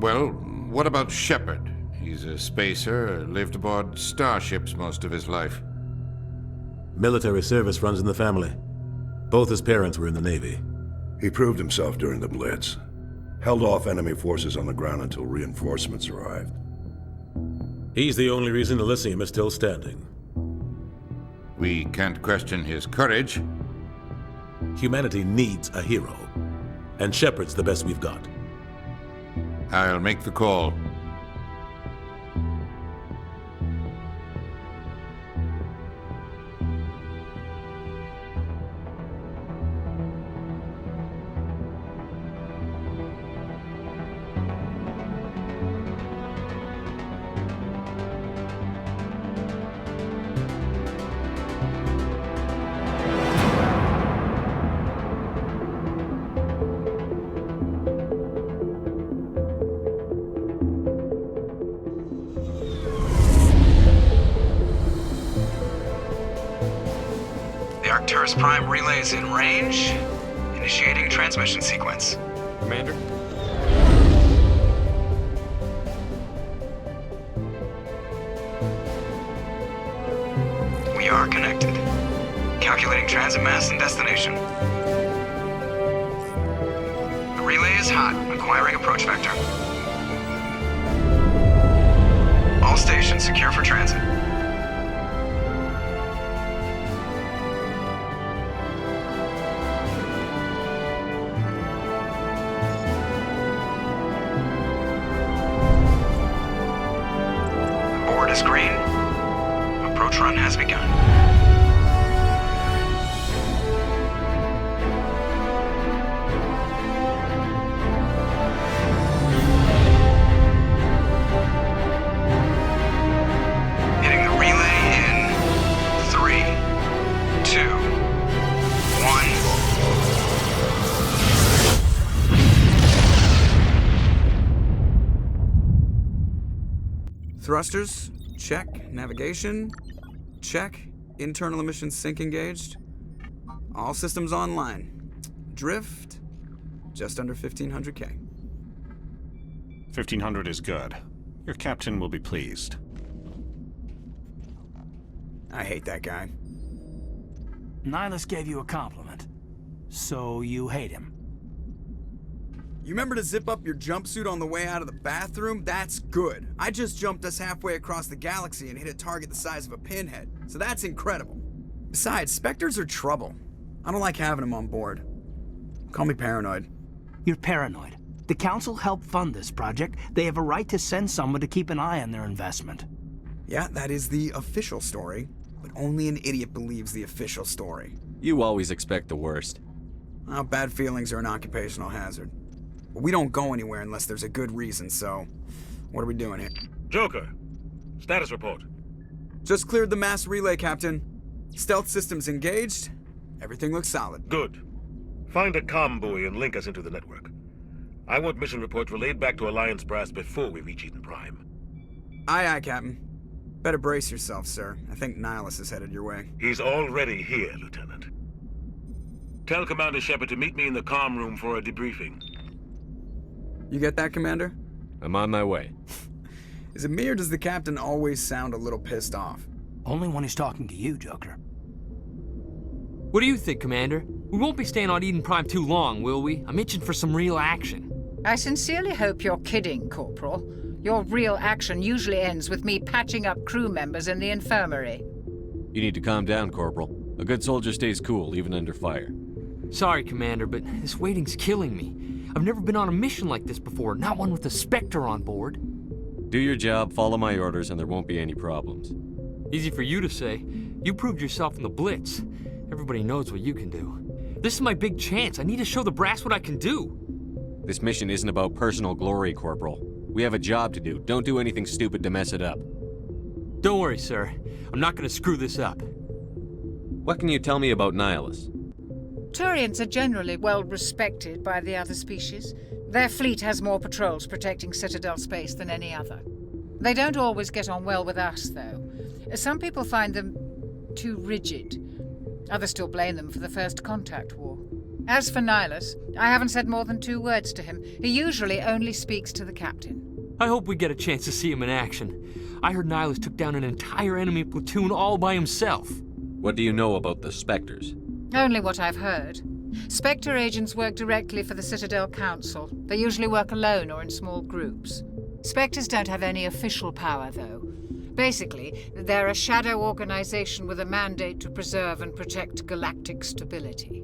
Well, what about Shepard? He's a spacer, lived aboard starships most of his life. Military service runs in the family. Both his parents were in the Navy. He proved himself during the Blitz. Held off enemy forces on the ground until reinforcements arrived. He's the only reason Elysium is still standing. We can't question his courage. Humanity needs a hero, and Shepard's the best we've got. I'll make the call. Prime relays in range. Initiating transmission sequence. Commander? We are connected. Calculating transit mass and destination. The relay is hot. Acquiring approach vector. All stations secure for transit. Is green. Approach run has begun. Hitting the relay in 3, 2, 1. Thrusters? Check. Navigation? Check. Internal emissions sync engaged. All systems online. Drift? Just under 1500K. 1500 is good. Your captain will be pleased. I hate that guy. Nihilus gave you a compliment. So you hate him. You remember to zip up your jumpsuit on the way out of the bathroom? That's good. I just jumped us halfway across the galaxy and hit a target the size of a pinhead, so that's incredible. Besides, Spectres are trouble. I don't like having them on board. Call me paranoid. You're paranoid. The Council helped fund this project. They have a right to send someone to keep an eye on their investment. Yeah, that is the official story, but only an idiot believes the official story. You always expect the worst. Well, bad feelings are an occupational hazard. But we don't go anywhere unless there's a good reason, so what are we doing here? Joker, status report. Just cleared the mass relay, Captain. Stealth systems engaged. Everything looks solid. Good. Find a comm buoy and link us into the network. I want mission reports relayed back to Alliance brass before we reach Eden Prime. Aye, aye, Captain. Better brace yourself, sir. I think Nihilus is headed your way. He's already here, Lieutenant. Tell Commander Shepard to meet me in the comm room for a debriefing. You get that, Commander? I'm on my way. Is it me or does the Captain always sound a little pissed off? Only when he's talking to you, Joker. What do you think, Commander? We won't be staying on Eden Prime too long, will we? I'm itching for some real action. I sincerely hope you're kidding, Corporal. Your real action usually ends with me patching up crew members in the infirmary. You need to calm down, Corporal. A good soldier stays cool, even under fire. Sorry, Commander, but this waiting's killing me. I've never been on a mission like this before, not one with a Spectre on board. Do your job, follow my orders, and there won't be any problems. Easy for you to say. You proved yourself in the Blitz. Everybody knows what you can do. This is my big chance. I need to show the brass what I can do. This mission isn't about personal glory, Corporal. We have a job to do. Don't do anything stupid to mess it up. Don't worry, sir. I'm not gonna screw this up. What can you tell me about Nihilus? Turians are generally well respected by the other species. Their fleet has more patrols protecting Citadel space than any other. They don't always get on well with us, though. Some people find them too rigid. Others still blame them for the First Contact War. As for Nihilus, I haven't said more than 2 words to him. He usually only speaks to the captain. I hope we get a chance to see him in action. I heard Nihilus took down an entire enemy platoon all by himself. What do you know about the Spectres? Only what I've heard. Spectre agents work directly for the Citadel Council. They usually work alone or in small groups. Spectres don't have any official power, though. Basically, they're a shadow organization with a mandate to preserve and protect galactic stability.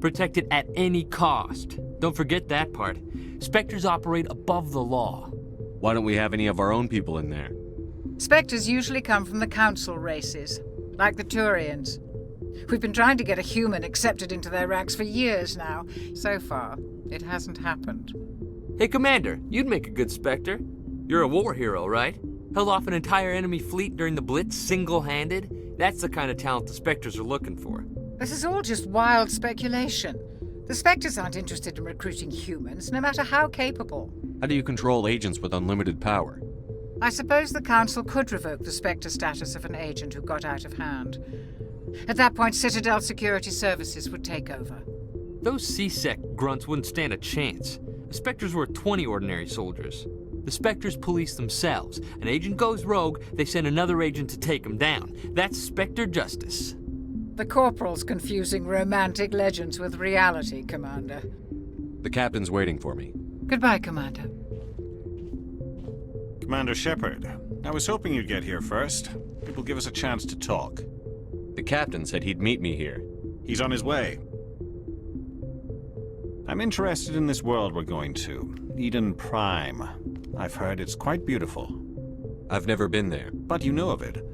Protect it at any cost. Don't forget that part. Spectres operate above the law. Why don't we have any of our own people in there? Spectres usually come from the Council races, like the Turians. We've been trying to get a human accepted into their ranks for years now. So far, it hasn't happened. Hey, Commander, you'd make a good Spectre. You're a war hero, right? Held off an entire enemy fleet during the Blitz single-handed? That's the kind of talent the Spectres are looking for. This is all just wild speculation. The Spectres aren't interested in recruiting humans, no matter how capable. How do you control agents with unlimited power? I suppose the Council could revoke the Spectre status of an agent who got out of hand. At that point, Citadel Security Services would take over. Those C-Sec grunts wouldn't stand a chance. The Spectres were 20 ordinary soldiers. The Spectres police themselves. An agent goes rogue, they send another agent to take him down. That's Spectre justice. The Corporal's confusing romantic legends with reality, Commander. The captain's waiting for me. Goodbye, Commander. Commander Shepard, I was hoping you'd get here first. It will give us a chance to talk. The captain said he'd meet me here. He's on his way. I'm interested in this world we're going to, Eden Prime. I've heard it's quite beautiful. I've never been there. But you know of it.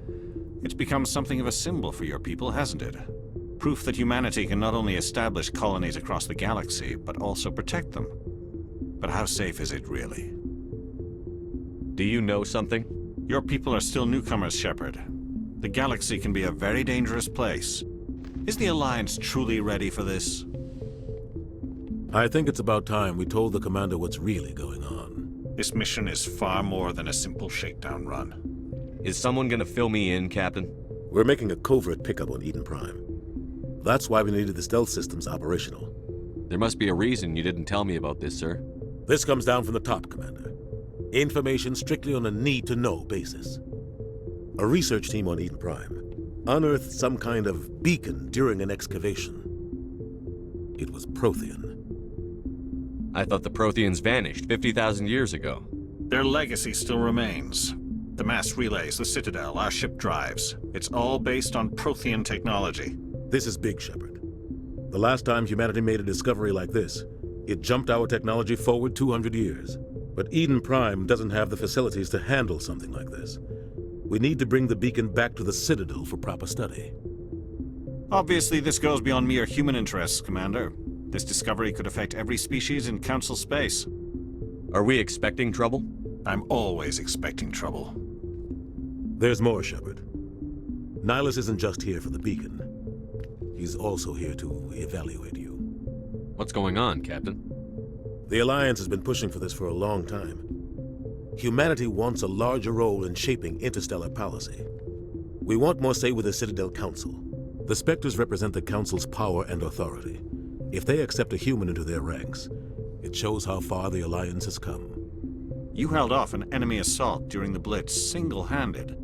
It's become something of a symbol for your people, hasn't it? Proof that humanity can not only establish colonies across the galaxy, but also protect them. But how safe is it, really? Do you know something? Your people are still newcomers, Shepard. The galaxy can be a very dangerous place. Is the Alliance truly ready for this? I think it's about time we told the Commander what's really going on. This mission is far more than a simple shakedown run. Is someone gonna fill me in, Captain? We're making a covert pickup on Eden Prime. That's why we needed the stealth systems operational. There must be a reason you didn't tell me about this, sir. This comes down from the top, Commander. Information strictly on a need-to-know basis. A research team on Eden Prime unearthed some kind of beacon during an excavation. It was Prothean. I thought the Protheans vanished 50,000 years ago. Their legacy still remains. The mass relays, the Citadel, our ship drives. It's all based on Prothean technology. This is big, Shepard. The last time humanity made a discovery like this, it jumped our technology forward 200 years. But Eden Prime doesn't have the facilities to handle something like this. We need to bring the beacon back to the Citadel for proper study. Obviously, this goes beyond mere human interests, Commander. This discovery could affect every species in Council space. Are we expecting trouble? I'm always expecting trouble. There's more, Shepard. Nihilus isn't just here for the beacon. He's also here to evaluate you. What's going on, Captain? The Alliance has been pushing for this for a long time. Humanity wants a larger role in shaping interstellar policy. We want more say with the Citadel Council. The Spectres represent the Council's power and authority. If they accept a human into their ranks, it shows how far the Alliance has come. You held off an enemy assault during the Blitz single-handed.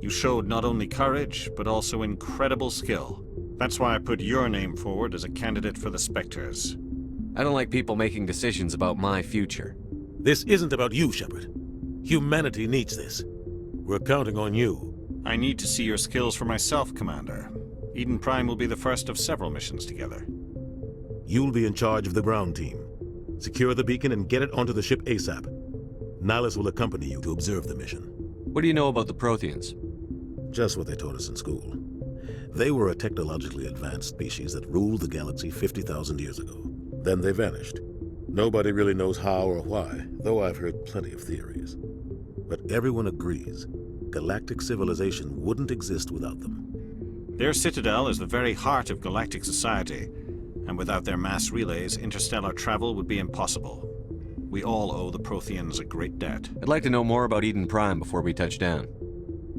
You showed not only courage, but also incredible skill. That's why I put your name forward as a candidate for the Spectres. I don't like people making decisions about my future. This isn't about you, Shepard. Humanity needs this. We're counting on you. I need to see your skills for myself, Commander. Eden Prime will be the first of several missions together. You'll be in charge of the ground team. Secure the beacon and get it onto the ship ASAP. Nihilus will accompany you to observe the mission. What do you know about the Protheans? Just what they taught us in school. They were a technologically advanced species that ruled the galaxy 50,000 years ago. Then they vanished. Nobody really knows how or why, though I've heard plenty of theories. But everyone agrees, galactic civilization wouldn't exist without them. Their Citadel is the very heart of galactic society, and without their mass relays, interstellar travel would be impossible. We all owe the Protheans a great debt. I'd like to know more about Eden Prime before we touch down.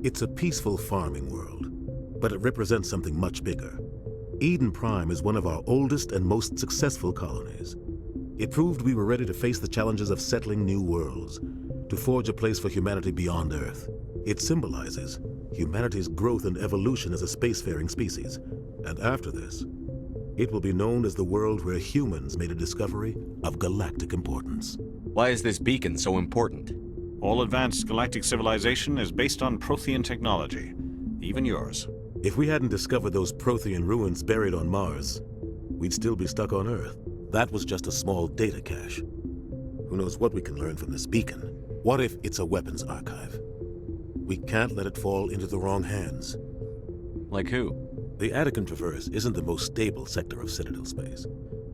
It's a peaceful farming world, but it represents something much bigger. Eden Prime is one of our oldest and most successful colonies. It proved we were ready to face the challenges of settling new worlds, to forge a place for humanity beyond Earth. It symbolizes humanity's growth and evolution as a spacefaring species. And after this, it will be known as the world where humans made a discovery of galactic importance. Why is this beacon so important? All advanced galactic civilization is based on Prothean technology, even yours. If we hadn't discovered those Prothean ruins buried on Mars, we'd still be stuck on Earth. That was just a small data cache. Who knows what we can learn from this beacon? What if it's a weapons archive? We can't let it fall into the wrong hands. Like who? The Attican Traverse isn't the most stable sector of Citadel space.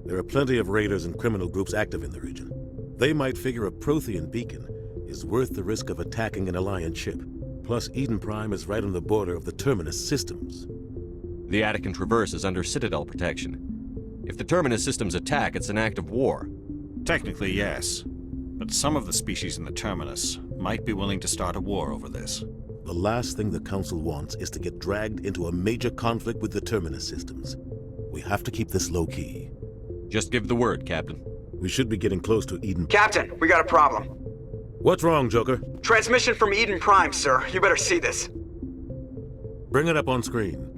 There are plenty of raiders and criminal groups active in the region. They might figure a Prothean beacon is worth the risk of attacking an Alliance ship. Plus, Eden Prime is right on the border of the Terminus systems. The Attican Traverse is under Citadel protection. If the Terminus systems attack, it's an act of war. Technically, yes. But some of the species in the Terminus might be willing to start a war over this. The last thing the Council wants is to get dragged into a major conflict with the Terminus systems. We have to keep this low-key. Just give the word, Captain. We should be getting close to Eden. Captain, we got a problem. What's wrong, Joker? Transmission from Eden Prime, sir. You better see this. Bring it up on screen.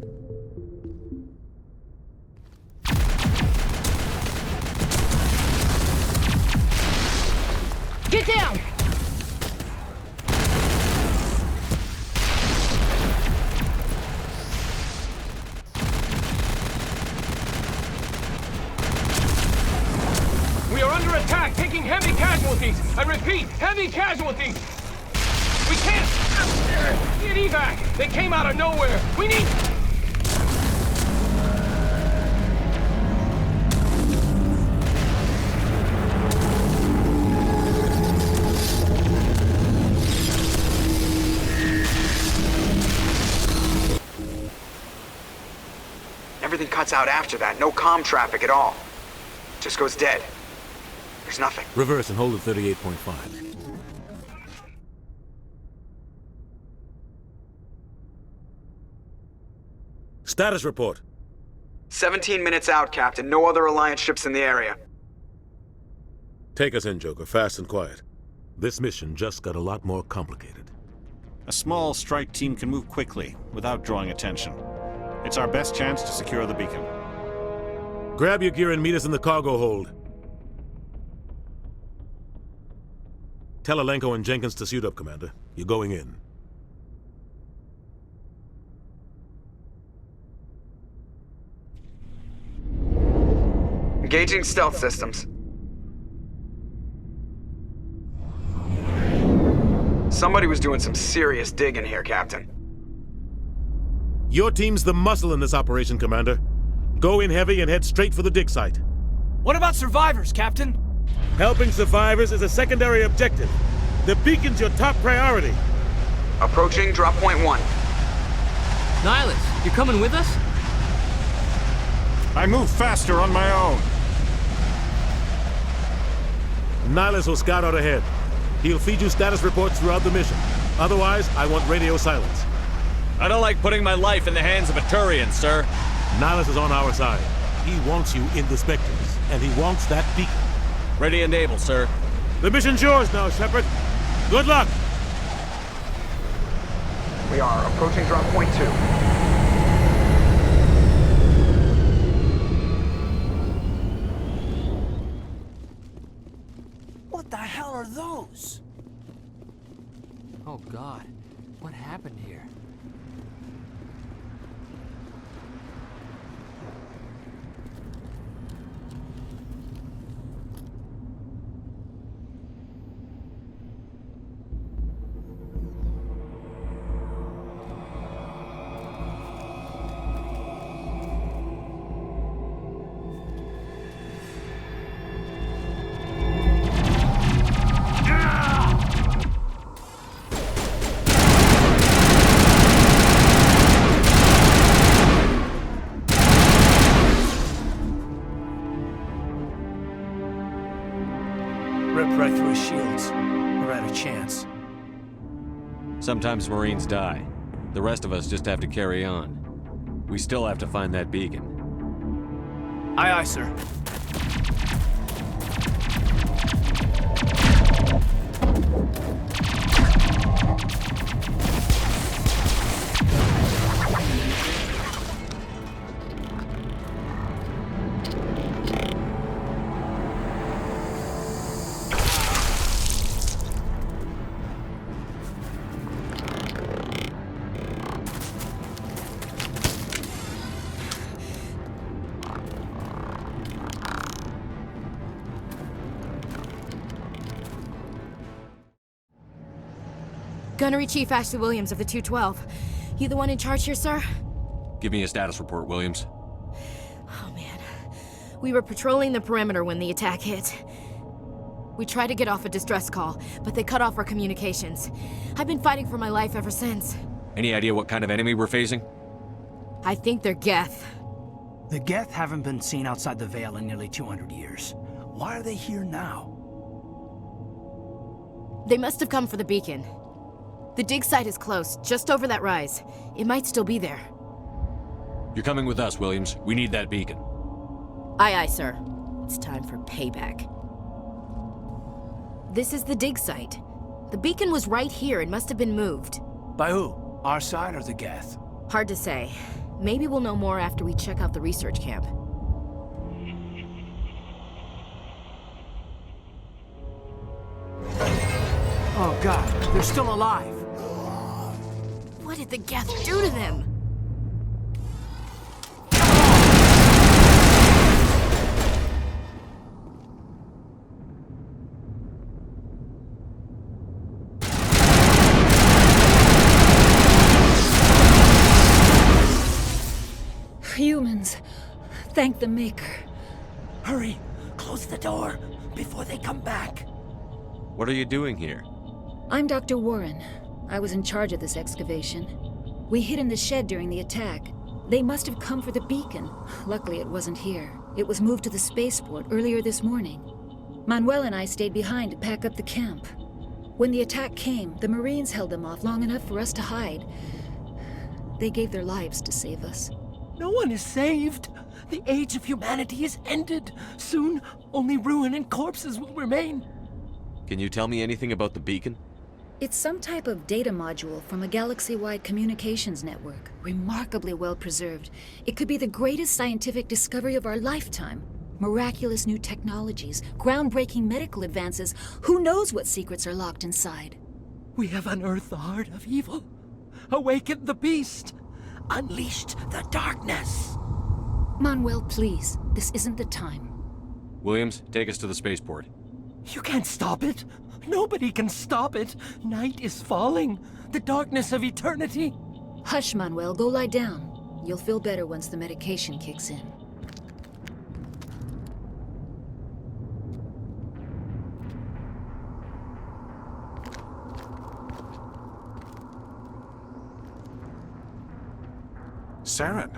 Get down! We are under attack, taking heavy casualties. I repeat, heavy casualties. We can't get evac. They came out of nowhere. We need... Everything cuts out after that. No comm traffic at all. Just goes dead. There's nothing. Reverse and hold at 38.5. Status report. 17 minutes out, Captain. No other Alliance ships in the area. Take us in, Joker, fast and quiet. This mission just got a lot more complicated. A small strike team can move quickly, without drawing attention. It's our best chance to secure the beacon. Grab your gear and meet us in the cargo hold. Tell Alenko and Jenkins to suit up, Commander. You're going in. Engaging stealth systems. Somebody was doing some serious digging here, Captain. Your team's the muscle in this operation, Commander. Go in heavy and head straight for the dig site. What about survivors, Captain? Helping survivors is a secondary objective. The beacon's your top priority. Approaching drop point 1. Nihilus, you coming with us? I move faster on my own. Nihilus will scout out ahead. He'll feed you status reports throughout the mission. Otherwise, I want radio silence. I don't like putting my life in the hands of a Turian, sir. Nihilus is on our side. He wants you in the Spectres, and he wants that beacon. Ready and able, sir. The mission's yours now, Shepard. Good luck! We are approaching drop point 2. What the hell are those? Oh God, what happened here? Ripped right through his shields. We're out of chance. Sometimes Marines die. The rest of us just have to carry on. We still have to find that beacon. Aye, aye, sir. Gunnery Chief Ashley Williams of the 212. You the one in charge here, sir? Give me a status report, Williams. Oh, man. We were patrolling the perimeter when the attack hit. We tried to get off a distress call, but they cut off our communications. I've been fighting for my life ever since. Any idea what kind of enemy we're facing? I think they're Geth. The Geth haven't been seen outside the Veil in nearly 200 years. Why are they here now? They must have come for the beacon. The dig site is close, just over that rise. It might still be there. You're coming with us, Williams. We need that beacon. Aye, aye, sir. It's time for payback. This is the dig site. The beacon was right here and must have been moved. By who? Our side or the Geth? Hard to say. Maybe we'll know more after we check out the research camp. Oh god, they're still alive! What did the Geth do to them? Humans. Thank the Maker. Hurry! Close the door before they come back. What are you doing here? I'm Dr. Warren. I was in charge of this excavation. We hid in the shed during the attack. They must have come for the beacon. Luckily, it wasn't here. It was moved to the spaceport earlier this morning. Manuel and I stayed behind to pack up the camp. When the attack came, the Marines held them off long enough for us to hide. They gave their lives to save us. No one is saved. The age of humanity is ended. Soon, only ruin and corpses will remain. Can you tell me anything about the beacon? It's some type of data module from a galaxy-wide communications network, remarkably well preserved. It could be the greatest scientific discovery of our lifetime. Miraculous new technologies, groundbreaking medical advances. Who knows what secrets are locked inside? We have unearthed the heart of evil, awakened the beast, unleashed the darkness. Manuel, please, this isn't the time. Williams, take us to the spaceport. You can't stop it. Nobody can stop it. Night is falling. The darkness of eternity. Hush, Manuel. Go lie down. You'll feel better once the medication kicks in. Saren.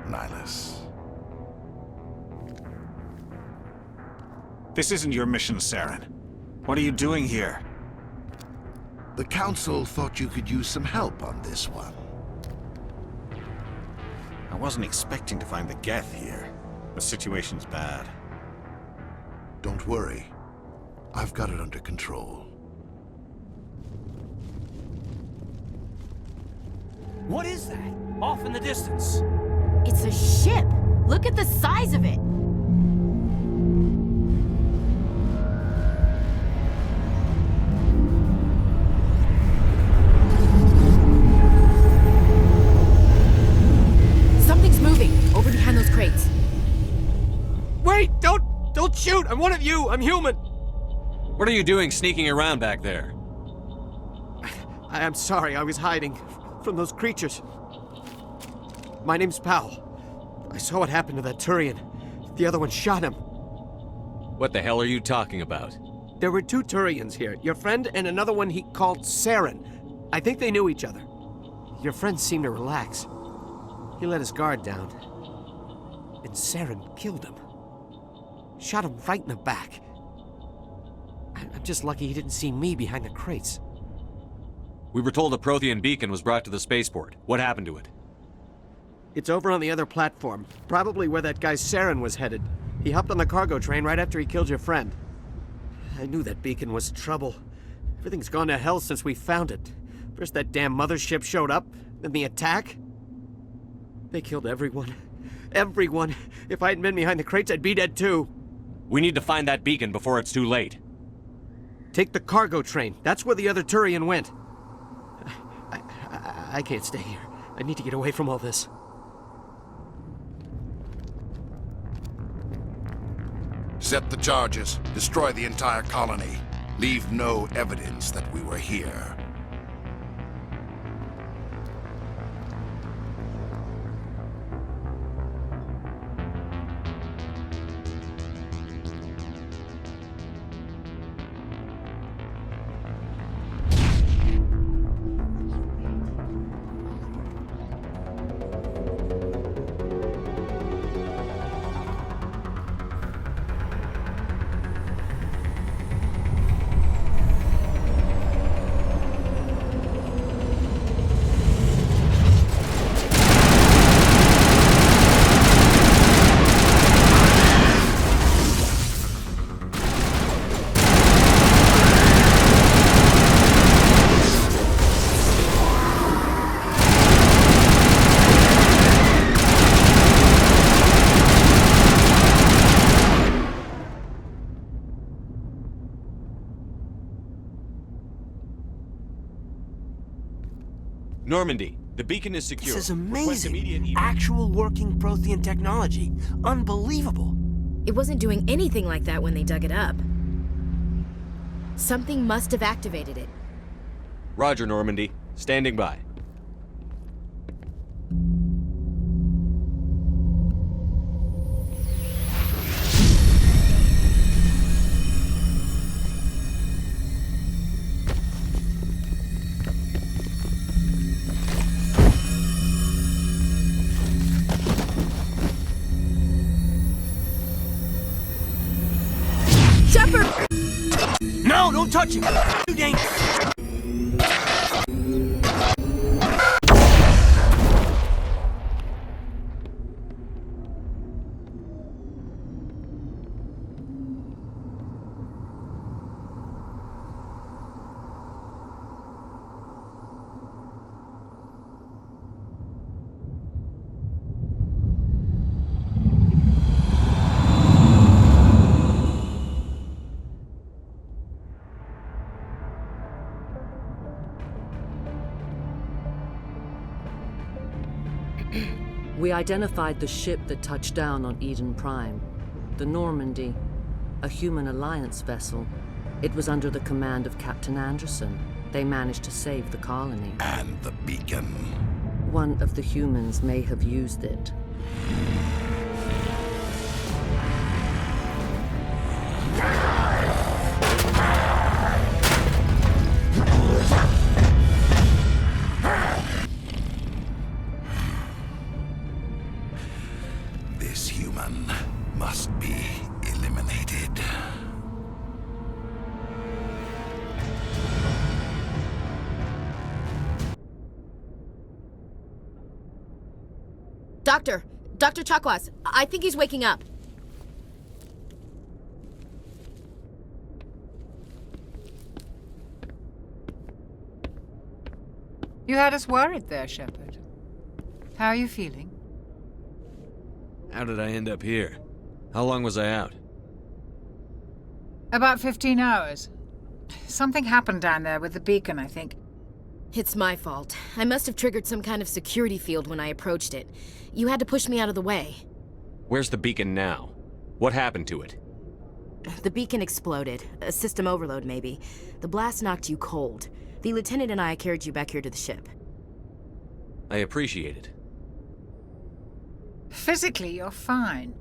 Nihilus. This isn't your mission, Saren. What are you doing here? The Council thought you could use some help on this one. I wasn't expecting to find the Geth here. The situation's bad. Don't worry. I've got it under control. What is that? Off in the distance. It's a ship! Look at the size of it! Something's moving, over behind those crates. Wait! Don't shoot! I'm one of you! I'm human! What are you doing sneaking around back there? I'm sorry, I was hiding from those creatures. My name's Powell. I saw what happened to that Turian. The other one shot him. What the hell are you talking about? There were two Turians here. Your friend and another one he called Saren. I think they knew each other. Your friend seemed to relax. He let his guard down. And Saren killed him. Shot him right in the back. I'm just lucky he didn't see me behind the crates. We were told a Prothean beacon was brought to the spaceport. What happened to it? It's over on the other platform. Probably where that guy Saren was headed. He hopped on the cargo train right after he killed your friend. I knew that beacon was trouble. Everything's gone to hell since we found it. First that damn mothership showed up, then the attack. They killed everyone. Everyone. If I hadn't been behind the crates, I'd be dead too. We need to find that beacon before it's too late. Take the cargo train. That's where the other Turian went. I can't stay here. I need to get away from all this. Set the charges. Destroy the entire colony. Leave no evidence that we were here. Normandy, the beacon is secure. This is Request amazing. immediate Actual working Prothean technology. Unbelievable. It wasn't doing anything like that when they dug it up. Something must have activated it. Roger, Normandy. Standing by. Shepard! No, don't touch him! Too dangerous! We identified the ship that touched down on Eden Prime. The Normandy, a human alliance vessel. It was under the command of Captain Anderson. They managed to save the colony. And the beacon. One of the humans may have used it. This human must be eliminated. Dr. Chakwas, I think he's waking up. You had us worried there, Shepard. How are you feeling? How did I end up here? How long was I out? About 15 hours. Something happened down there with the beacon, I think. It's my fault. I must have triggered some kind of security field when I approached it. You had to push me out of the way. Where's the beacon now? What happened to it? The beacon exploded. A system overload, maybe. The blast knocked you cold. The lieutenant and I carried you back here to the ship. I appreciate it. Physically, you're fine.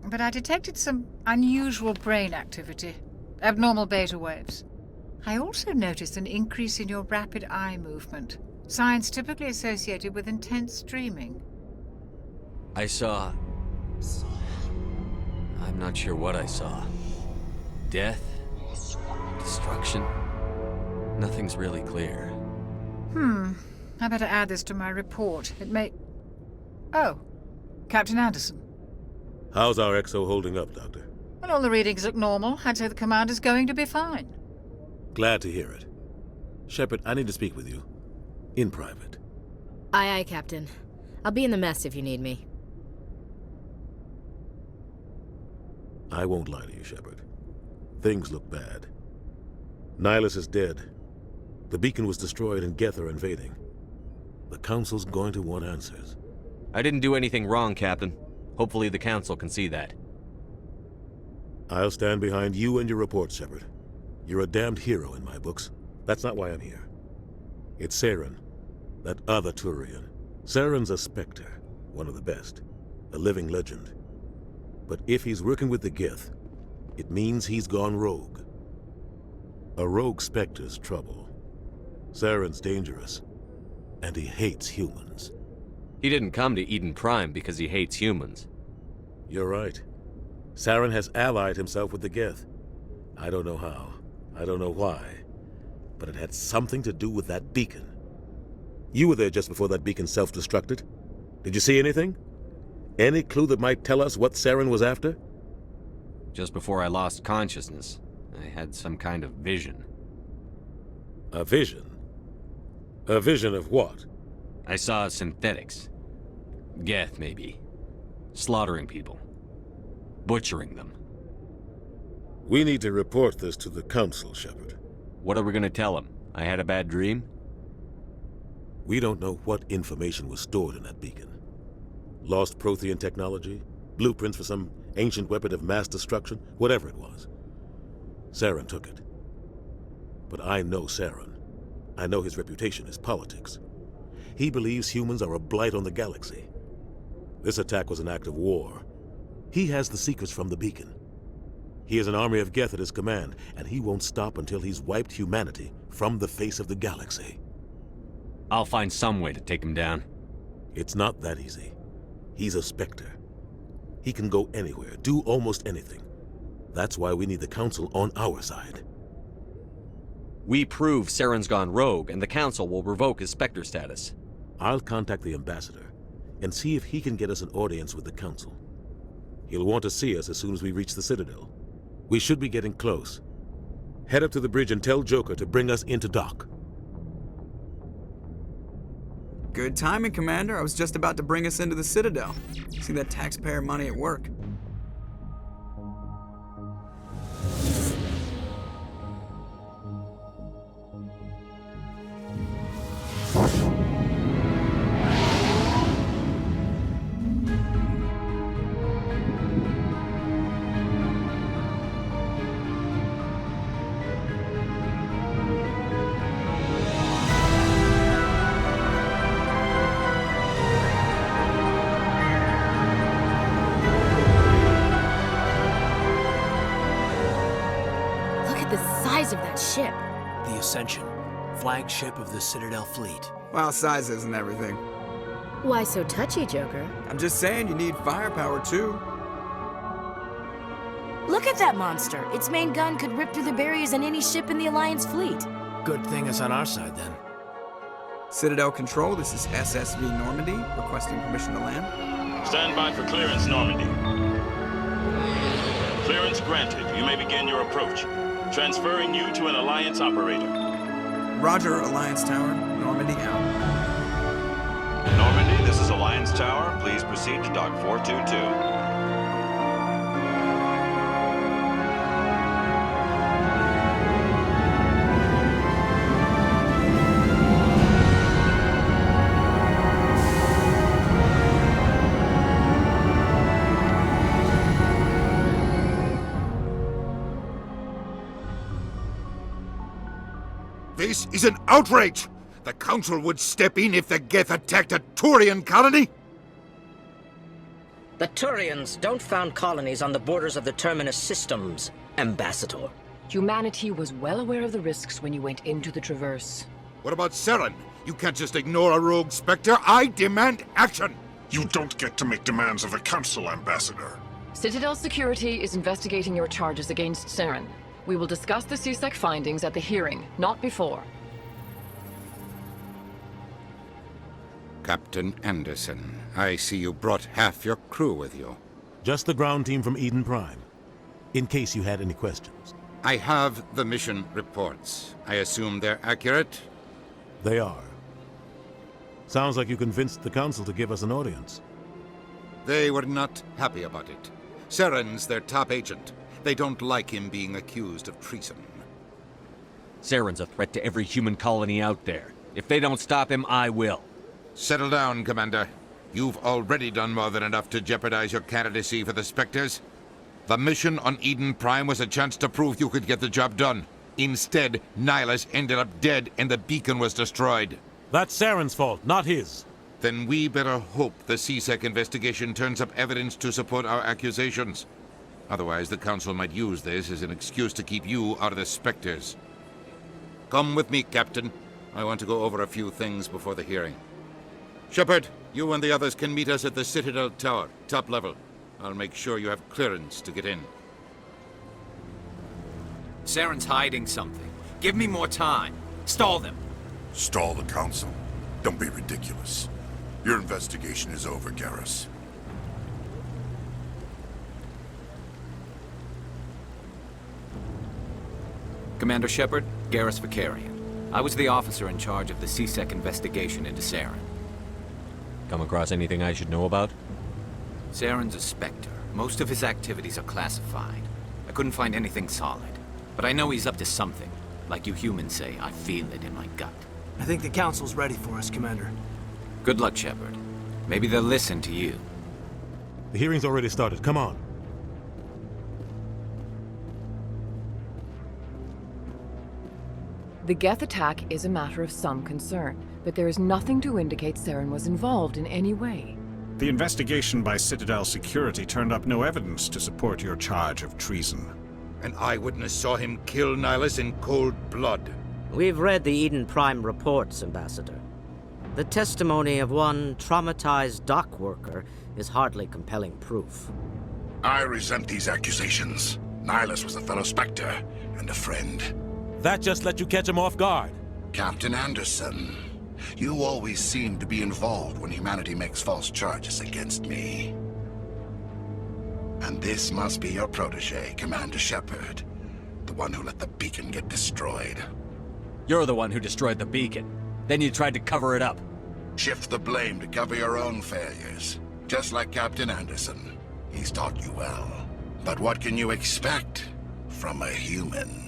But I detected some unusual brain activity. Abnormal beta waves. I also noticed an increase in your rapid eye movement. Signs typically associated with intense dreaming. I saw... I'm not sure what I saw. Death? Destruction? Nothing's really clear. I better add this to my report. It may... Oh, Captain Anderson. How's our XO holding up, Doctor? Well, all the readings look normal. I'd say the commander's going to be fine. Glad to hear it. Shepard, I need to speak with you. In private. Aye, aye, Captain. I'll be in the mess if you need me. I won't lie to you, Shepard. Things look bad. Nihilus is dead. The beacon was destroyed and Geth are invading. The Council's going to want answers. I didn't do anything wrong, Captain. Hopefully the Council can see that. I'll stand behind you and your report, Shepard. You're a damned hero in my books. That's not why I'm here. It's Saren, that other Turian. Saren's a Spectre, one of the best, a living legend. But if he's working with the Geth, it means he's gone rogue. A rogue Spectre's trouble. Saren's dangerous, and he hates humans. He didn't come to Eden Prime because he hates humans. You're right. Saren has allied himself with the Geth. I don't know how. I don't know why. But it had something to do with that beacon. You were there just before that beacon self-destructed. Did you see anything? Any clue that might tell us what Saren was after? Just before I lost consciousness, I had some kind of vision. A vision? A vision of what? I saw synthetics. Geth, maybe. Slaughtering people. Butchering them. We need to report this to the Council, Shepard. What are we gonna tell them? I had a bad dream? We don't know what information was stored in that beacon. Lost Prothean technology? Blueprints for some ancient weapon of mass destruction? Whatever it was. Saren took it. But I know Saren. I know his reputation is politics. He believes humans are a blight on the galaxy. This attack was an act of war. He has the secrets from the beacon. He has an army of Geth at his command, and he won't stop until he's wiped humanity from the face of the galaxy. I'll find some way to take him down. It's not that easy. He's a Spectre. He can go anywhere, do almost anything. That's why we need the Council on our side. We prove Saren's gone rogue, and the Council will revoke his Spectre status. I'll contact the Ambassador and see if he can get us an audience with the Council. He'll want to see us as soon as we reach the Citadel. We should be getting close. Head up to the bridge and tell Joker to bring us into dock. Good timing, Commander. I was just about to bring us into the Citadel. See that taxpayer money at work. Of that ship. The Ascension, flagship of the Citadel fleet. Well, size isn't everything. Why so touchy, Joker? I'm just saying you need firepower too. Look at that monster. Its main gun could rip through the barriers in any ship in the Alliance fleet. Good thing it's on our side then. Citadel Control, this is SSV Normandy, requesting permission to land. Stand by for clearance, Normandy. Clearance granted. You may begin your approach. Transferring you to an Alliance operator. Roger, Alliance Tower. Normandy out. Normandy, this is Alliance Tower. Please proceed to Dock 422. This is an outrage! The Council would step in if the Geth attacked a Turian colony? The Turians don't found colonies on the borders of the Terminus systems, Ambassador. Humanity was well aware of the risks when you went into the Traverse. What about Saren? You can't just ignore a rogue Spectre. I demand action! You don't get to make demands of the Council, Ambassador. Citadel Security is investigating your charges against Saren. We will discuss the CSEC findings at the hearing, not before. Captain Anderson. I see you brought half your crew with you. Just the ground team from Eden Prime, in case you had any questions. I have the mission reports. I assume they're accurate? They are. Sounds like you convinced the Council to give us an audience. They were not happy about it. Saren's their top agent. They don't like him being accused of treason. Saren's a threat to every human colony out there. If they don't stop him, I will. Settle down, Commander. You've already done more than enough to jeopardize your candidacy for the Spectres. The mission on Eden Prime was a chance to prove you could get the job done. Instead, Nihilus ended up dead and the beacon was destroyed. That's Saren's fault, not his. Then we better hope the CSEC investigation turns up evidence to support our accusations. Otherwise, the Council might use this as an excuse to keep you out of the Spectres. Come with me, Captain. I want to go over a few things before the hearing. Shepard, you and the others can meet us at the Citadel Tower, top level. I'll make sure you have clearance to get in. Saren's hiding something. Give me more time. Stall them. Stall the Council? Don't be ridiculous. Your investigation is over, Garrus. Commander Shepard, Garrus Vicarian. I was the officer in charge of the CSEC investigation into Saren. Come across anything I should know about? Saren's a Spectre. Most of his activities are classified. I couldn't find anything solid. But I know he's up to something. Like you humans say, I feel it in my gut. I think the Council's ready for us, Commander. Good luck, Shepard. Maybe they'll listen to you. The hearing's already started. Come on. The Geth attack is a matter of some concern, but there is nothing to indicate Saren was involved in any way. The investigation by Citadel security turned up no evidence to support your charge of treason. An eyewitness saw him kill Nihilus in cold blood. We've read the Eden Prime reports, Ambassador. The testimony of one traumatized dock worker is hardly compelling proof. I resent these accusations. Nihilus was a fellow Spectre and a friend. That just let you catch him off guard. Captain Anderson, you always seem to be involved when humanity makes false charges against me. And this must be your protege, Commander Shepard. The one who let the beacon get destroyed. You're the one who destroyed the beacon. Then you tried to cover it up. Shift the blame to cover your own failures. Just like Captain Anderson. He's taught you well. But what can you expect from a human?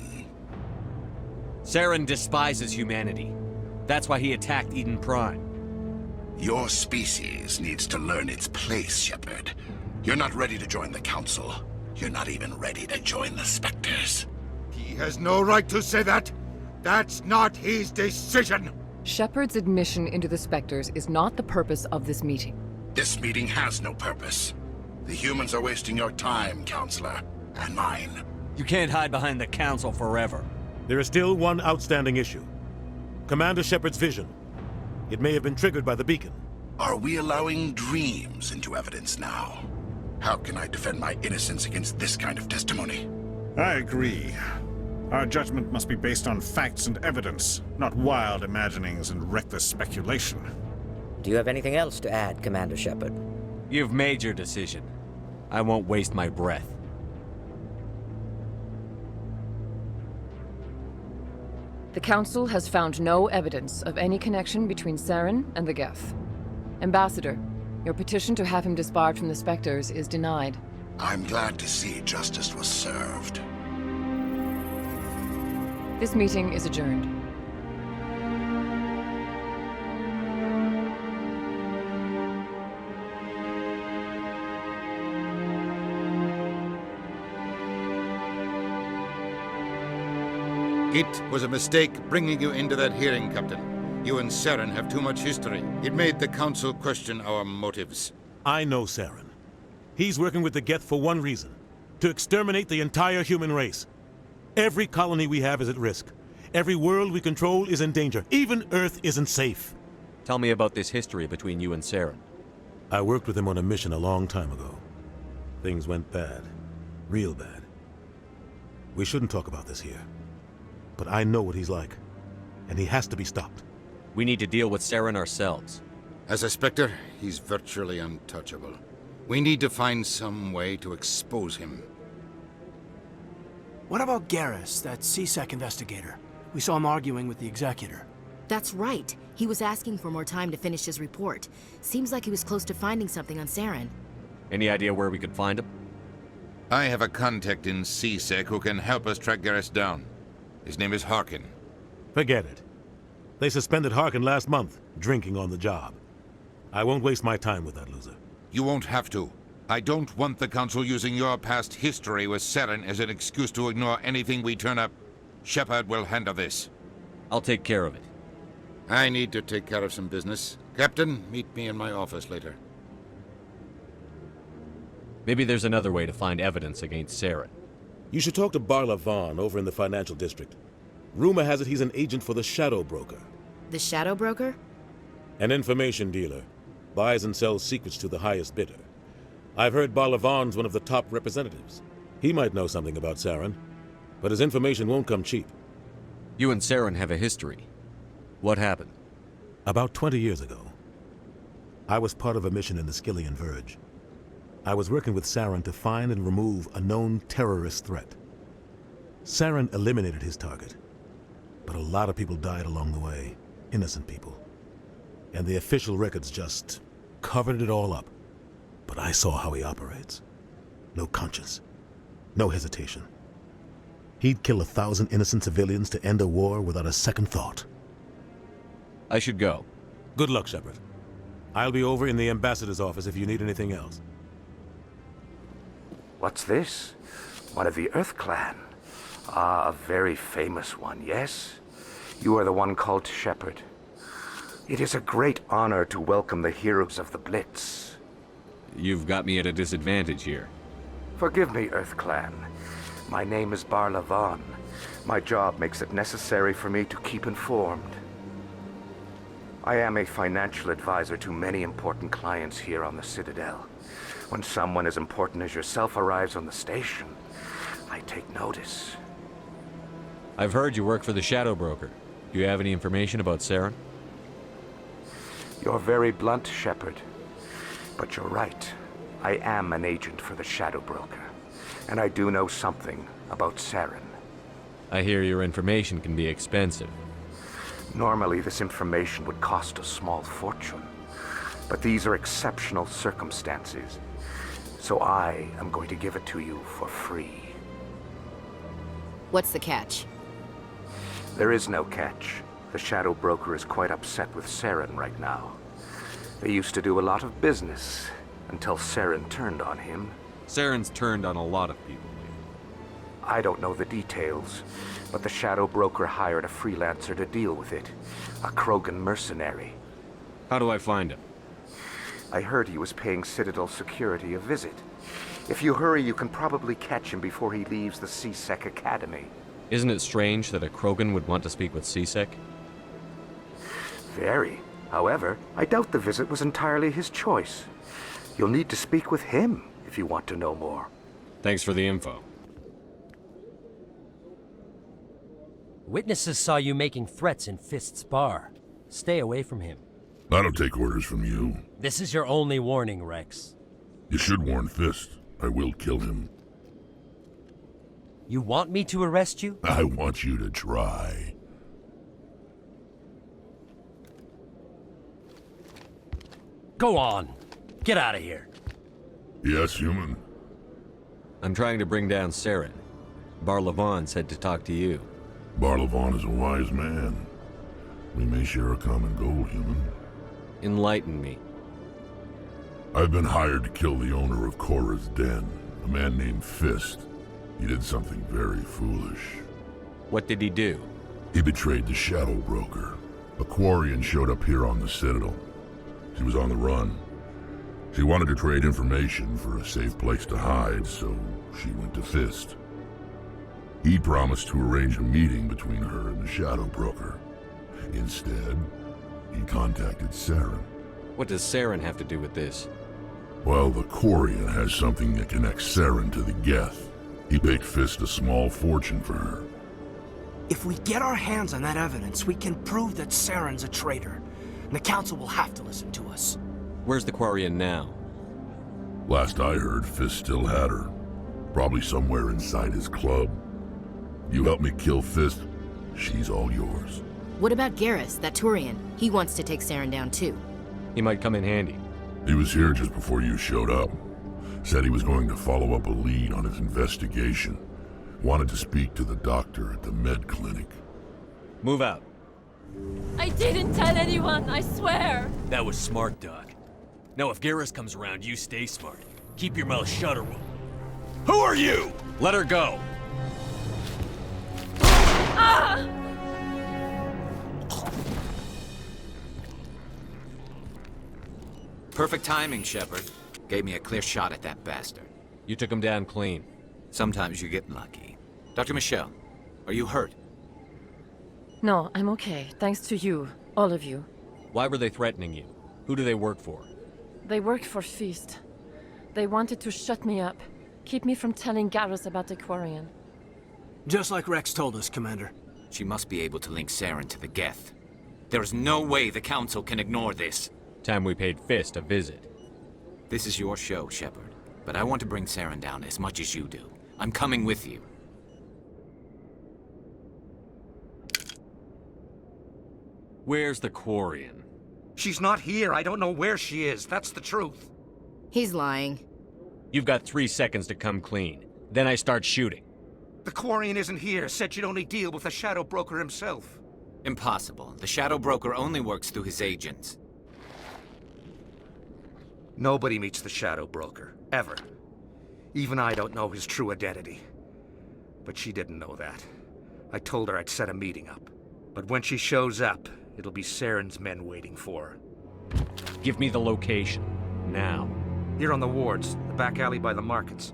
Saren despises humanity. That's why he attacked Eden Prime. Your species needs to learn its place, Shepard. You're not ready to join the Council. You're not even ready to join the Spectres. He has no right to say that. That's not his decision. Shepard's admission into the Spectres is not the purpose of this meeting. This meeting has no purpose. The humans are wasting your time, Counselor, and mine. You can't hide behind the Council forever. There is still one outstanding issue. Commander Shepard's vision. It may have been triggered by the beacon. Are we allowing dreams into evidence now? How can I defend my innocence against this kind of testimony? I agree. Our judgment must be based on facts and evidence, not wild imaginings and reckless speculation. Do you have anything else to add, Commander Shepard? You've made your decision. I won't waste my breath. The Council has found no evidence of any connection between Saren and the Geth. Ambassador, your petition to have him disbarred from the Spectres is denied. I'm glad to see justice was served. This meeting is adjourned. It was a mistake bringing you into that hearing, Captain. You and Saren have too much history. It made the Council question our motives. I know Saren. He's working with the Geth for one reason. To exterminate the entire human race. Every colony we have is at risk. Every world we control is in danger. Even Earth isn't safe. Tell me about this history between you and Saren. I worked with him on a mission a long time ago. Things went bad. Real bad. We shouldn't talk about this here. But I know what he's like. And he has to be stopped. We need to deal with Saren ourselves. As a Spectre, he's virtually untouchable. We need to find some way to expose him. What about Garrus, that CSEC investigator? We saw him arguing with the Executor. That's right. He was asking for more time to finish his report. Seems like he was close to finding something on Saren. Any idea where we could find him? I have a contact in CSEC who can help us track Garrus down. His name is Harkin. Forget it. They suspended Harkin last month, drinking on the job. I won't waste my time with that loser. You won't have to. I don't want the Council using your past history with Saren as an excuse to ignore anything we turn up. Shepard will handle this. I'll take care of it. I need to take care of some business. Captain, meet me in my office later. Maybe there's another way to find evidence against Saren. You should talk to Barla Vaughn over in the financial district. Rumor has it he's an agent for the Shadow Broker. The Shadow Broker? An information dealer. Buys and sells secrets to the highest bidder. I've heard Barla Vaughn's one of the top representatives. He might know something about Saren, but his information won't come cheap. You and Saren have a history. What happened? About 20 years ago, I was part of a mission in the Skillian Verge. I was working with Saren to find and remove a known terrorist threat. Saren eliminated his target, but a lot of people died along the way, innocent people. And the official records just covered it all up. But I saw how he operates. No conscience, no hesitation. He'd kill 1,000 innocent civilians to end a war without a second thought. I should go. Good luck, Shepard. I'll be over in the ambassador's office if you need anything else. What's this? One of the Earth Clan. Ah, a very famous one, yes? You are the one called Shepard. It is a great honor to welcome the heroes of the Blitz. You've got me at a disadvantage here. Forgive me, Earth Clan. My name is Barla Vaughn. My job makes it necessary for me to keep informed. I am a financial advisor to many important clients here on the Citadel. When someone as important as yourself arrives on the station, I take notice. I've heard you work for the Shadow Broker. Do you have any information about Saren? You're very blunt, Shepard. But you're right. I am an agent for the Shadow Broker. And I do know something about Saren. I hear your information can be expensive. Normally, this information would cost a small fortune. But these are exceptional circumstances. So I am going to give it to you for free. What's the catch? There is no catch. The Shadow Broker is quite upset with Saren right now. They used to do a lot of business until Saren turned on him. Saren's turned on a lot of people. I don't know the details, but the Shadow Broker hired a freelancer to deal with it. A Krogan mercenary. How do I find him? I heard he was paying Citadel security a visit. If you hurry, you can probably catch him before he leaves the CSEC Academy. Isn't it strange that a Krogan would want to speak with CSEC? Very. However, I doubt the visit was entirely his choice. You'll need to speak with him if you want to know more. Thanks for the info. Witnesses saw you making threats in Fist's bar. Stay away from him. I don't take orders from you. This is your only warning, Rex. You should warn Fist. I will kill him. You want me to arrest you? I want you to try. Go on. Get out of here. Yes, human. I'm trying to bring down Saren. Barla Vaughn said to talk to you. Barla Vaughn is a wise man. We may share a common goal, human. Enlighten me. I've been hired to kill the owner of Korra's Den, a man named Fist. He did something very foolish. What did he do? He betrayed the Shadow Broker. A Quarian showed up here on the Citadel. She was on the run. She wanted to trade information for a safe place to hide, so she went to Fist. He promised to arrange a meeting between her and the Shadow Broker. Instead, he contacted Saren. What does Saren have to do with this? Well, the Quarian has something that connects Saren to the Geth. He paid Fist a small fortune for her. If we get our hands on that evidence, we can prove that Saren's a traitor. and the Council will have to listen to us. Where's the Quarian now? Last I heard, Fist still had her. Probably somewhere inside his club. You help me kill Fist, she's all yours. What about Garrus, that Turian? He wants to take Saren down too. He might come in handy. He was here just before you showed up. Said he was going to follow up a lead on his investigation. Wanted to speak to the doctor at the med clinic. Move out. I didn't tell anyone, I swear. That was smart, Doc. Now if Garrus comes around, you stay smart. Keep your mouth shut or we'll... Who are you? Let her go. Ah! Perfect timing, Shepard. Gave me a clear shot at that bastard. You took him down clean. Sometimes you get lucky. Dr. Michelle, are you hurt? No, I'm okay. Thanks to you. All of you. Why were they threatening you? Who do they work for? They work for Feast. They wanted to shut me up. Keep me from telling Garrus about the Quarian. Just like Rex told us, Commander. She must be able to link Saren to the Geth. There is no way the Council can ignore this. Time we paid Fist a visit. This is your show, Shepard. But I want to bring Saren down as much as you do. I'm coming with you. Where's the Quarian? She's not here. I don't know where she is. That's the truth. He's lying. You've got 3 seconds to come clean. Then I start shooting. The Quarian isn't here. Said she'd only deal with the Shadow Broker himself. Impossible. The Shadow Broker only works through his agents. Nobody meets the Shadow Broker. Ever. Even I don't know his true identity. But she didn't know that. I told her I'd set a meeting up. But when she shows up, it'll be Saren's men waiting for her. Give me the location. Now. Here on the wards, the back alley by the markets.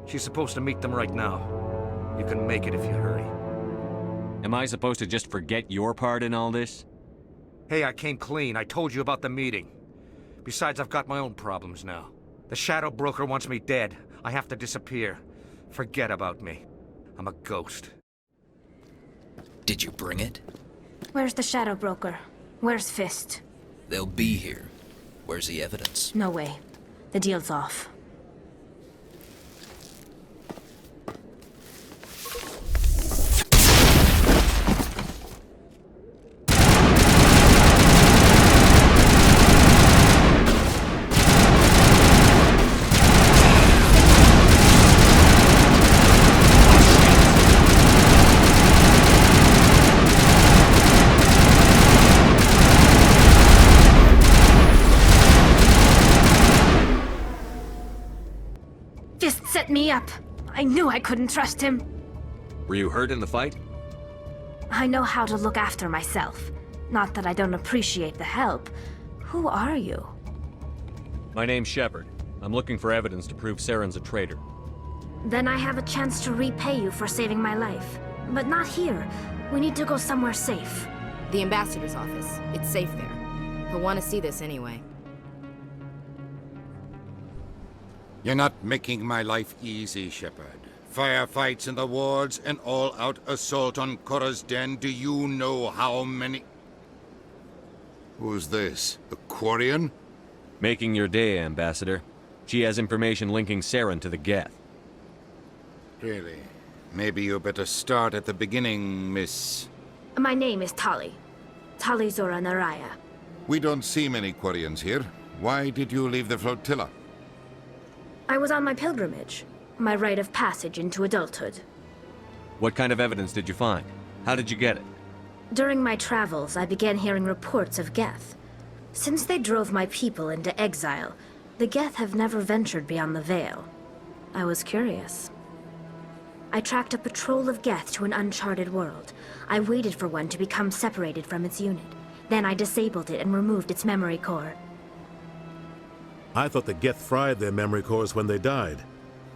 She's supposed to meet them right now. You can make it if you hurry. Am I supposed to just forget your part in all this? Hey, I came clean. I told you about the meeting. Besides, I've got my own problems now. The Shadow Broker wants me dead. I have to disappear. Forget about me. I'm a ghost. Did you bring it? Where's the Shadow Broker? Where's Fist? They'll be here. Where's the evidence? No way. The deal's off. Set me up. I knew I couldn't trust him. Were you hurt in the fight? I know how to look after myself. Not that I don't appreciate the help. Who are you? My name's Shepard. I'm looking for evidence to prove Saren's a traitor. Then I have a chance to repay you for saving my life. But not here. We need to go somewhere safe. The Ambassador's office. It's safe there. He'll want to see this anyway. You're not making my life easy, Shepard. Firefights in the wards, an all-out assault on Korra's den. Do you know how many... Who's this? A Quarian? Making your day, Ambassador. She has information linking Saren to the Geth. Really? Maybe you better start at the beginning, Miss... My name is Tali. Tali Zora Naraya. We don't see many Quarians here. Why did you leave the flotilla? I was on my pilgrimage. My rite of passage into adulthood. What kind of evidence did you find? How did you get it? During my travels, I began hearing reports of Geth. Since they drove my people into exile, the Geth have never ventured beyond the Veil. I was curious. I tracked a patrol of Geth to an uncharted world. I waited for one to become separated from its unit. Then I disabled it and removed its memory core. I thought the Geth fried their memory cores when they died.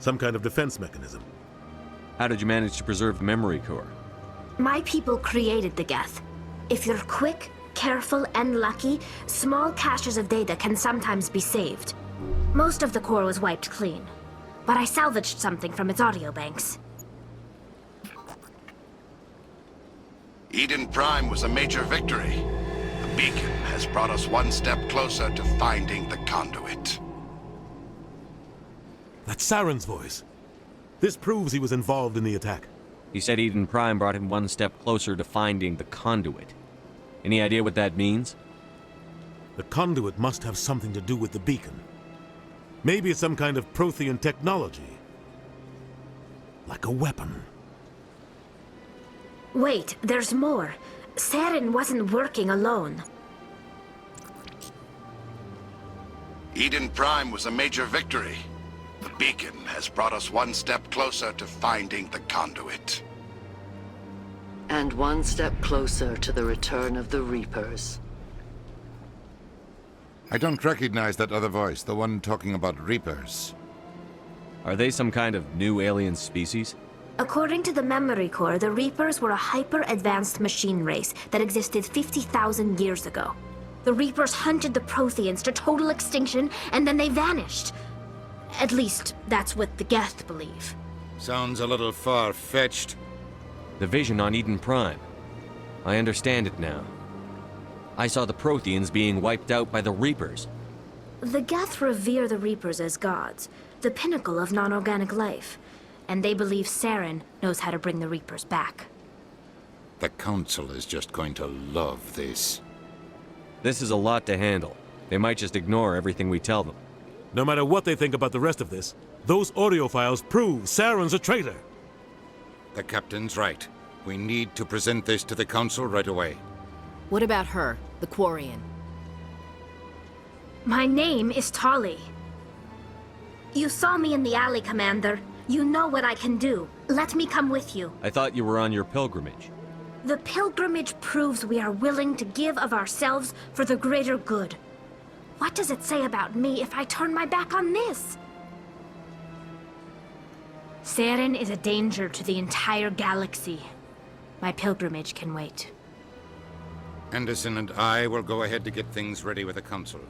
Some kind of defense mechanism. How did you manage to preserve the memory core? My people created the Geth. If you're quick, careful, and lucky, small caches of data can sometimes be saved. Most of the core was wiped clean, but I salvaged something from its audio banks. Eden Prime was a major victory. beacon has brought us one step closer to finding the Conduit. That's Saren's voice. This proves he was involved in the attack. He said Eden Prime brought him one step closer to finding the Conduit. Any idea what that means? The Conduit must have something to do with the beacon. Maybe it's some kind of Prothean technology. Like a weapon. Wait, there's more. Saren wasn't working alone. Eden Prime was a major victory. The beacon has brought us one step closer to finding the Conduit. And one step closer to the return of the Reapers. I don't recognize that other voice, the one talking about Reapers. Are they some kind of new alien species? According to the Memory Core, the Reapers were a hyper-advanced machine race that existed 50,000 years ago. The Reapers hunted the Protheans to total extinction, and then they vanished. At least, that's what the Geth believe. Sounds a little far-fetched. The vision on Eden Prime. I understand it now. I saw the Protheans being wiped out by the Reapers. The Geth revere the Reapers as gods, the pinnacle of non-organic life. And they believe Saren knows how to bring the Reapers back. The Council is just going to love this. This is a lot to handle. They might just ignore everything we tell them. No matter what they think about the rest of this, those audio files prove Saren's a traitor. The Captain's right. We need to present this to the Council right away. What about her, the Quarian? My name is Tali. You saw me in the alley, Commander. You know what I can do. Let me come with you. I thought you were on your pilgrimage. The pilgrimage proves we are willing to give of ourselves for the greater good. What does it say about me if I turn my back on this? Saren is a danger to the entire galaxy. My pilgrimage can wait. Anderson and I will go ahead to get things ready with the Council.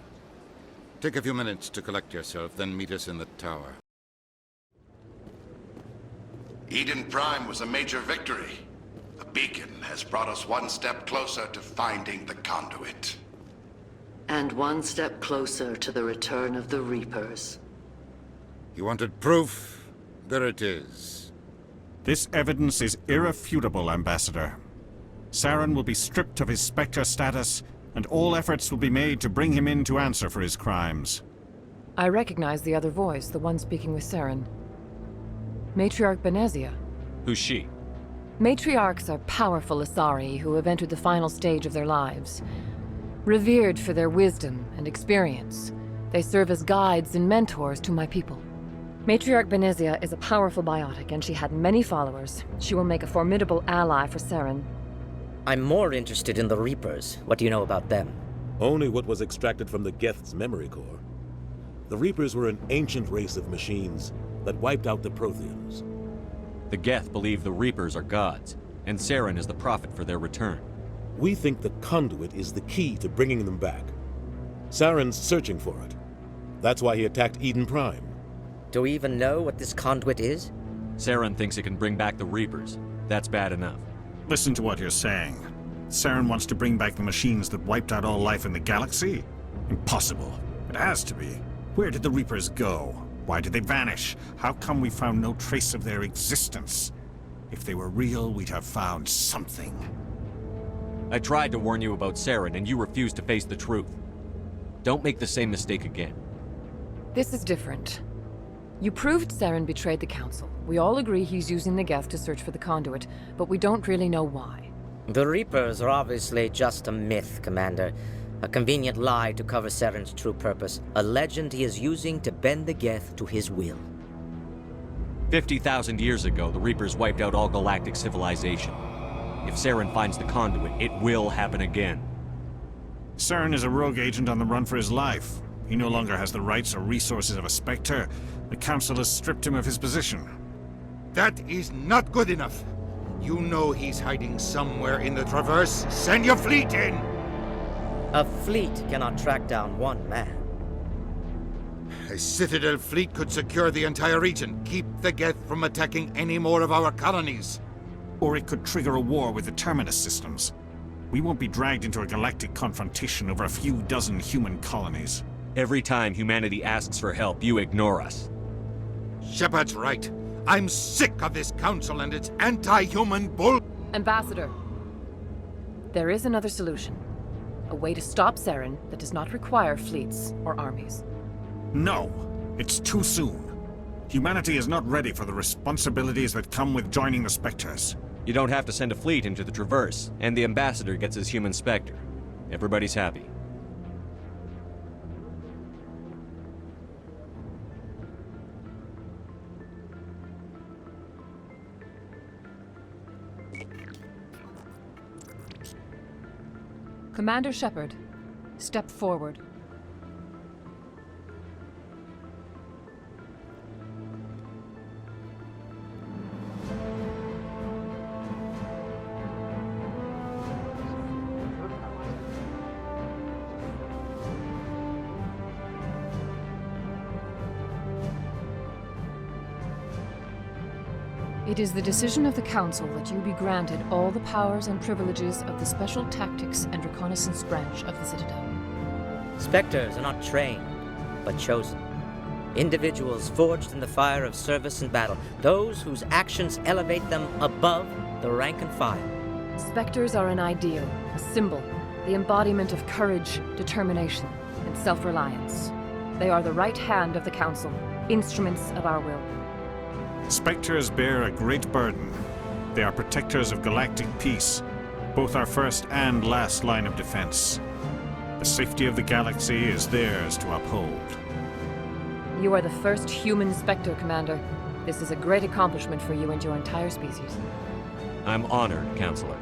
Take a few minutes to collect yourself, then meet us in the tower. Eden Prime was a major victory. The beacon has brought us one step closer to finding the Conduit. And one step closer to the return of the Reapers. You wanted proof? There it is. This evidence is irrefutable, Ambassador. Saren will be stripped of his Spectre status, and all efforts will be made to bring him in to answer for his crimes. I recognize the other voice, the one speaking with Saren. Matriarch Benezia. Who's she? Matriarchs are powerful Asari who have entered the final stage of their lives. Revered for their wisdom and experience, they serve as guides and mentors to my people. Matriarch Benezia is a powerful biotic, and she had many followers. She will make a formidable ally for Saren. I'm more interested in the Reapers. What do you know about them? Only what was extracted from the Geth's memory core. The Reapers were an ancient race of machines that wiped out the Protheans. The Geth believe the Reapers are gods, and Saren is the prophet for their return. We think the Conduit is the key to bringing them back. Saren's searching for it. That's why he attacked Eden Prime. Do we even know what this Conduit is? Saren thinks it can bring back the Reapers. That's bad enough. Listen to what you're saying. Saren wants to bring back the machines that wiped out all life in the galaxy? Impossible. It has to be. Where did the Reapers go? Why did they vanish? How come we found no trace of their existence? If they were real, we'd have found something. I tried to warn you about Saren, and you refused to face the truth. Don't make the same mistake again. This is different. You proved Saren betrayed the Council. We all agree he's using the Geth to search for the Conduit, but we don't really know why. The Reapers are obviously just a myth, Commander. A convenient lie to cover Saren's true purpose. A legend he is using to bend the Geth to his will. 50,000 years ago, the Reapers wiped out all galactic civilization. If Saren finds the Conduit, it will happen again. Saren is a rogue agent on the run for his life. He no longer has the rights or resources of a Spectre. The Council has stripped him of his position. That is not good enough. You know he's hiding somewhere in the Traverse. Send your fleet in! A fleet cannot track down one man. A Citadel fleet could secure the entire region, keep the Geth from attacking any more of our colonies. Or it could trigger a war with the Terminus systems. We won't be dragged into a galactic confrontation over a few dozen human colonies. Every time humanity asks for help, you ignore us. Shepard's right. I'm sick of this council and its anti-human bull... Ambassador, there is another solution. A way to stop Saren that does not require fleets or armies. No, it's too soon. Humanity is not ready for the responsibilities that come with joining the Spectres. You don't have to send a fleet into the Traverse, and the Ambassador gets his human Spectre. Everybody's happy. Commander Shepard, step forward. It is the decision of the Council that you be granted all the powers and privileges of the Special Tactics and Reconnaissance Branch of the Citadel. Spectres are not trained, but chosen. Individuals forged in the fire of service and battle, those whose actions elevate them above the rank and file. Spectres are an ideal, a symbol, the embodiment of courage, determination, and self-reliance. They are the right hand of the Council, instruments of our will. Spectres bear a great burden. They are protectors of galactic peace, both our first and last line of defense. The safety of the galaxy is theirs to uphold. You are the first human Spectre, Commander. This is a great accomplishment for you and your entire species. I'm honored, Counselor.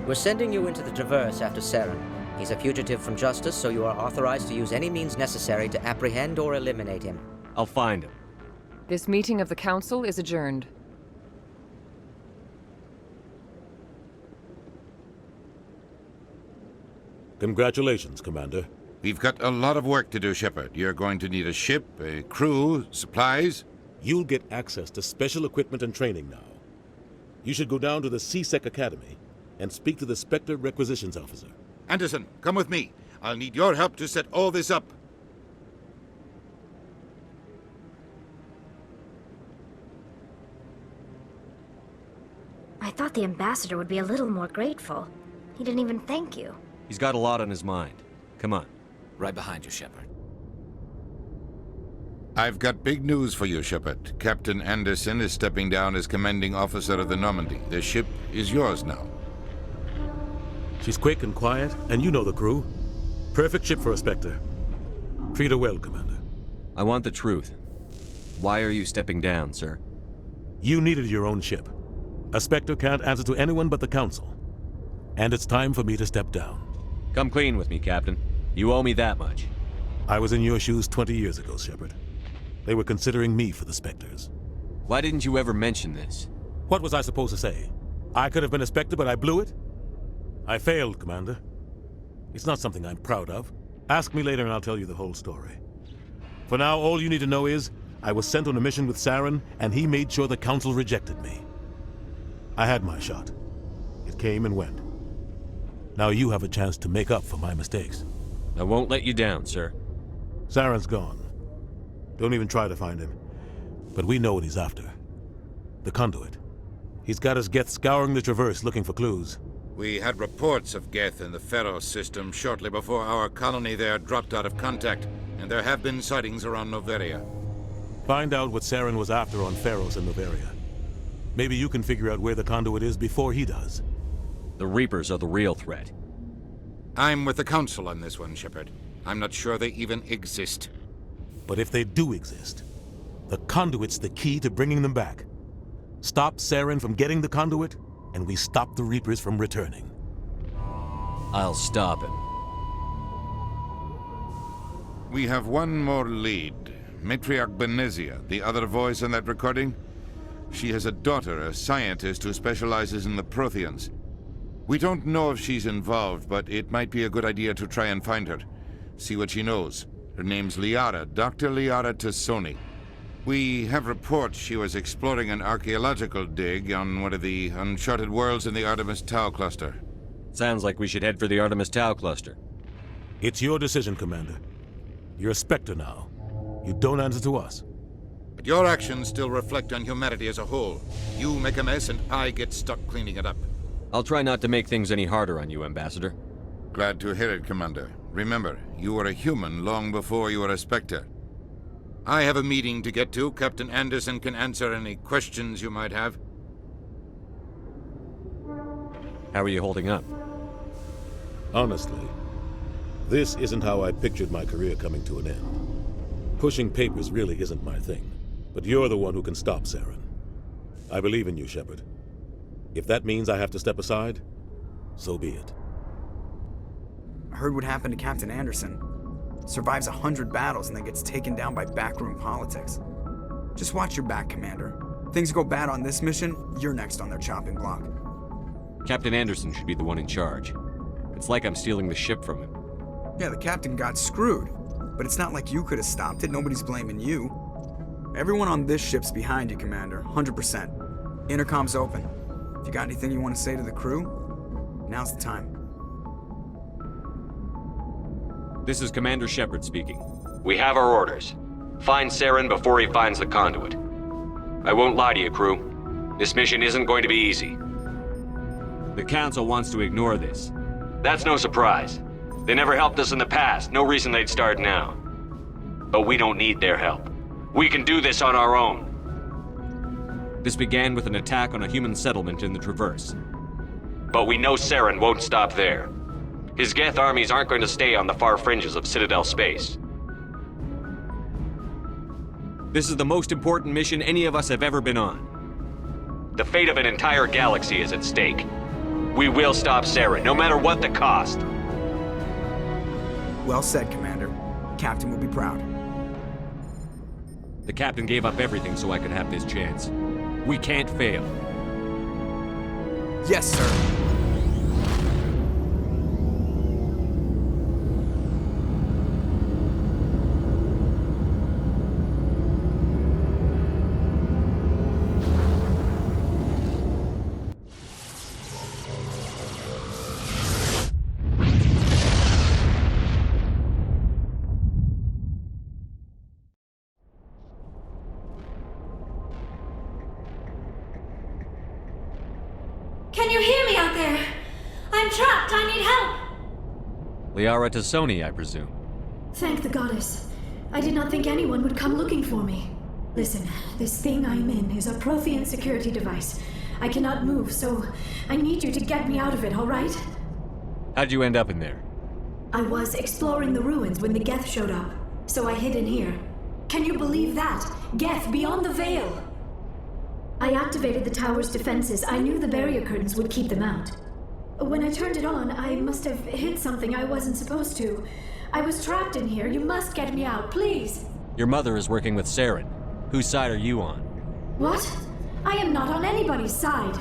We're sending you into the Traverse after Saren. He's a fugitive from justice, so you are authorized to use any means necessary to apprehend or eliminate him. I'll find him. This meeting of the Council is adjourned. Congratulations, Commander. We've got a lot of work to do, Shepard. You're going to need a ship, a crew, supplies. You'll get access to special equipment and training now. You should go down to the C-Sec Academy and speak to the Spectre Requisitions Officer. Anderson, come with me. I'll need your help to set all this up. I thought the ambassador would be a little more grateful. He didn't even thank you. He's got a lot on his mind. Come on. Right behind you, Shepard. I've got big news for you, Shepard. Captain Anderson is stepping down as commanding officer of the Normandy. The ship is yours now. She's quick and quiet, and you know the crew. Perfect ship for a Spectre. Treat her well, Commander. I want the truth. Why are you stepping down, sir? You needed your own ship. A Spectre can't answer to anyone but the Council. And it's time for me to step down. Come clean with me, Captain. You owe me that much. I was in your shoes 20 years ago, Shepard. They were considering me for the Spectres. Why didn't you ever mention this? What was I supposed to say? I could have been a Spectre, but I blew it? I failed, Commander. It's not something I'm proud of. Ask me later and I'll tell you the whole story. For now, all you need to know is, I was sent on a mission with Saren, and he made sure the Council rejected me. I had my shot. It came and went. Now you have a chance to make up for my mistakes. I won't let you down, sir. Saren's gone. Don't even try to find him. But we know what he's after. The Conduit. He's got his Geth scouring the Traverse looking for clues. We had reports of Geth in the Pharos system shortly before our colony there dropped out of contact, and there have been sightings around Noveria. Find out what Saren was after on Pharos and Noveria. Maybe you can figure out where the Conduit is before he does. The Reapers are the real threat. I'm with the Council on this one, Shepard. I'm not sure they even exist. But if they do exist, the Conduit's the key to bringing them back. Stop Saren from getting the Conduit, and we stop the Reapers from returning. I'll stop him. We have one more lead. Matriarch Benezia, the other voice in that recording. She has a daughter, a scientist who specializes in the Protheans. We don't know if she's involved, but it might be a good idea to try and find her. See what she knows. Her name's Liara, Dr. Liara Tassoni. We have reports she was exploring an archaeological dig on one of the uncharted worlds in the Artemis Tau cluster. Sounds like we should head for the Artemis Tau cluster. It's your decision, Commander. You're a Spectre now. You don't answer to us. But your actions still reflect on humanity as a whole. You make a mess and I get stuck cleaning it up. I'll try not to make things any harder on you, Ambassador. Glad to hear it, Commander. Remember, you were a human long before you were a Spectre. I have a meeting to get to. Captain Anderson can answer any questions you might have. How are you holding up? Honestly, this isn't how I pictured my career coming to an end. Pushing papers really isn't my thing, but you're the one who can stop Saren. I believe in you, Shepard. If that means I have to step aside, so be it. I heard what happened to Captain Anderson. Survives 100 battles and then gets taken down by backroom politics. Just watch your back, Commander. Things go bad on this mission, you're next on their chopping block. Captain Anderson should be the one in charge. It's like I'm stealing the ship from him. Yeah, the captain got screwed. But it's not like you could have stopped it. Nobody's blaming you. Everyone on this ship's behind you, Commander. 100%. Intercom's open. If you got anything you want to say to the crew, now's the time. This is Commander Shepard speaking. We have our orders. Find Saren before he finds the Conduit. I won't lie to you, crew. This mission isn't going to be easy. The Council wants to ignore this. That's no surprise. They never helped us in the past, no reason they'd start now. But we don't need their help. We can do this on our own. This began with an attack on a human settlement in the Traverse. But we know Saren won't stop there. His Geth armies aren't going to stay on the far fringes of Citadel space. This is the most important mission any of us have ever been on. The fate of an entire galaxy is at stake. We will stop Saren, no matter what the cost. Well said, Commander. Captain will be proud. The captain gave up everything so I could have this chance. We can't fail. Yes, sir. Can you hear me out there? I'm trapped. I need help. Liara to Sony, I presume. Thank the goddess. I did not think anyone would come looking for me. Listen, this thing I'm in is a Prothean security device. I cannot move, so I need you to get me out of it, all right? How'd you end up in there? I was exploring the ruins when the Geth showed up, so I hid in here. Can you believe that? Geth beyond the veil! I activated the tower's defenses. I knew the barrier curtains would keep them out. When I turned it on, I must have hit something I wasn't supposed to. I was trapped in here. You must get me out, please! Your mother is working with Saren. Whose side are you on? What? I am not on anybody's side.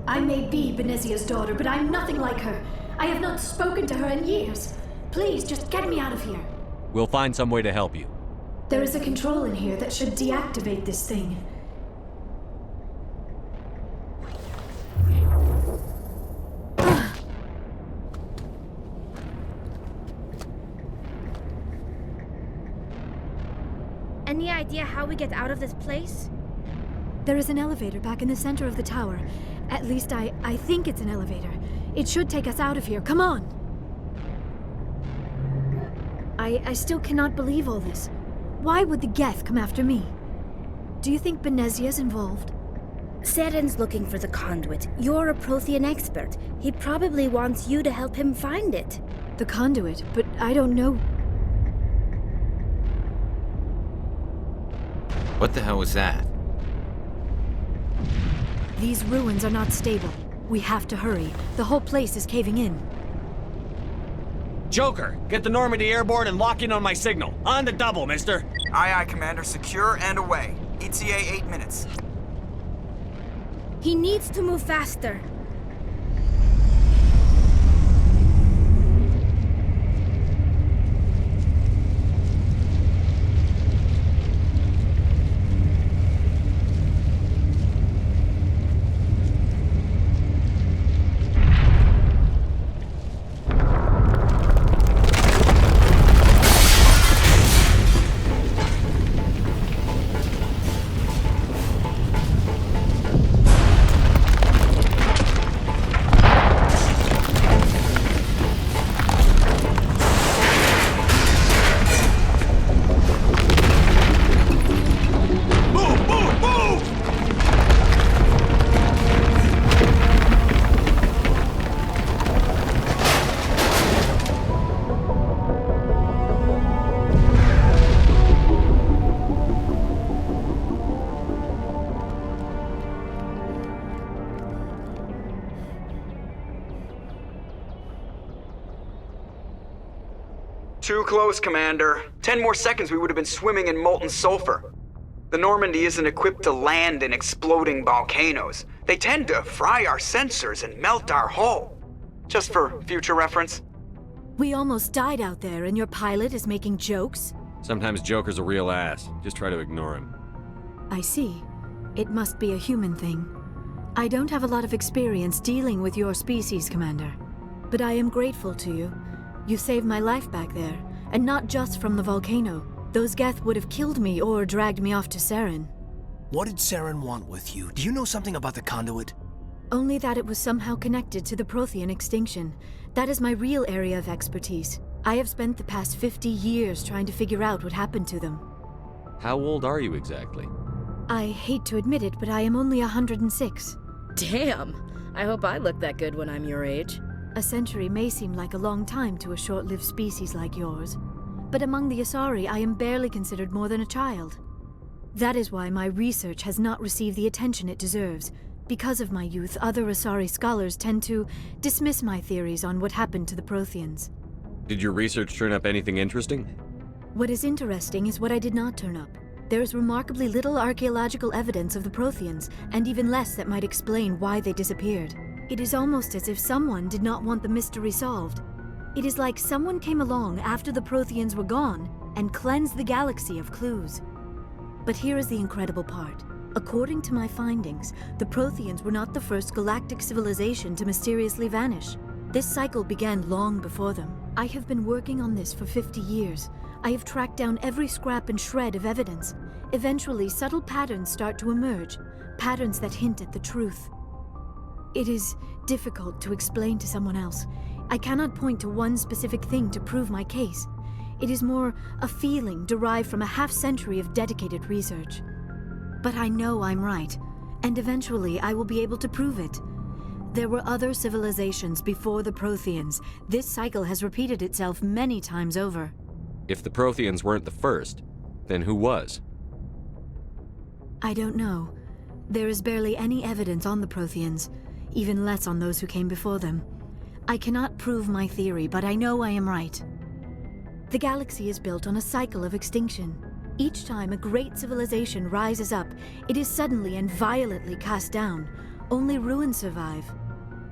I may be Benezia's daughter, but I'm nothing like her. I have not spoken to her in years. Please, just get me out of here. We'll find some way to help you. There is a control in here that should deactivate this thing. Any idea how we get out of this place? There is an elevator back in the center of the tower. At least I think it's an elevator. It should take us out of here. Come on! I still cannot believe all this. Why would the Geth come after me? Do you think Benezia's involved? Saren's looking for the Conduit. You're a Prothean expert. He probably wants you to help him find it. The Conduit? But I don't know. What the hell was that? These ruins are not stable. We have to hurry. The whole place is caving in. Joker, get the Normandy airborne and lock in on my signal. On the double, mister. Aye, aye, Commander. Secure and away. ETA 8 minutes. He needs to move faster. Too close, Commander. 10 more seconds we would have been swimming in molten sulfur. The Normandy isn't equipped to land in exploding volcanoes. They tend to fry our sensors and melt our hull. Just for future reference. We almost died out there, and your pilot is making jokes? Sometimes Joker's a real ass. Just try to ignore him. I see. It must be a human thing. I don't have a lot of experience dealing with your species, Commander. But I am grateful to you. You saved my life back there, and not just from the volcano. Those Geth would have killed me or dragged me off to Saren. What did Saren want with you? Do you know something about the Conduit? Only that it was somehow connected to the Prothean extinction. That is my real area of expertise. I have spent the past 50 years trying to figure out what happened to them. How old are you exactly? I hate to admit it, but I am only 106. Damn! I hope I look that good when I'm your age. A century may seem like a long time to a short-lived species like yours. But among the Asari, I am barely considered more than a child. That is why my research has not received the attention it deserves. Because of my youth, other Asari scholars tend to dismiss my theories on what happened to the Protheans. Did your research turn up anything interesting? What is interesting is what I did not turn up. There is remarkably little archaeological evidence of the Protheans, and even less that might explain why they disappeared. It is almost as if someone did not want the mystery solved. It is like someone came along after the Protheans were gone and cleansed the galaxy of clues. But here is the incredible part. According to my findings, the Protheans were not the first galactic civilization to mysteriously vanish. This cycle began long before them. I have been working on this for 50 years. I have tracked down every scrap and shred of evidence. Eventually, subtle patterns start to emerge, patterns that hint at the truth. It is difficult to explain to someone else. I cannot point to one specific thing to prove my case. It is more a feeling derived from a half-century of dedicated research. But I know I'm right, and eventually I will be able to prove it. There were other civilizations before the Protheans. This cycle has repeated itself many times over. If the Protheans weren't the first, then who was? I don't know. There is barely any evidence on the Protheans, even less on those who came before them. I cannot prove my theory, but I know I am right. The galaxy is built on a cycle of extinction. Each time a great civilization rises up, it is suddenly and violently cast down. Only ruins survive.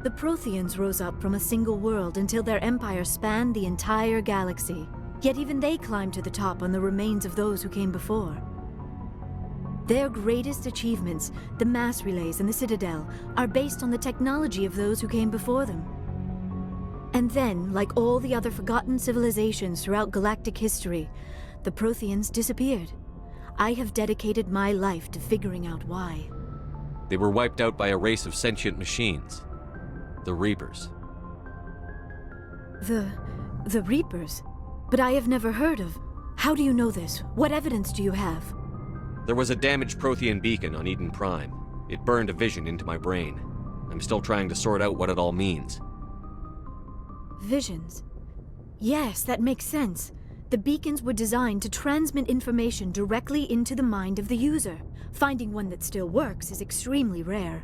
The Protheans rose up from a single world until their empire spanned the entire galaxy. Yet even they climbed to the top on the remains of those who came before. Their greatest achievements, the mass relays and the Citadel, are based on the technology of those who came before them. And then, like all the other forgotten civilizations throughout galactic history, the Protheans disappeared. I have dedicated my life to figuring out why. They were wiped out by a race of sentient machines. The Reapers. The Reapers? But I have never heard of. How do you know this? What evidence do you have? There was a damaged Prothean beacon on Eden Prime. It burned a vision into my brain. I'm still trying to sort out what it all means. Visions? Yes, that makes sense. The beacons were designed to transmit information directly into the mind of the user. Finding one that still works is extremely rare.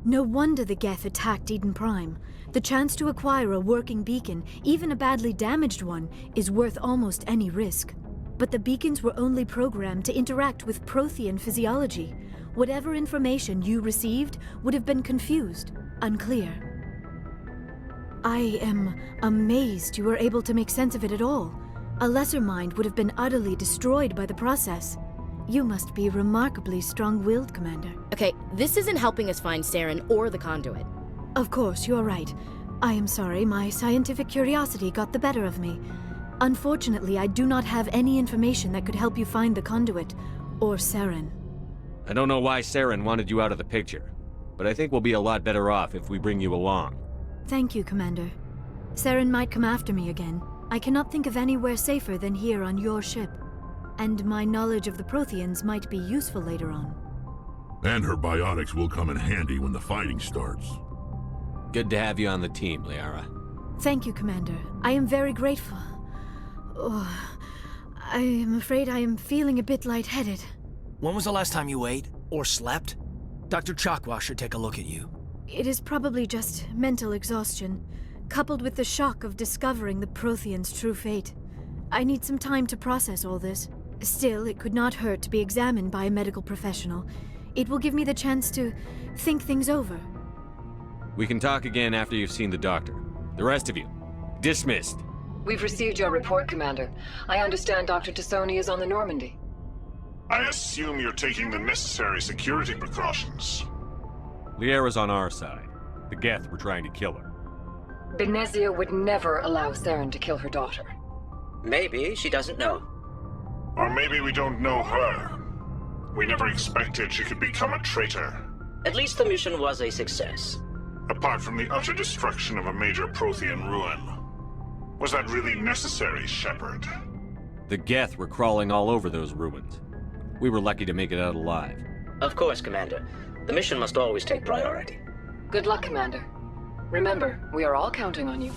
No wonder the Geth attacked Eden Prime. The chance to acquire a working beacon, even a badly damaged one, is worth almost any risk. But the beacons were only programmed to interact with Prothean physiology. Whatever information you received would have been confused, unclear. I am amazed you were able to make sense of it at all. A lesser mind would have been utterly destroyed by the process. You must be remarkably strong-willed, Commander. Okay, this isn't helping us find Saren or the Conduit. Of course, you're right. I am sorry, my scientific curiosity got the better of me. Unfortunately, I do not have any information that could help you find the Conduit, or Saren. I don't know why Saren wanted you out of the picture, but I think we'll be a lot better off if we bring you along. Thank you, Commander. Saren might come after me again. I cannot think of anywhere safer than here on your ship. And my knowledge of the Protheans might be useful later on. And her biotics will come in handy when the fighting starts. Good to have you on the team, Liara. Thank you, Commander. I am very grateful. Oh, I am afraid I am feeling a bit lightheaded. When was the last time you ate or slept? Dr. Chakwa should take a look at you. It is probably just mental exhaustion, coupled with the shock of discovering the Protheans' true fate. I need some time to process all this. Still, it could not hurt to be examined by a medical professional. It will give me the chance to think things over. We can talk again after you've seen the doctor. The rest of you, dismissed. We've received your report, Commander. I understand Dr. Tassoni is on the Normandy. I assume you're taking the necessary security precautions. Liara's on our side. The Geth were trying to kill her. Benezia would never allow Saren to kill her daughter. Maybe she doesn't know. Or maybe we don't know her. We never expected she could become a traitor. At least the mission was a success. Apart from the utter destruction of a major Prothean ruin. Was that really necessary, Shepard? The Geth were crawling all over those ruins. We were lucky to make it out alive. Of course, Commander. The mission must always take priority. Good luck, Commander. Remember, we are all counting on you.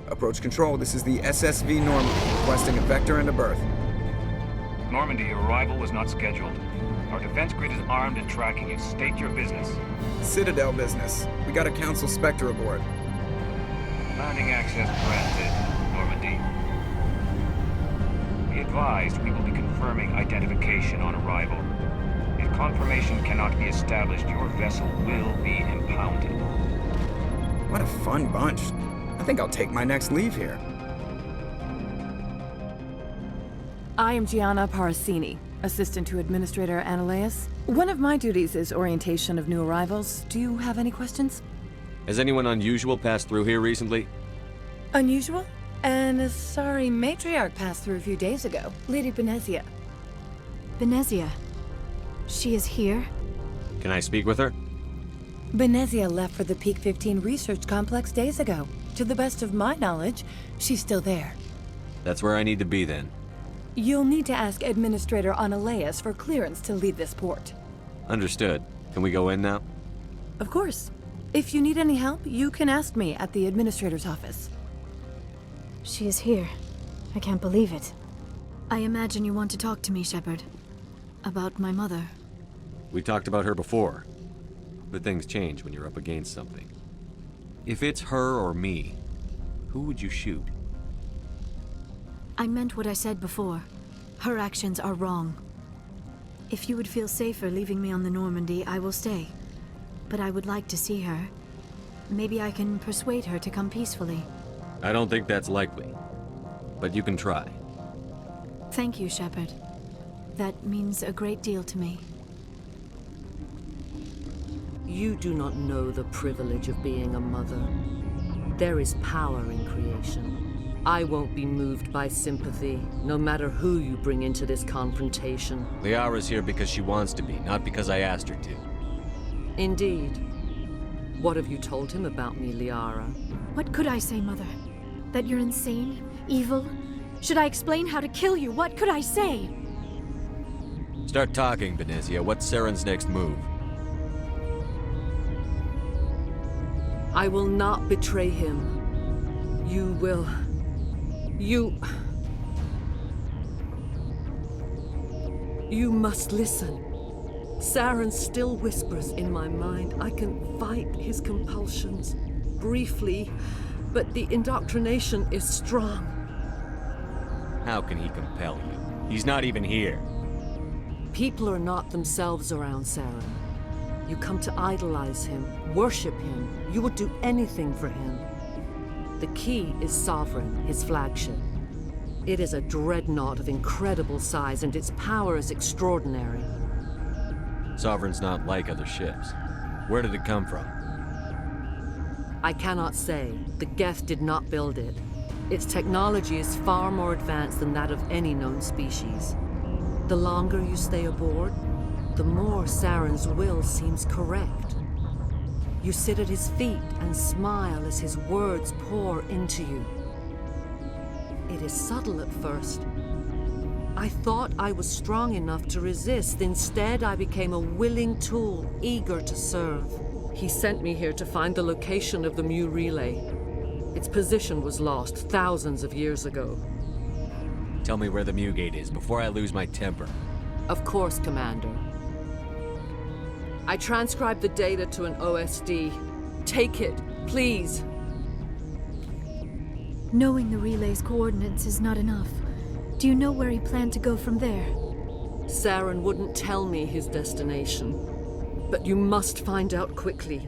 Approach control, this is the SSV Normandy, requesting a vector and a berth. Normandy, your arrival was not scheduled. Our defense grid is armed and tracking you. State your business. Citadel business. We got a Council Spectre aboard. Landing access granted, Normandy. Be advised, we will be confirming identification on arrival. If confirmation cannot be established, your vessel will be impounded. What a fun bunch. I think I'll take my next leave here. I am Gianna Parasini, assistant to Administrator Ananias. One of my duties is orientation of new arrivals. Do you have any questions? Has anyone unusual passed through here recently? Unusual? An Asari matriarch passed through a few days ago. Lady Benezia. Benezia? She is here? Can I speak with her? Benezia left for the Peak 15 research complex days ago. To the best of my knowledge, she's still there. That's where I need to be then. You'll need to ask Administrator Ananias for clearance to leave this port. Understood. Can we go in now? Of course. If you need any help, you can ask me at the Administrator's office. She is here. I can't believe it. I imagine you want to talk to me, Shepard. About my mother. We talked about her before. But things change when you're up against something. If it's her or me, who would you shoot? I meant what I said before. Her actions are wrong. If you would feel safer leaving me on the Normandy, I will stay. But I would like to see her. Maybe I can persuade her to come peacefully. I don't think that's likely. But you can try. Thank you, Shepard. That means a great deal to me. You do not know the privilege of being a mother. There is power in creation. I won't be moved by sympathy, no matter who you bring into this confrontation. Liara's here because she wants to be, not because I asked her to. Indeed. What have you told him about me, Liara? What could I say, Mother? That you're insane? Evil? Should I explain how to kill you? What could I say? Start talking, Benezia. What's Saren's next move? I will not betray him. You will... You must listen. Saren still whispers in my mind. I can fight his compulsions. Briefly, but the indoctrination is strong. How can he compel you? He's not even here. People are not themselves around Saren. You come to idolize him, worship him. You would do anything for him. The key is Sovereign, his flagship. It is a dreadnought of incredible size, and its power is extraordinary. Sovereign's not like other ships. Where did it come from? I cannot say. The Geth did not build it. Its technology is far more advanced than that of any known species. The longer you stay aboard, the more Saren's will seems correct. You sit at his feet and smile as his words pour into you. It is subtle at first. I thought I was strong enough to resist. Instead, I became a willing tool, eager to serve. He sent me here to find the location of the Mu relay. Its position was lost thousands of years ago. Tell me where the Mu gate is before I lose my temper. Of course, Commander. I transcribed the data to an OSD. Take it, please. Knowing the relay's coordinates is not enough. Do you know where he planned to go from there? Saren wouldn't tell me his destination. But you must find out quickly.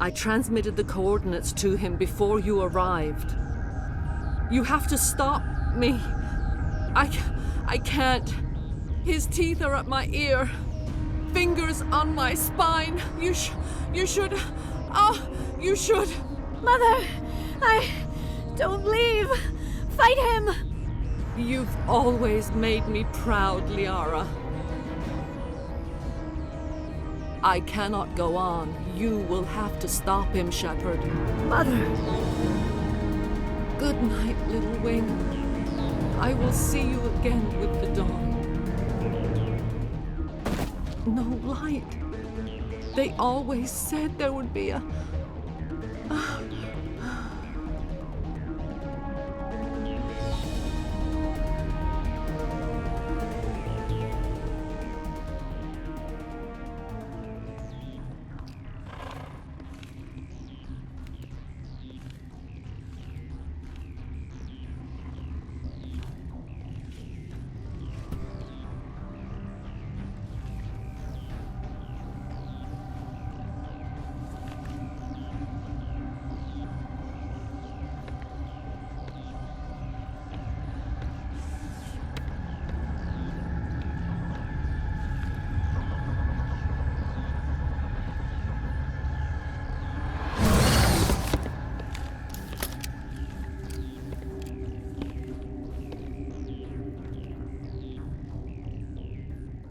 I transmitted the coordinates to him before you arrived. You have to stop me. I can't. His teeth are at my ear. Fingers on my spine. You should. Oh, you should. Mother, don't leave. Fight him. You've always made me proud, Liara. I cannot go on. You will have to stop him, Shepard. Mother. Good night, little wing. I will see you again with the dawn. No light. They always said there would be a...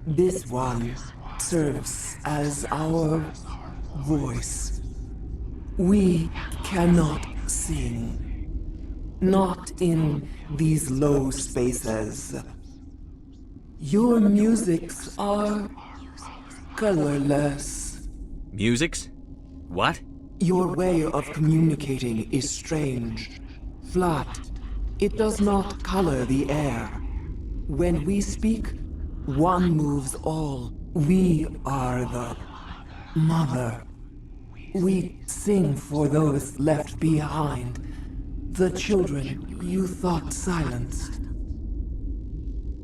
This one serves as our voice. We cannot sing. Not in these low spaces. Your musics are colorless. Musics? What? Your way of communicating is strange. Flat. It does not color the air. When we speak, one moves all. We are the mother. We sing for those left behind. The children you thought silenced.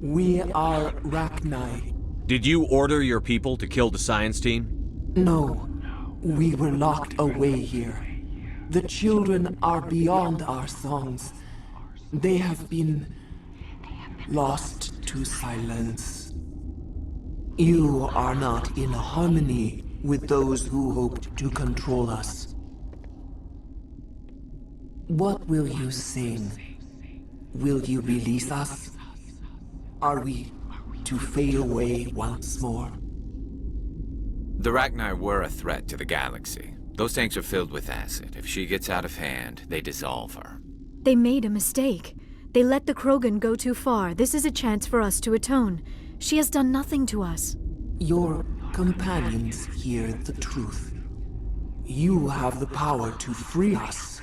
We are Rachni. Did you order your people to kill the science team? No. We were locked away here. The children are beyond our songs. They have been lost to silence. You are not in harmony with those who hoped to control us. What will you sing? Will you release us? Are we to fade away once more? The Rachni were a threat to the galaxy. Those tanks are filled with acid. If she gets out of hand, they dissolve her. They made a mistake. They let the Krogan go too far. This is a chance for us to atone. She has done nothing to us. Your companions hear the truth. You have the power to free us,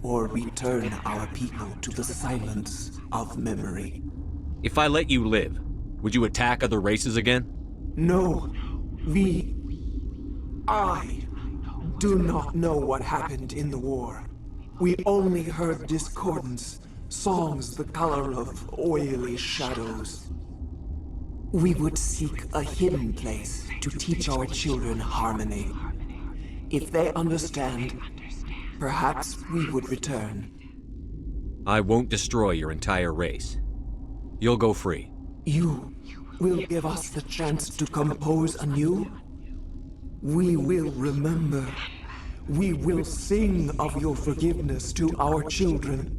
or return our people to the silence of memory. If I let you live, would you attack other races again? No. I do not know what happened in the war. We only heard discordance, songs the color of oily shadows. We would seek a hidden place to teach our children harmony. If they understand, perhaps we would return. I won't destroy your entire race. You'll go free. You will give us the chance to compose anew? We will remember. We will sing of your forgiveness to our children.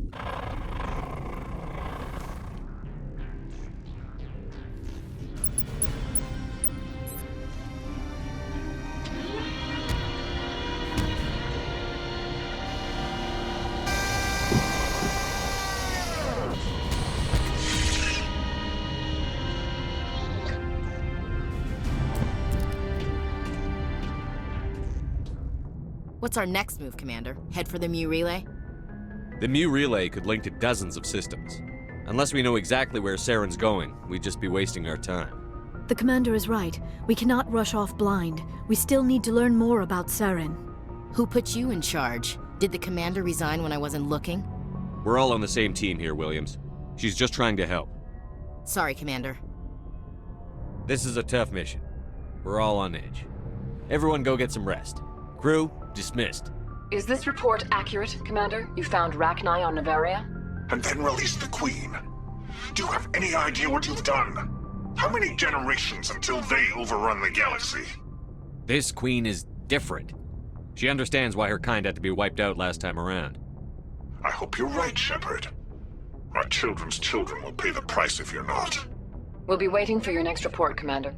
What's our next move, Commander? Head for the Mu Relay? The Mu Relay could link to dozens of systems. Unless we know exactly where Saren's going, we'd just be wasting our time. The Commander is right. We cannot rush off blind. We still need to learn more about Saren. Who put you in charge? Did the Commander resign when I wasn't looking? We're all on the same team here, Williams. She's just trying to help. Sorry, Commander. This is a tough mission. We're all on edge. Everyone go get some rest. Crew, dismissed. Is this report accurate, Commander? You found Rachni on Novaria? And then released the Queen. Do you have any idea what you've done? How many generations until they overrun the galaxy? This Queen is different. She understands why her kind had to be wiped out last time around. I hope you're right, Shepard. Our children's children will pay the price if you're not. We'll be waiting for your next report, Commander.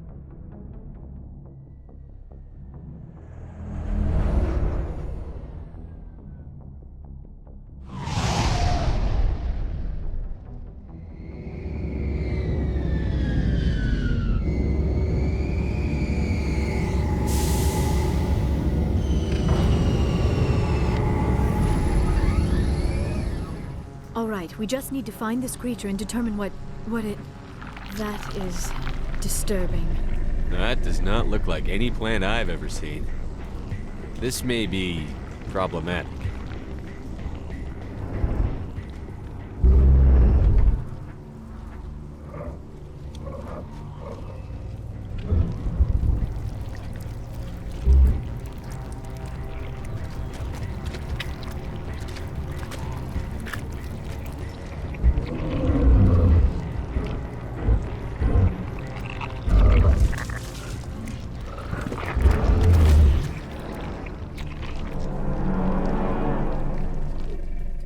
All right, we just need to find this creature and determine what it... That is disturbing. That does not look like any plant I've ever seen. This may be problematic.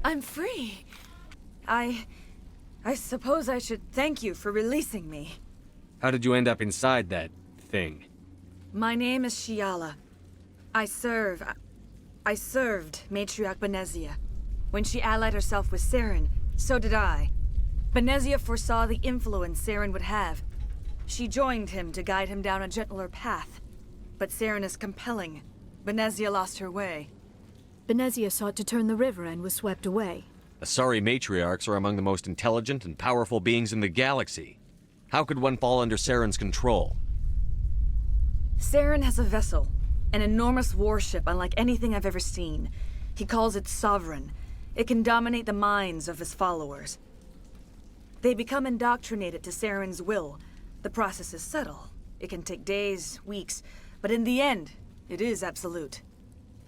I'm free. I suppose I should thank you for releasing me. How did you end up inside that thing? My name is Shiala. I served Matriarch Benezia. When she allied herself with Saren, so did I. Benezia foresaw the influence Saren would have. She joined him to guide him down a gentler path. But Saren is compelling. Benezia lost her way. Benezia sought to turn the river and was swept away. Asari matriarchs are among the most intelligent and powerful beings in the galaxy. How could one fall under Saren's control? Saren has a vessel, an enormous warship unlike anything I've ever seen. He calls it Sovereign. It can dominate the minds of his followers. They become indoctrinated to Saren's will. The process is subtle. It can take days, weeks, but in the end, it is absolute.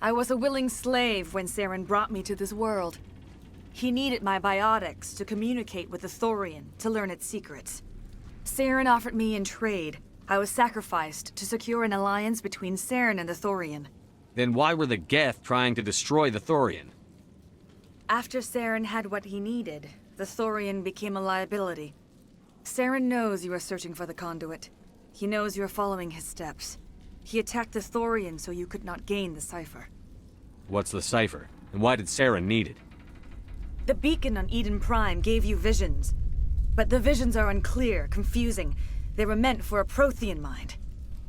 I was a willing slave when Saren brought me to this world. He needed my biotics to communicate with the Thorian, to learn its secrets. Saren offered me in trade. I was sacrificed to secure an alliance between Saren and the Thorian. Then why were the Geth trying to destroy the Thorian? After Saren had what he needed, the Thorian became a liability. Saren knows you are searching for the Conduit. He knows you are following his steps. He attacked the Thorian so you could not gain the Cipher. What's the Cipher? And why did Saren need it? The beacon on Eden Prime gave you visions. But the visions are unclear, confusing. They were meant for a Prothean mind.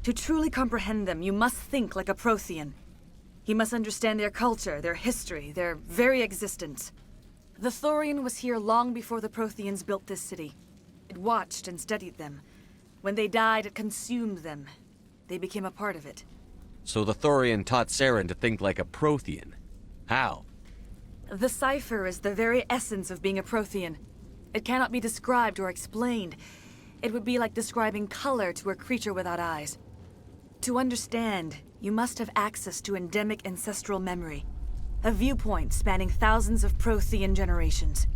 To truly comprehend them, you must think like a Prothean. You must understand their culture, their history, their very existence. The Thorian was here long before the Protheans built this city. It watched and studied them. When they died, it consumed them. They became a part of it. So the Thorian taught Saren to think like a Prothean. How? The Cipher is the very essence of being a Prothean. It cannot be described or explained. It would be like describing color to a creature without eyes. To understand, you must have access to endemic ancestral memory. A viewpoint spanning thousands of Prothean generations.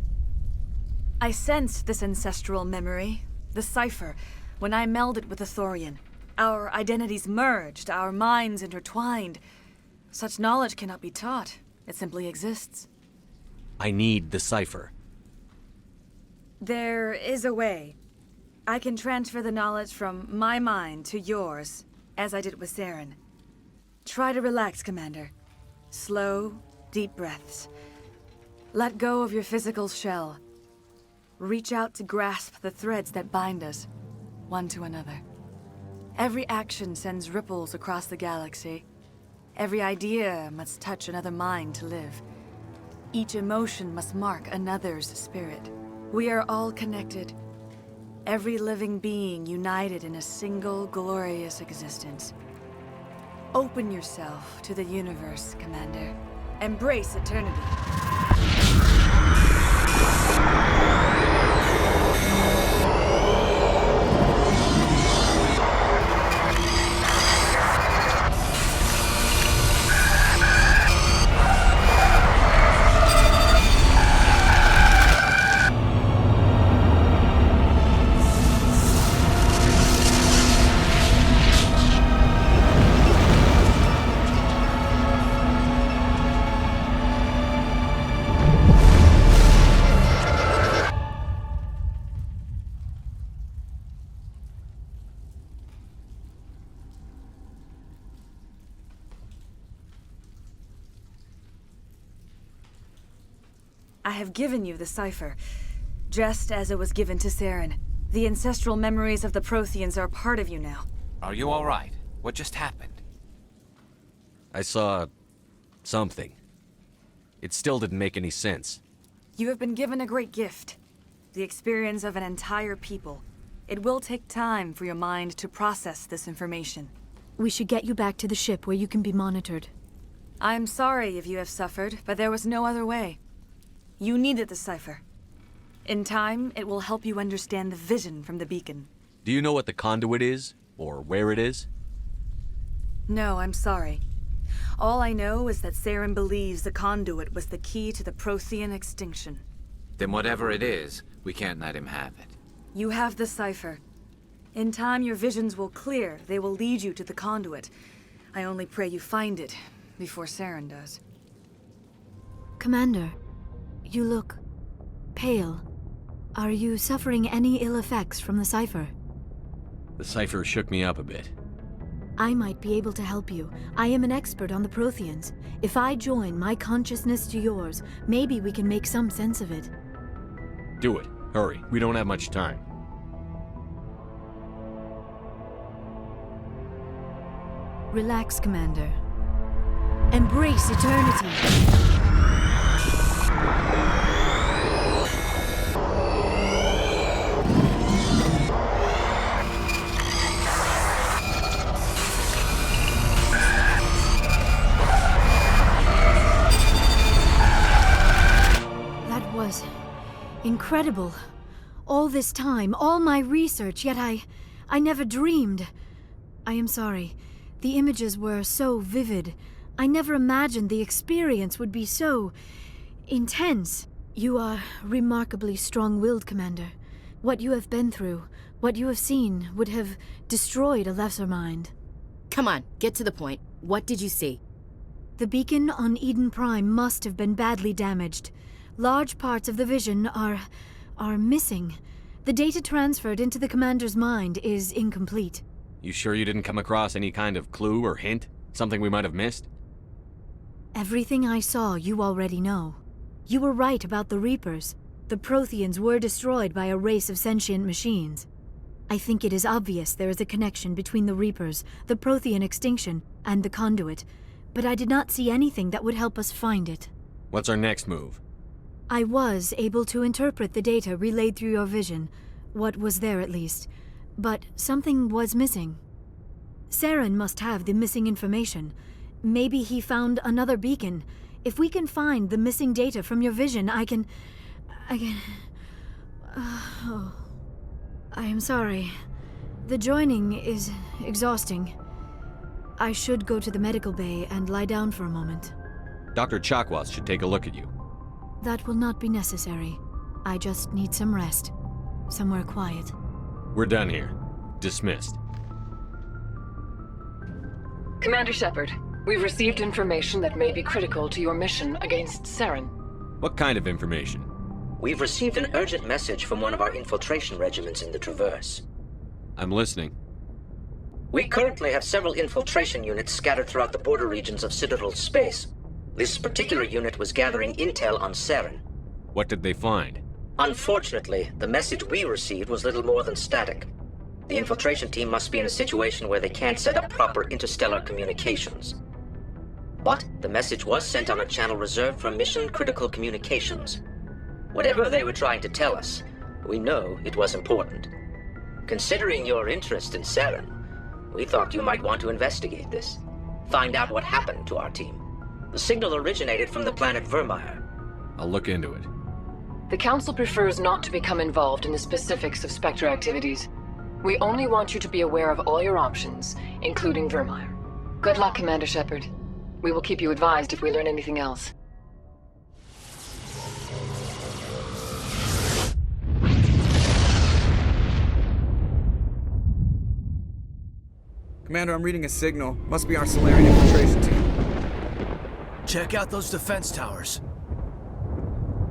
I sensed this ancestral memory, the Cipher, when I melded with the Thorian. Our identities merged, our minds intertwined. Such knowledge cannot be taught. It simply exists. I need the Cipher. There is a way. I can transfer the knowledge from my mind to yours, as I did with Saren. Try to relax, Commander. Slow, deep breaths. Let go of your physical shell. Reach out to grasp the threads that bind us, one to another. Every action sends ripples across the galaxy. Every idea must touch another mind to live. Each emotion must mark another's spirit. We are all connected. Every living being united in a single glorious existence. Open yourself to the universe, Commander. Embrace eternity. I have given you the Cipher, just as it was given to Saren. The ancestral memories of the Protheans are part of you now. Are you all right? What just happened? I saw... something. It still didn't make any sense. You have been given a great gift. The experience of an entire people. It will take time for your mind to process this information. We should get you back to the ship where you can be monitored. I am sorry if you have suffered, but there was no other way. You needed the Cipher. In time, it will help you understand the vision from the beacon. Do you know what the Conduit is? Or where it is? No, I'm sorry. All I know is that Saren believes the Conduit was the key to the Prothean extinction. Then whatever it is, we can't let him have it. You have the Cipher. In time, your visions will clear. They will lead you to the Conduit. I only pray you find it before Saren does. Commander, you look pale. Are you suffering any ill effects from the Cipher? The Cipher shook me up a bit. I might be able to help you. I am an expert on the Protheans. If I join my consciousness to yours, maybe we can make some sense of it. Do it. Hurry. We don't have much time. Relax, Commander. Embrace eternity. That was incredible. All this time, all my research, yet I never dreamed. I am sorry. The images were so vivid. I never imagined the experience would be so intense. You are remarkably strong-willed, Commander. What you have been through, what you have seen, would have destroyed a lesser mind. Come on, get to the point. What did you see? The beacon on Eden Prime must have been badly damaged. Large parts of the vision are missing. The data transferred into the Commander's mind is incomplete. You sure you didn't come across any kind of clue or hint? Something we might have missed? Everything I saw you already know. You were right about the Reapers. The Protheans were destroyed by a race of sentient machines. I think it is obvious there is a connection between the Reapers, the Prothean extinction, and the Conduit, but I did not see anything that would help us find it. What's our next move? I was able to interpret the data relayed through your vision, what was there at least, but something was missing. Saren must have the missing information. Maybe he found another beacon. If we can find the missing data from your vision, I can... I am sorry. The joining is exhausting. I should go to the medical bay and lie down for a moment. Dr. Chakwas should take a look at you. That will not be necessary. I just need some rest. Somewhere quiet. We're done here. Dismissed. Commander Shepard, we've received information that may be critical to your mission against Saren. What kind of information? We've received an urgent message from one of our infiltration regiments in the Traverse. I'm listening. We currently have several infiltration units scattered throughout the border regions of Citadel's space. This particular unit was gathering intel on Saren. What did they find? Unfortunately, the message we received was little more than static. The infiltration team must be in a situation where they can't set up proper interstellar communications. But the message was sent on a channel reserved for mission-critical communications. Whatever they were trying to tell us, we know it was important. Considering your interest in Saren, we thought you might want to investigate this. Find out what happened to our team. The signal originated from the planet Virmire. I'll look into it. The Council prefers not to become involved in the specifics of Spectre activities. We only want you to be aware of all your options, including Virmire. Good luck, Commander Shepard. We will keep you advised if we learn anything else. Commander, I'm reading a signal. Must be our Solarian infiltration team. Check out those defense towers.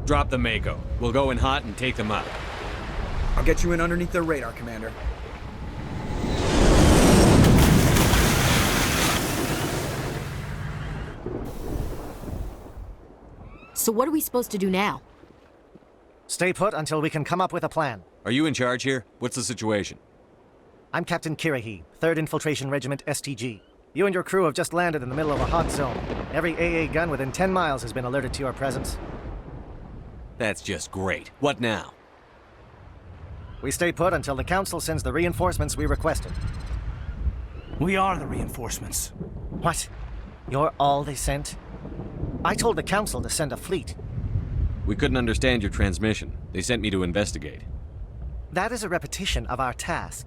Drop the Mako. We'll go in hot and take them out. I'll get you in underneath their radar, Commander. So what are we supposed to do now? Stay put until we can come up with a plan. Are you in charge here? What's the situation? I'm Captain Kirahi, 3rd Infiltration Regiment STG. You and your crew have just landed in the middle of a hot zone. Every AA gun within 10 miles has been alerted to your presence. That's just great. What now? We stay put until the Council sends the reinforcements we requested. We are the reinforcements. What? You're all they sent? I told the Council to send a fleet. We couldn't understand your transmission. They sent me to investigate. That is a repetition of our task.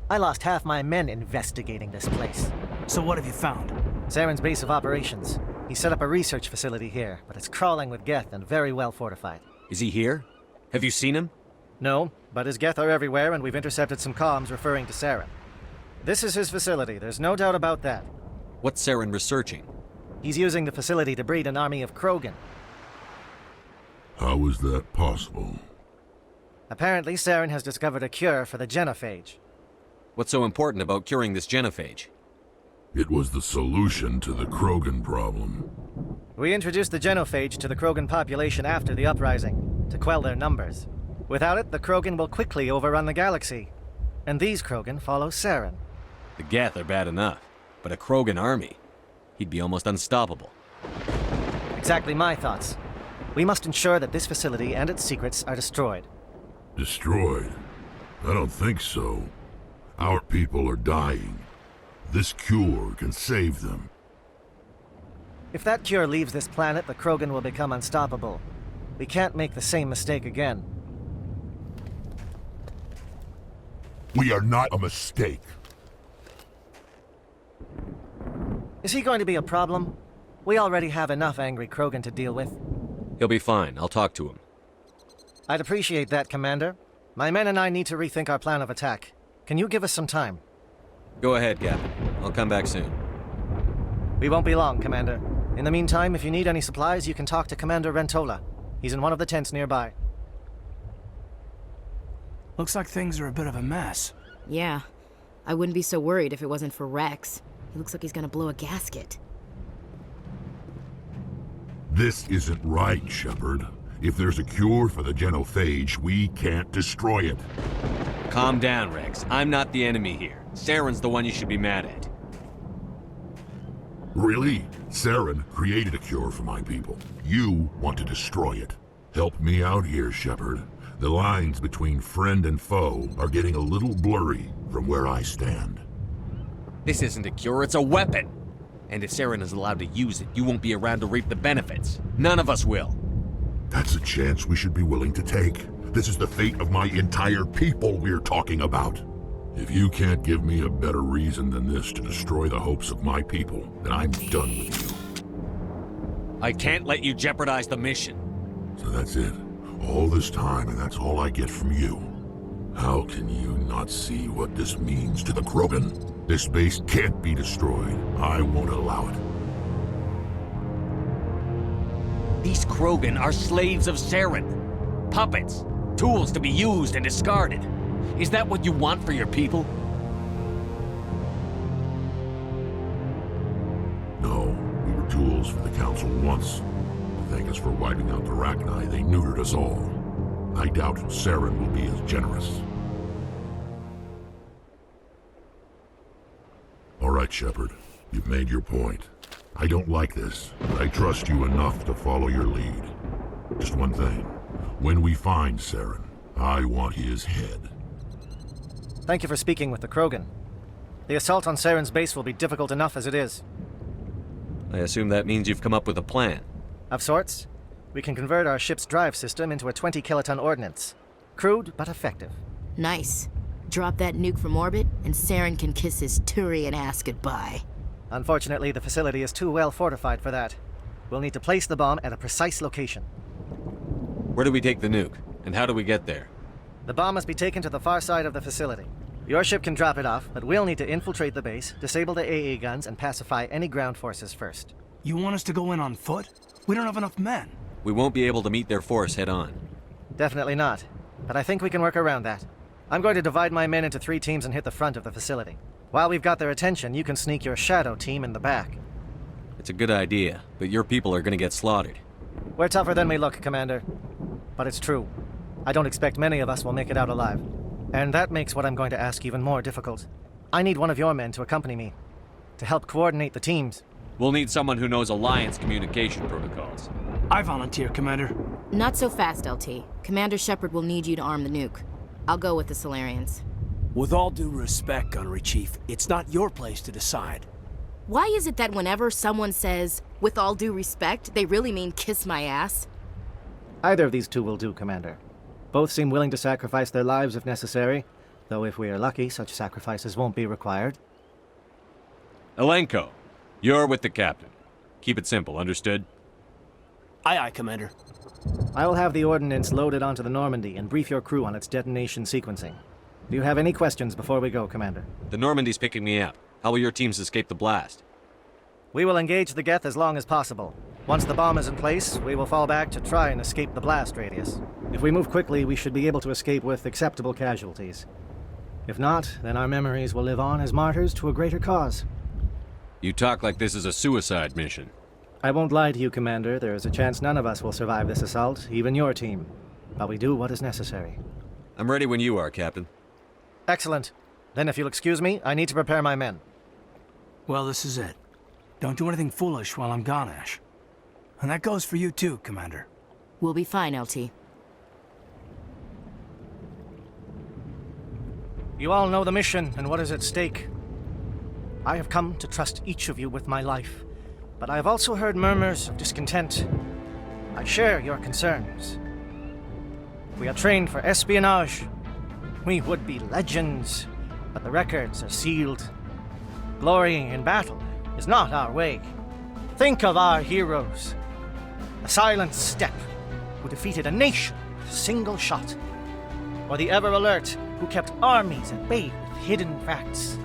I lost half my men investigating this place. So what have you found? Saren's base of operations. He set up a research facility here, but it's crawling with Geth and very well fortified. Is he here? Have you seen him? No, but his Geth are everywhere and we've intercepted some comms referring to Saren. This is his facility, there's no doubt about that. What's Saren researching? He's using the facility to breed an army of Krogan. How is that possible? Apparently, Saren has discovered a cure for the genophage. What's so important about curing this genophage? It was the solution to the Krogan problem. We introduced the genophage to the Krogan population after the uprising, to quell their numbers. Without it, the Krogan will quickly overrun the galaxy. And these Krogan follow Saren. The Geth are bad enough, but a Krogan army? He'd be almost unstoppable. Exactly my thoughts. We must ensure that this facility and its secrets are destroyed. Destroyed? I don't think so. Our people are dying. This cure can save them. If that cure leaves this planet, the Krogan will become unstoppable. We can't make the same mistake again. We are not a mistake. Is he going to be a problem? We already have enough angry Krogan to deal with. He'll be fine. I'll talk to him. I'd appreciate that, Commander. My men and I need to rethink our plan of attack. Can you give us some time? Go ahead, Captain. I'll come back soon. We won't be long, Commander. In the meantime, if you need any supplies, you can talk to Commander Rentola. He's in one of the tents nearby. Looks like things are a bit of a mess. Yeah. I wouldn't be so worried if it wasn't for Rex. He looks like he's gonna blow a gasket. This isn't right, Shepard. If there's a cure for the genophage, we can't destroy it. Calm down, Rex. I'm not the enemy here. Saren's the one you should be mad at. Really? Saren created a cure for my people. You want to destroy it. Help me out here, Shepard. The lines between friend and foe are getting a little blurry from where I stand. This isn't a cure, it's a weapon! And if Saren is allowed to use it, you won't be around to reap the benefits. None of us will. That's a chance we should be willing to take. This is the fate of my entire people we're talking about. If you can't give me a better reason than this to destroy the hopes of my people, then I'm done with you. I can't let you jeopardize the mission. So that's it. All this time, and that's all I get from you. How can you not see what this means to the Krogan? This base can't be destroyed. I won't allow it. These Krogan are slaves of Saren. Puppets. Tools to be used and discarded. Is that what you want for your people? No, we were tools for the Council once. To thank us for wiping out the Rachni, they neutered us all. I doubt Saren will be as generous. All right, Shepard. You've made your point. I don't like this, but I trust you enough to follow your lead. Just one thing. When we find Saren, I want his head. Thank you for speaking with the Krogan. The assault on Saren's base will be difficult enough as it is. I assume that means you've come up with a plan. Of sorts. We can convert our ship's drive system into a 20-kiloton ordnance. Crude, but effective. Nice. Drop that nuke from orbit, and Saren can kiss his Turian ass goodbye. Unfortunately, the facility is too well fortified for that. We'll need to place the bomb at a precise location. Where do we take the nuke? And how do we get there? The bomb must be taken to the far side of the facility. Your ship can drop it off, but we'll need to infiltrate the base, disable the AA guns, and pacify any ground forces first. You want us to go in on foot? We don't have enough men. We won't be able to meet their force head-on. Definitely not. But I think we can work around that. I'm going to divide my men into 3 teams and hit the front of the facility. While we've got their attention, you can sneak your shadow team in the back. It's a good idea, but your people are gonna get slaughtered. We're tougher than we look, Commander. But it's true. I don't expect many of us will make it out alive. And that makes what I'm going to ask even more difficult. I need one of your men to accompany me, to help coordinate the teams. We'll need someone who knows Alliance communication protocols. I volunteer, Commander. Not so fast, LT. Commander Shepard will need you to arm the nuke. I'll go with the Solarians. With all due respect, Gunnery Chief, it's not your place to decide. Why is it that whenever someone says, with all due respect, they really mean kiss my ass? Either of these 2 will do, Commander. Both seem willing to sacrifice their lives if necessary, though if we are lucky, such sacrifices won't be required. Elenko, you're with the captain. Keep it simple, understood? Aye, aye, Commander. I will have the ordnance loaded onto the Normandy and brief your crew on its detonation sequencing. Do you have any questions before we go, Commander? The Normandy's picking me up. How will your teams escape the blast? We will engage the Geth as long as possible. Once the bomb is in place, we will fall back to try and escape the blast radius. If we move quickly, we should be able to escape with acceptable casualties. If not, then our memories will live on as martyrs to a greater cause. You talk like this is a suicide mission. I won't lie to you, Commander. There is a chance none of us will survive this assault, even your team. But we do what is necessary. I'm ready when you are, Captain. Excellent. Then if you'll excuse me, I need to prepare my men. Well, this is it. Don't do anything foolish while I'm gone, Ash. And that goes for you too, Commander. We'll be fine, LT. You all know the mission and what is at stake. I have come to trust each of you with my life, but I have also heard murmurs of discontent. I share your concerns. We are trained for espionage. We would be legends, but the records are sealed. Glory in battle is not our way. Think of our heroes. The silent step who defeated a nation with a single shot. Or the ever-alert who kept armies at bay with hidden facts.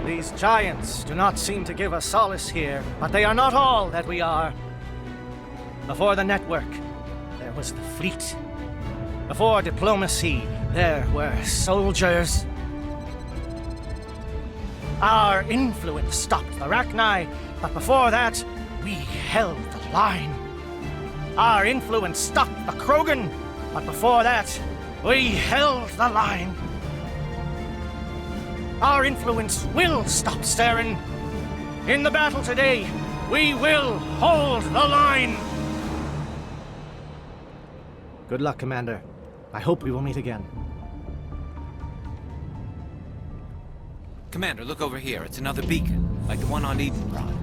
These giants do not seem to give us solace here, but they are not all that we are. Before the network, there was the fleet. Before diplomacy, there were soldiers. Our influence stopped the Rachni, but before that, we held the line. Our influence stopped the Krogan, but before that, we held the line. Our influence will stop Saren. In the battle today, we will hold the line. Good luck, Commander. I hope we will meet again. Commander, look over here. It's another beacon, like the one on Edenbrod.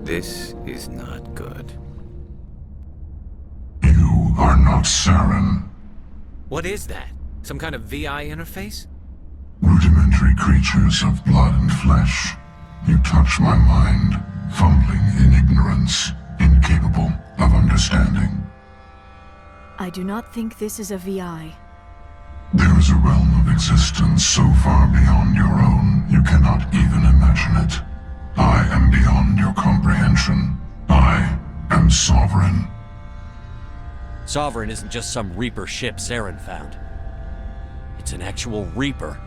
This is not good. You are not Saren. What is that? Some kind of VI interface? Rudimentary creatures of blood and flesh. You touch my mind, fumbling in ignorance, incapable of understanding. I do not think this is a VI. There is a realm of existence so far beyond your own, you cannot even imagine it. I am beyond your comprehension. I am Sovereign. Sovereign isn't just some Reaper ship Saren found. It's an actual Reaper.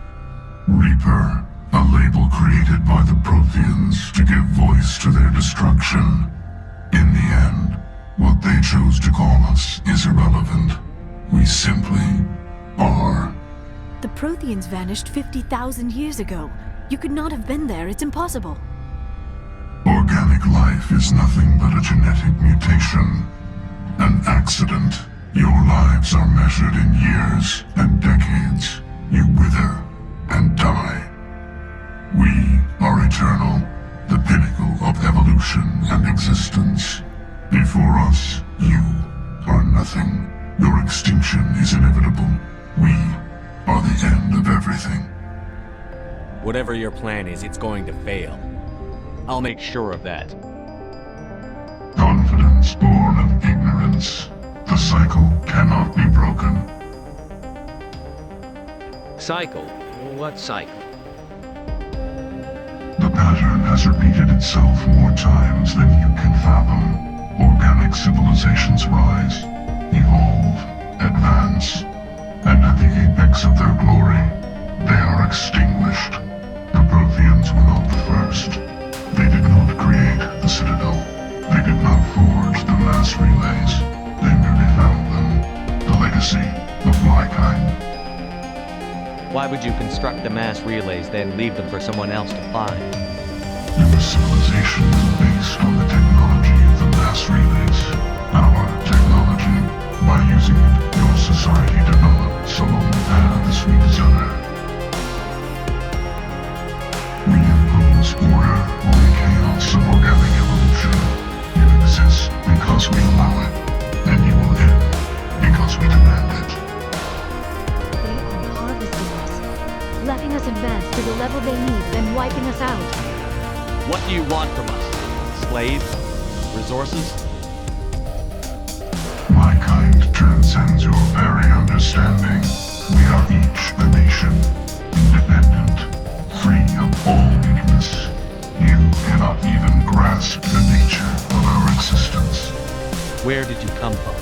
Reaper, a label created by the Protheans to give voice to their destruction. In the end, what they chose to call us is irrelevant. We simply are. The Protheans vanished 50,000 years ago. You could not have been there. It's impossible. Organic life is nothing but a genetic mutation. An accident. Your lives are measured in years and decades. You wither and die. We are eternal, the pinnacle of evolution and existence. Before us, you are nothing. Your extinction is inevitable. We are the end of everything. Whatever your plan is, it's going to fail. I'll make sure of that. Confidence born of ignorance. The cycle cannot be broken. Cycle? What cycle? The pattern has repeated itself more times than you can fathom. Organic civilizations rise, evolve, advance, and at the apex of their glory, they are extinguished. The Protheans were not the first. They did not create the Citadel. They did not forge the mass relays. They merely found them. The legacy of my kind. Why would you construct the mass relays, then leave them for someone else to find? Your civilization is based on the technology of the mass relays. Our technology. By using it, your society developed some of the path as we desire. We impose order on the chaos of organic evolution. You exist because we allow it, and you will end because we demand it. They are harvesting us, letting us advance to the level they need, then wiping us out. What do you want from us? Slaves? Resources? My kind transcends your very understanding. We are each a nation, independent, free of all weakness. You cannot even grasp the nature of our existence. Where did you come from?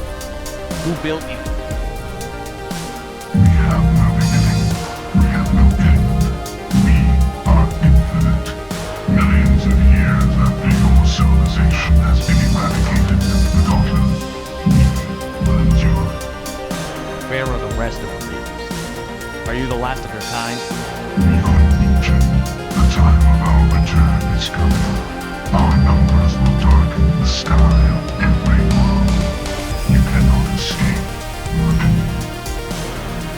Who built you? We have no beginning. We have no end. We are infinite. Millions of years after your civilization has been eradicated and forgotten, we will endure. Where are the rest of the Reapers? Are you the last of your kind? We are legion. The time of our return is coming. Our numbers will darken the sky of every world. You cannot escape your doom.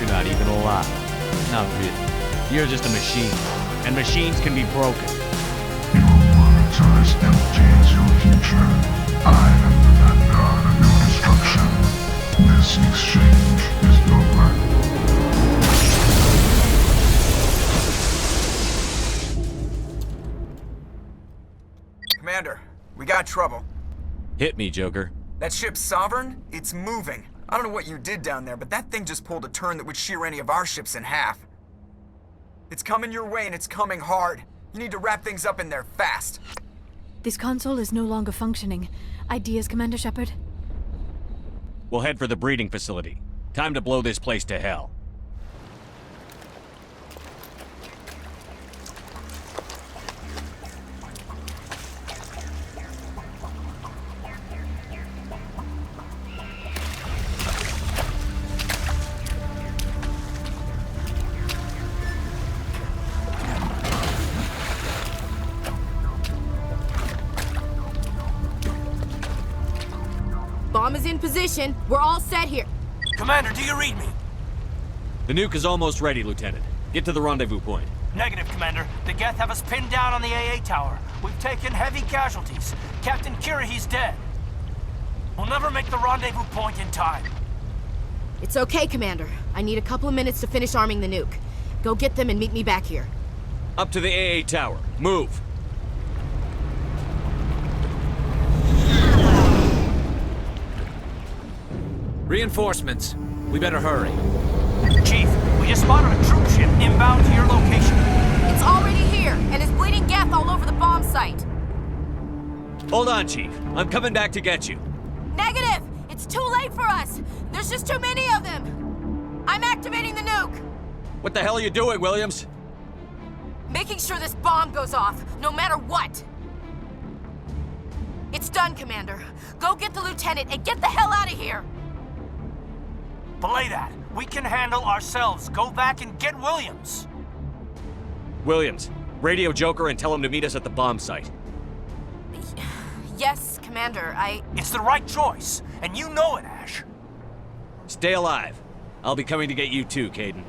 You're not even alive. Not really. You're just a machine. And machines can be broken. Your words are as empty as your future. I am the vanguard of your destruction. This exchange is over. Commander, we got trouble. Hit me, Joker. That ship's Sovereign? It's moving. I don't know what you did down there, but that thing just pulled a turn that would shear any of our ships in half. It's coming your way and it's coming hard. You need to wrap things up in there fast. This console is no longer functioning. Ideas, Commander Shepard? We'll head for the breeding facility. Time to blow this place to hell. Bomb is in position. We're all set here. Commander, do you read me? The nuke is almost ready, Lieutenant. Get to the rendezvous point. Negative, Commander. The Geth have us pinned down on the AA tower. We've taken heavy casualties. Captain Kirahi's dead. We'll never make the rendezvous point in time. It's okay, Commander. I need a couple of minutes to finish arming the nuke. Go get them and meet me back here. Up to the AA tower. Move! Reinforcements. We better hurry. Chief, we just spotted a troop ship inbound to your location. It's already here, and is bleeding Geth all over the bomb site. Hold on, Chief. I'm coming back to get you. Negative! It's too late for us! There's just too many of them! I'm activating the nuke! What the hell are you doing, Williams? Making sure this bomb goes off, no matter what! It's done, Commander. Go get the lieutenant and get the hell out of here! Belay that. We can handle ourselves. Go back and get Williams. Williams, radio Joker and tell him to meet us at the bomb site. Yes, Commander, It's the right choice, and you know it, Ash. Stay alive. I'll be coming to get you too, Caden.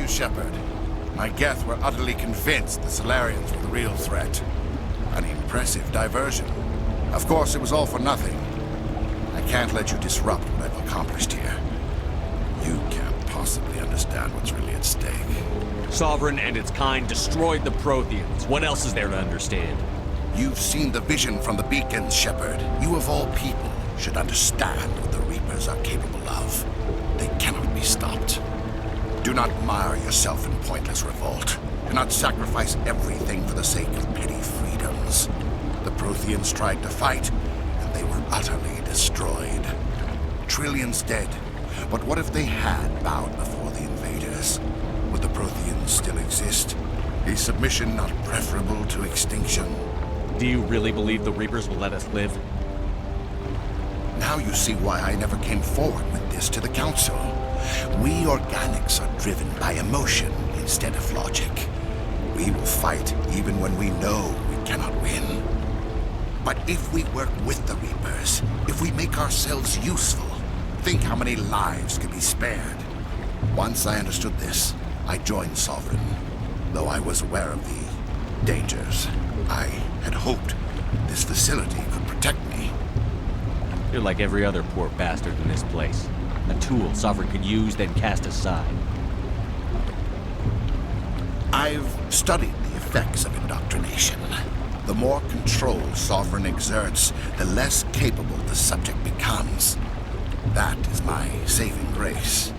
Shepard. My Geth were utterly convinced the Solarians were the real threat. An impressive diversion. Of course, it was all for nothing. I can't let you disrupt what I've accomplished here. You can't possibly understand what's really at stake. Sovereign and its kind destroyed the Protheans. What else is there to understand? You've seen the vision from the beacons, Shepard. You of all people should understand what the Reapers are capable of. They cannot be stopped. Do not mire yourself in pointless revolt. Do not sacrifice everything for the sake of petty freedoms. The Protheans tried to fight, and they were utterly destroyed. Trillions dead. But what if they had bowed before the invaders? Would the Protheans still exist? Is submission not preferable to extinction? Do you really believe the Reapers will let us live? Now you see why I never came forward with this to the Council. We organics are driven by emotion instead of logic. We will fight even when we know we cannot win. But if we work with the Reapers, if we make ourselves useful, think how many lives could be spared. Once I understood this, I joined Sovereign. Though I was aware of the dangers, I had hoped this facility could protect me. You're like every other poor bastard in this place. A tool Sovereign could use, then cast aside. I've studied the effects of indoctrination. The more control Sovereign exerts, the less capable the subject becomes. That is my saving grace.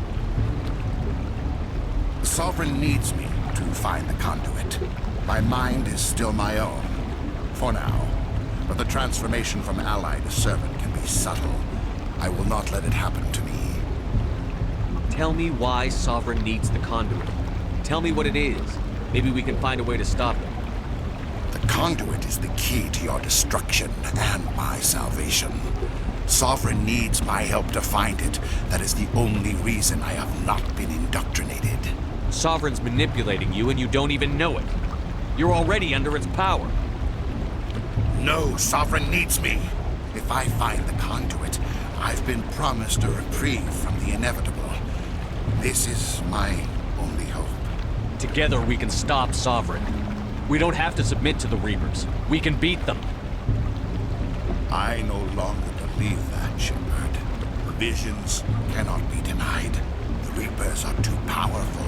Sovereign needs me to find the Conduit. My mind is still my own, for now. But the transformation from ally to servant can be subtle. I will not let it happen to me. Tell me why Sovereign needs the Conduit. Tell me what it is. Maybe we can find a way to stop it. The Conduit is the key to your destruction and my salvation. Sovereign needs my help to find it. That is the only reason I have not been indoctrinated. Sovereign's manipulating you and you don't even know it. You're already under its power. No, Sovereign needs me. If I find the Conduit, I've been promised a reprieve from the inevitable. This is my only hope. Together we can stop Sovereign. We don't have to submit to the Reapers. We can beat them. I no longer believe that, Shepard. Visions cannot be denied. The Reapers are too powerful.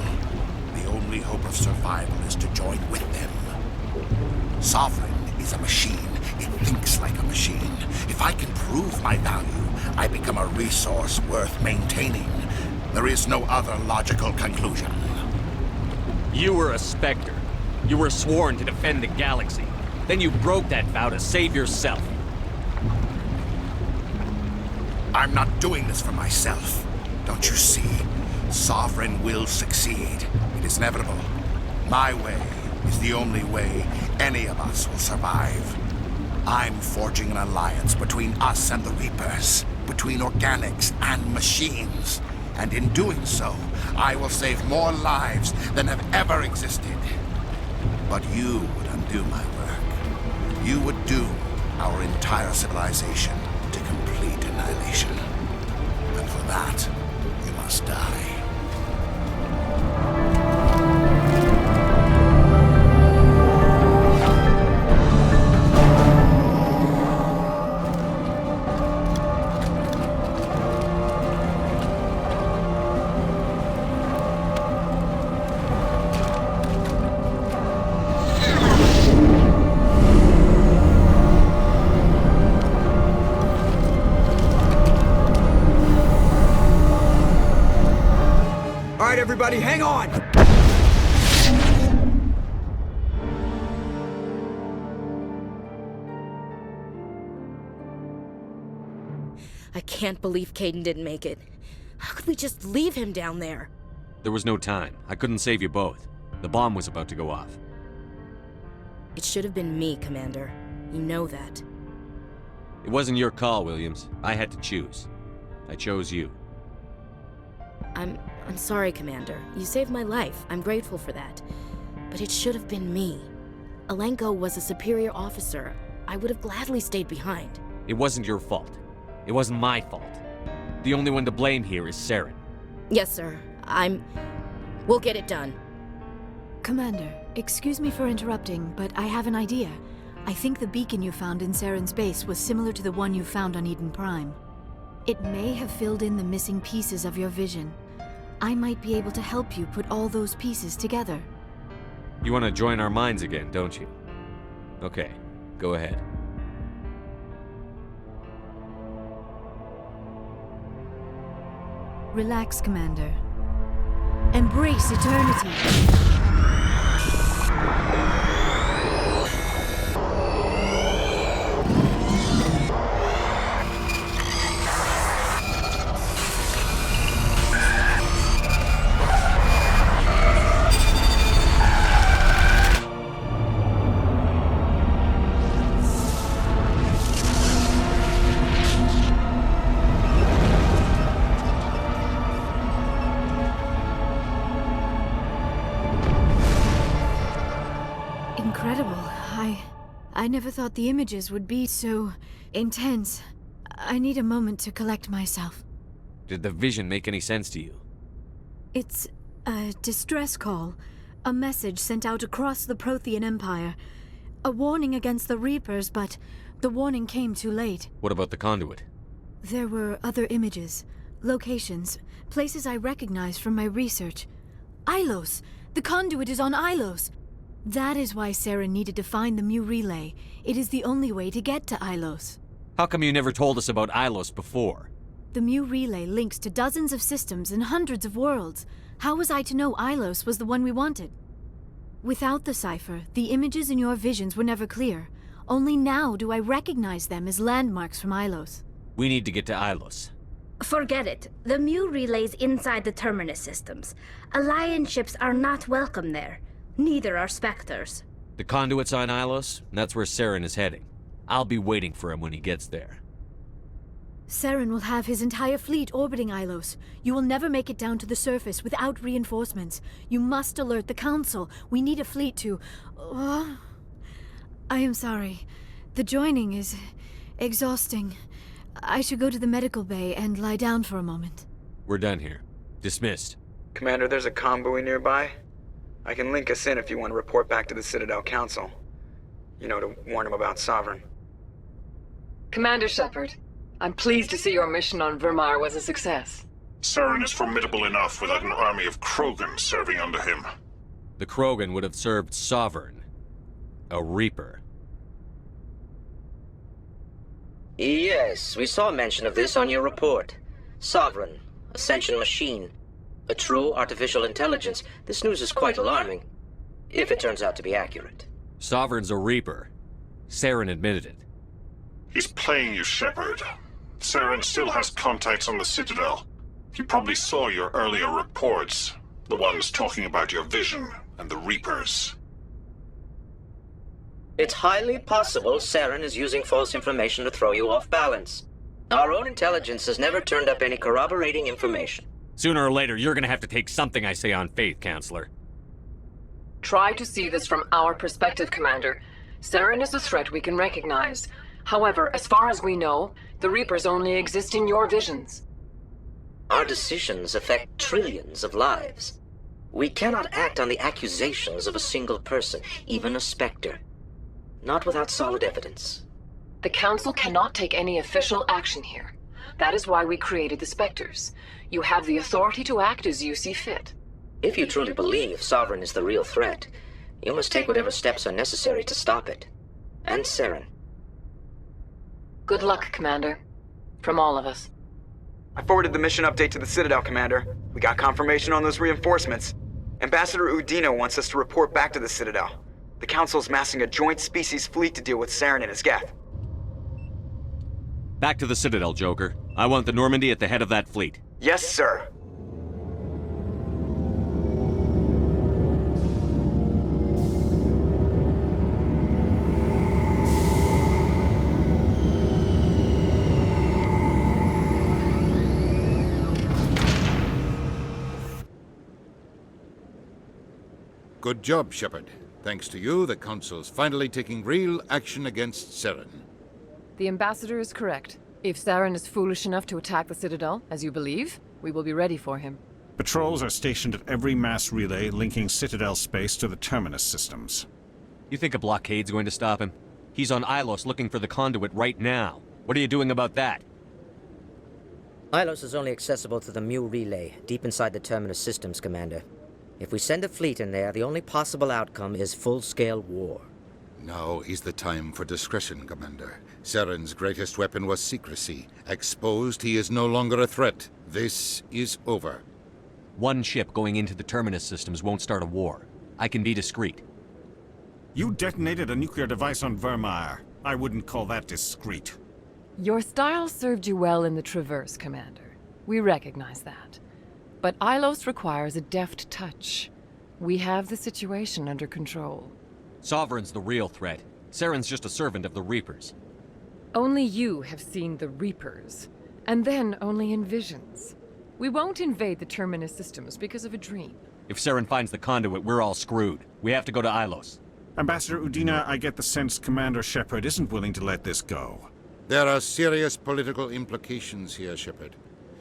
The only hope of survival is to join with them. Sovereign is a machine. It thinks like a machine. If I can prove my value, I become a resource worth maintaining. There is no other logical conclusion. You were a Spectre. You were sworn to defend the galaxy. Then you broke that vow to save yourself. I'm not doing this for myself. Don't you see? Sovereign will succeed. It is inevitable. My way is the only way any of us will survive. I'm forging an alliance between us and the Reapers, between organics and machines. And in doing so, I will save more lives than have ever existed. But you would undo my work. You would doom our entire civilization to complete annihilation. And for that, you must die. right, everybody, hang on! I can't believe Caden didn't make it. How could we just leave him down there? There was no time. I couldn't save you both. The bomb was about to go off. It should have been me, Commander. You know that. It wasn't your call, Williams. I had to choose. I chose you. I'm sorry, Commander. You saved my life. I'm grateful for that. But it should have been me. Alenko was a superior officer. I would have gladly stayed behind. It wasn't your fault. It wasn't my fault. The only one to blame here is Saren. Yes, sir. We'll get it done. Commander, excuse me for interrupting, but I have an idea. I think the beacon you found in Saren's base was similar to the one you found on Eden Prime. It may have filled in the missing pieces of your vision. I might be able to help you put all those pieces together. You want to join our minds again, don't you? Okay, go ahead. Relax, Commander. Embrace eternity. I never thought the images would be so intense. I need a moment to collect myself. Did the vision make any sense to you? It's a distress call. A message sent out across the Prothean Empire. A warning against the Reapers, but the warning came too late. What about the Conduit? There were other images, locations, places I recognized from my research. Ilos! The Conduit is on Ilos! That is why Saren needed to find the Mu Relay. It is the only way to get to Ilos. How come you never told us about Ilos before? The Mu Relay links to dozens of systems and hundreds of worlds. How was I to know Ilos was the one we wanted? Without the Cipher, the images in your visions were never clear. Only now do I recognize them as landmarks from Ilos. We need to get to Ilos. Forget it. The Mu Relay's inside the Terminus systems. Alliance ships are not welcome there. Neither are Spectres. The Conduit's on Ilos, and that's where Saren is heading. I'll be waiting for him when he gets there. Saren will have his entire fleet orbiting Ilos. You will never make it down to the surface without reinforcements. You must alert the Council. We need a fleet to... I am sorry. The joining is exhausting. I should go to the medical bay and lie down for a moment. We're done here. Dismissed. Commander, there's a convoy nearby. I can link us in if you want to report back to the Citadel Council. You know, to warn them about Sovereign. Commander Shepard, I'm pleased to see your mission on Virmire was a success. Saren is formidable enough without an army of Krogan serving under him. The Krogan would have served Sovereign. A Reaper. Yes, we saw mention of this on your report. Sovereign, Ascension machine. A true artificial intelligence. This news is quite alarming. If it turns out to be accurate. Sovereign's a Reaper. Saren admitted it. He's playing you, Shepard. Saren still has contacts on the Citadel. He probably saw your earlier reports. The ones talking about your vision and the Reapers. It's highly possible Saren is using false information to throw you off balance. Our own intelligence has never turned up any corroborating information. Sooner or later, you're gonna have to take something I say on faith, Counselor. Try to see this from our perspective, Commander. Saren is a threat we can recognize. However, as far as we know, the Reapers only exist in your visions. Our decisions affect trillions of lives. We cannot act on the accusations of a single person, even a Spectre. Not without solid evidence. The Council cannot take any official action here. That is why we created the Spectres. You have the authority to act as you see fit. If you truly believe Sovereign is the real threat, you must take whatever steps are necessary to stop it. And Saren. Good luck, Commander. From all of us. I forwarded the mission update to the Citadel, Commander. We got confirmation on those reinforcements. Ambassador Udina wants us to report back to the Citadel. The Council's massing a joint species fleet to deal with Saren and his Geth. Back to the Citadel, Joker. I want the Normandy at the head of that fleet. Yes, sir. Good job, Shepard. Thanks to you, the Council's finally taking real action against Saren. The Ambassador is correct. If Saren is foolish enough to attack the Citadel, as you believe, we will be ready for him. Patrols are stationed at every mass relay linking Citadel space to the Terminus systems. You think a blockade's going to stop him? He's on Ilos looking for the Conduit right now. What are you doing about that? Ilos is only accessible to the Mu relay, deep inside the Terminus systems, Commander. If we send a fleet in there, the only possible outcome is full-scale war. Now is the time for discretion, Commander. Saren's greatest weapon was secrecy. Exposed, he is no longer a threat. This is over. One ship going into the Terminus systems won't start a war. I can be discreet. You detonated a nuclear device on Virmire. I wouldn't call that discreet. Your style served you well in the Traverse, Commander. We recognize that. But Ilos requires a deft touch. We have the situation under control. Sovereign's the real threat. Saren's just a servant of the Reapers. Only you have seen the Reapers, and then only in visions. We won't invade the Terminus systems because of a dream. If Saren finds the Conduit, we're all screwed. We have to go to Ilos. Ambassador Udina, I get the sense Commander Shepard isn't willing to let this go. There are serious political implications here, Shepard.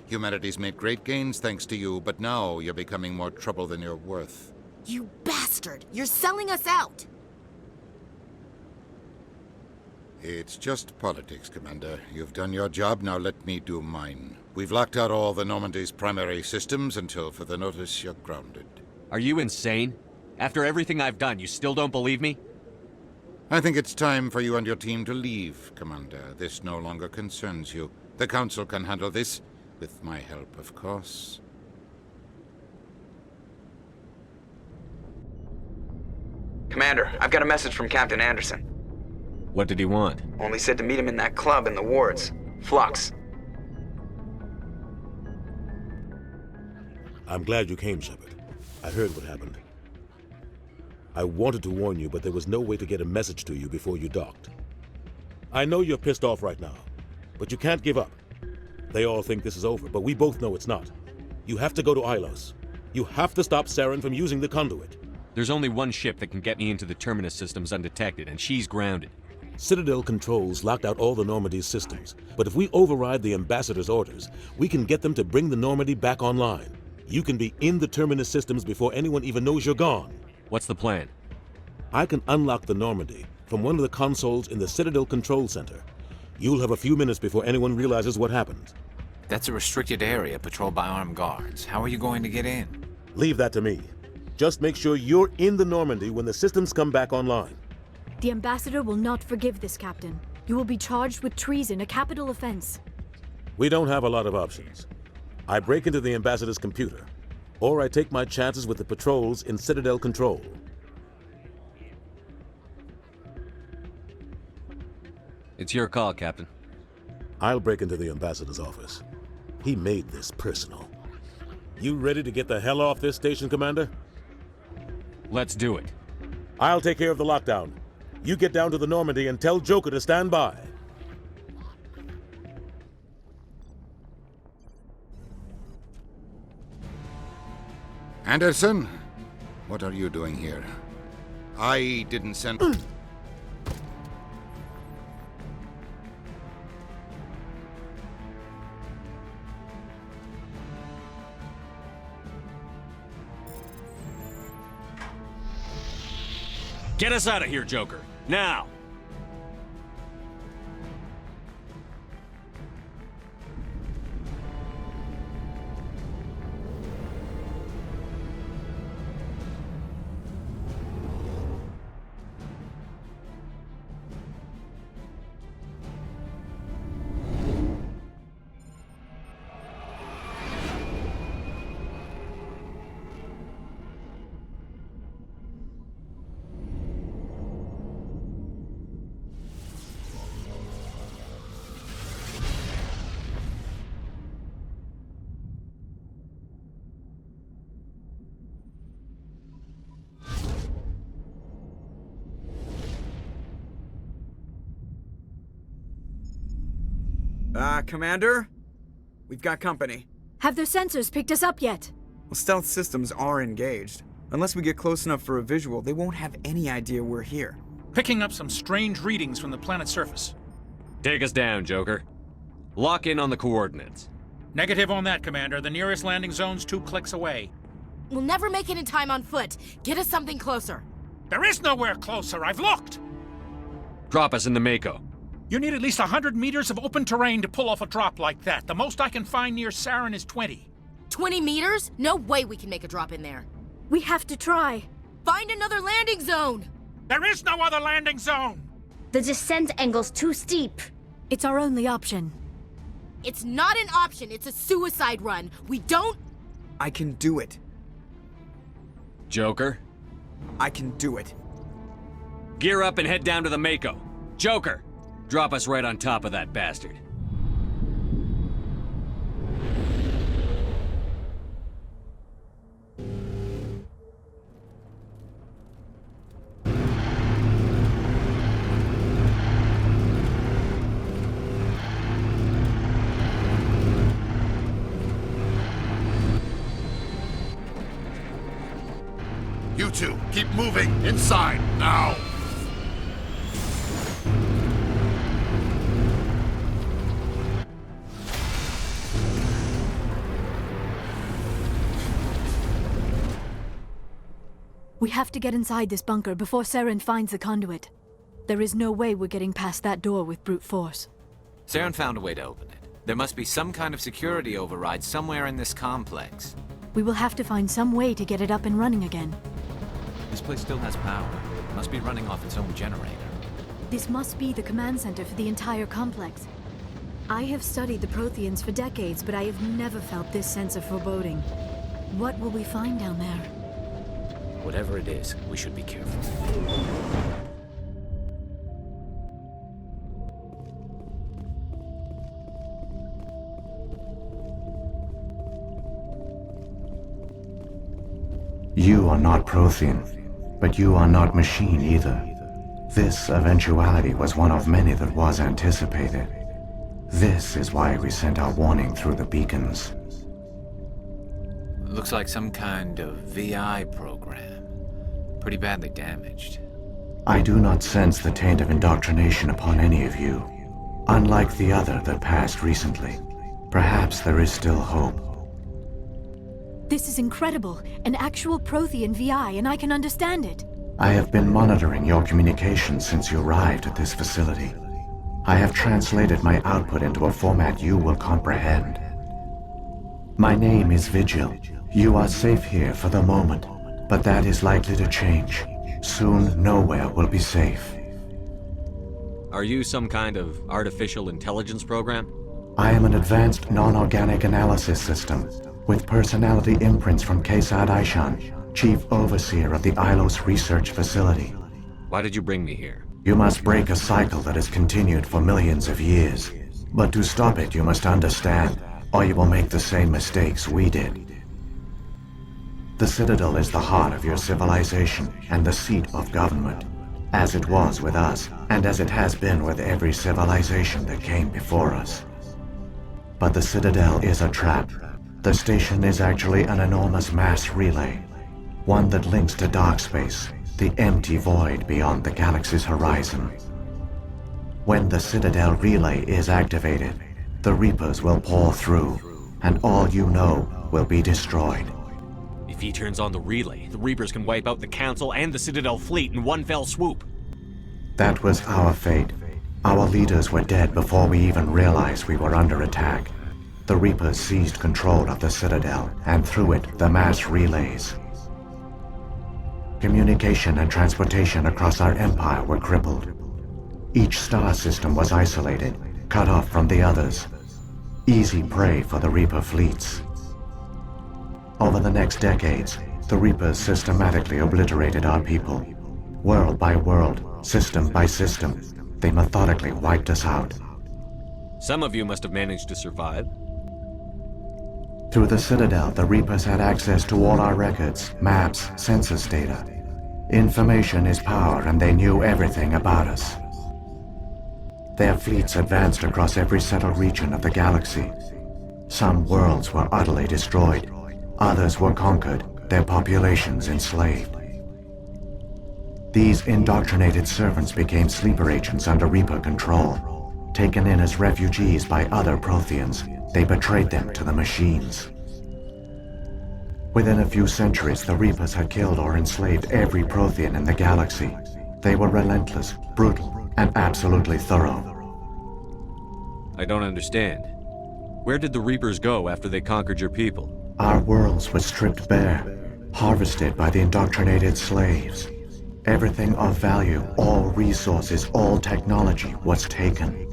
Humanity's made great gains thanks to you, but now you're becoming more trouble than you're worth. You bastard! You're selling us out! It's just politics, Commander. You've done your job, now let me do mine. We've locked out all the Normandy's primary systems until further notice you're grounded. Are you insane? After everything I've done, you still don't believe me? I think it's time for you and your team to leave, Commander. This no longer concerns you. The Council can handle this, with my help, of course. Commander, I've got a message from Captain Anderson. What did he want? Only said to meet him in that club in the wards. Flux. I'm glad you came, Shepard. I heard what happened. I wanted to warn you, but there was no way to get a message to you before you docked. I know you're pissed off right now, but you can't give up. They all think this is over, but we both know it's not. You have to go to Ilos. You have to stop Saren from using the Conduit. There's only one ship that can get me into the Terminus systems undetected, and she's grounded. Citadel controls locked out all the Normandy's systems, but if we override the Ambassador's orders, we can get them to bring the Normandy back online. You can be in the Terminus systems before anyone even knows you're gone. What's the plan? I can unlock the Normandy from one of the consoles in the Citadel Control Center. You'll have a few minutes before anyone realizes what happened. That's a restricted area patrolled by armed guards. How are you going to get in? Leave that to me. Just make sure you're in the Normandy when the systems come back online. The Ambassador will not forgive this, Captain. You will be charged with treason, a capital offense. We don't have a lot of options. I break into the Ambassador's computer, or I take my chances with the patrols in Citadel Control. It's your call, Captain. I'll break into the Ambassador's office. He made this personal. You ready to get the hell off this station, Commander? Let's do it. I'll take care of the lockdown. You get down to the Normandy and tell Joker to stand by. Anderson, what are you doing here? I didn't send... Get us out of here, Joker. Now! Commander? We've got company. Have their sensors picked us up yet? Well, stealth systems are engaged. Unless we get close enough for a visual, they won't have any idea we're here. Picking up some strange readings from the planet's surface. Take us down, Joker. Lock in on the coordinates. Negative on that, Commander. The nearest landing zone's 2 clicks away. We'll never make it in time on foot. Get us something closer. There is nowhere closer. I've looked. Drop us in the Mako. You need at least 100 meters of open terrain to pull off a drop like that. The most I can find near Saren is 20. 20 meters? No way we can make a drop in there. We have to try. Find another landing zone! There is no other landing zone! The descent angle's too steep. It's our only option. It's not an option, it's a suicide run. We don't... I can do it. Joker? I can do it. Gear up and head down to the Mako. Joker, drop us right on top of that bastard. You two, keep moving. Inside, now! We have to get inside this bunker before Saren finds the conduit. There is no way we're getting past that door with brute force. Saren found a way to open it. There must be some kind of security override somewhere in this complex. We will have to find some way to get it up and running again. This place still has power. It must be running off its own generator. This must be the command center for the entire complex. I have studied the Protheans for decades, but I have never felt this sense of foreboding. What will we find down there? Whatever it is, we should be careful. You are not Prothean, but you are not machine either. This eventuality was one of many that was anticipated. This is why we sent our warning through the beacons. Looks like some kind of VI program. Pretty badly damaged. I do not sense the taint of indoctrination upon any of you, unlike the other that passed recently. Perhaps there is still hope. This is incredible. An actual Prothean VI, and I can understand it. I have been monitoring your communications since you arrived at this facility. I have translated my output into a format you will comprehend. My name is Vigil. You are safe here for the moment, but that is likely to change. Soon, nowhere will be safe. Are you some kind of artificial intelligence program? I am an advanced non-organic analysis system, with personality imprints from Kesad Aishan, Chief Overseer of the Ilos Research Facility. Why did you bring me here? You must break a cycle that has continued for millions of years. But to stop it, you must understand, or you will make the same mistakes we did. The Citadel is the heart of your civilization and the seat of government, as it was with us, and as it has been with every civilization that came before us. But the Citadel is a trap. The station is actually an enormous mass relay, one that links to dark space, the empty void beyond the galaxy's horizon. When the Citadel relay is activated, the Reapers will pour through, and all you know will be destroyed. If he turns on the relay, the Reapers can wipe out the Council and the Citadel fleet in one fell swoop. That was our fate. Our leaders were dead before we even realized we were under attack. The Reapers seized control of the Citadel, and through it, the mass relays. Communication and transportation across our empire were crippled. Each star system was isolated, cut off from the others. Easy prey for the Reaper fleets. Over the next decades, the Reapers systematically obliterated our people. World by world, system by system, they methodically wiped us out. Some of you must have managed to survive. Through the Citadel, the Reapers had access to all our records, maps, census data. Information is power, and they knew everything about us. Their fleets advanced across every settled region of the galaxy. Some worlds were utterly destroyed, others were conquered, their populations enslaved. These indoctrinated servants became sleeper agents under Reaper control. Taken in as refugees by other Protheans, they betrayed them to the machines. Within a few centuries, the Reapers had killed or enslaved every Prothean in the galaxy. They were relentless, brutal, and absolutely thorough. I don't understand. Where did the Reapers go after they conquered your people? Our worlds were stripped bare, harvested by the indoctrinated slaves. Everything of value, all resources, all technology was taken.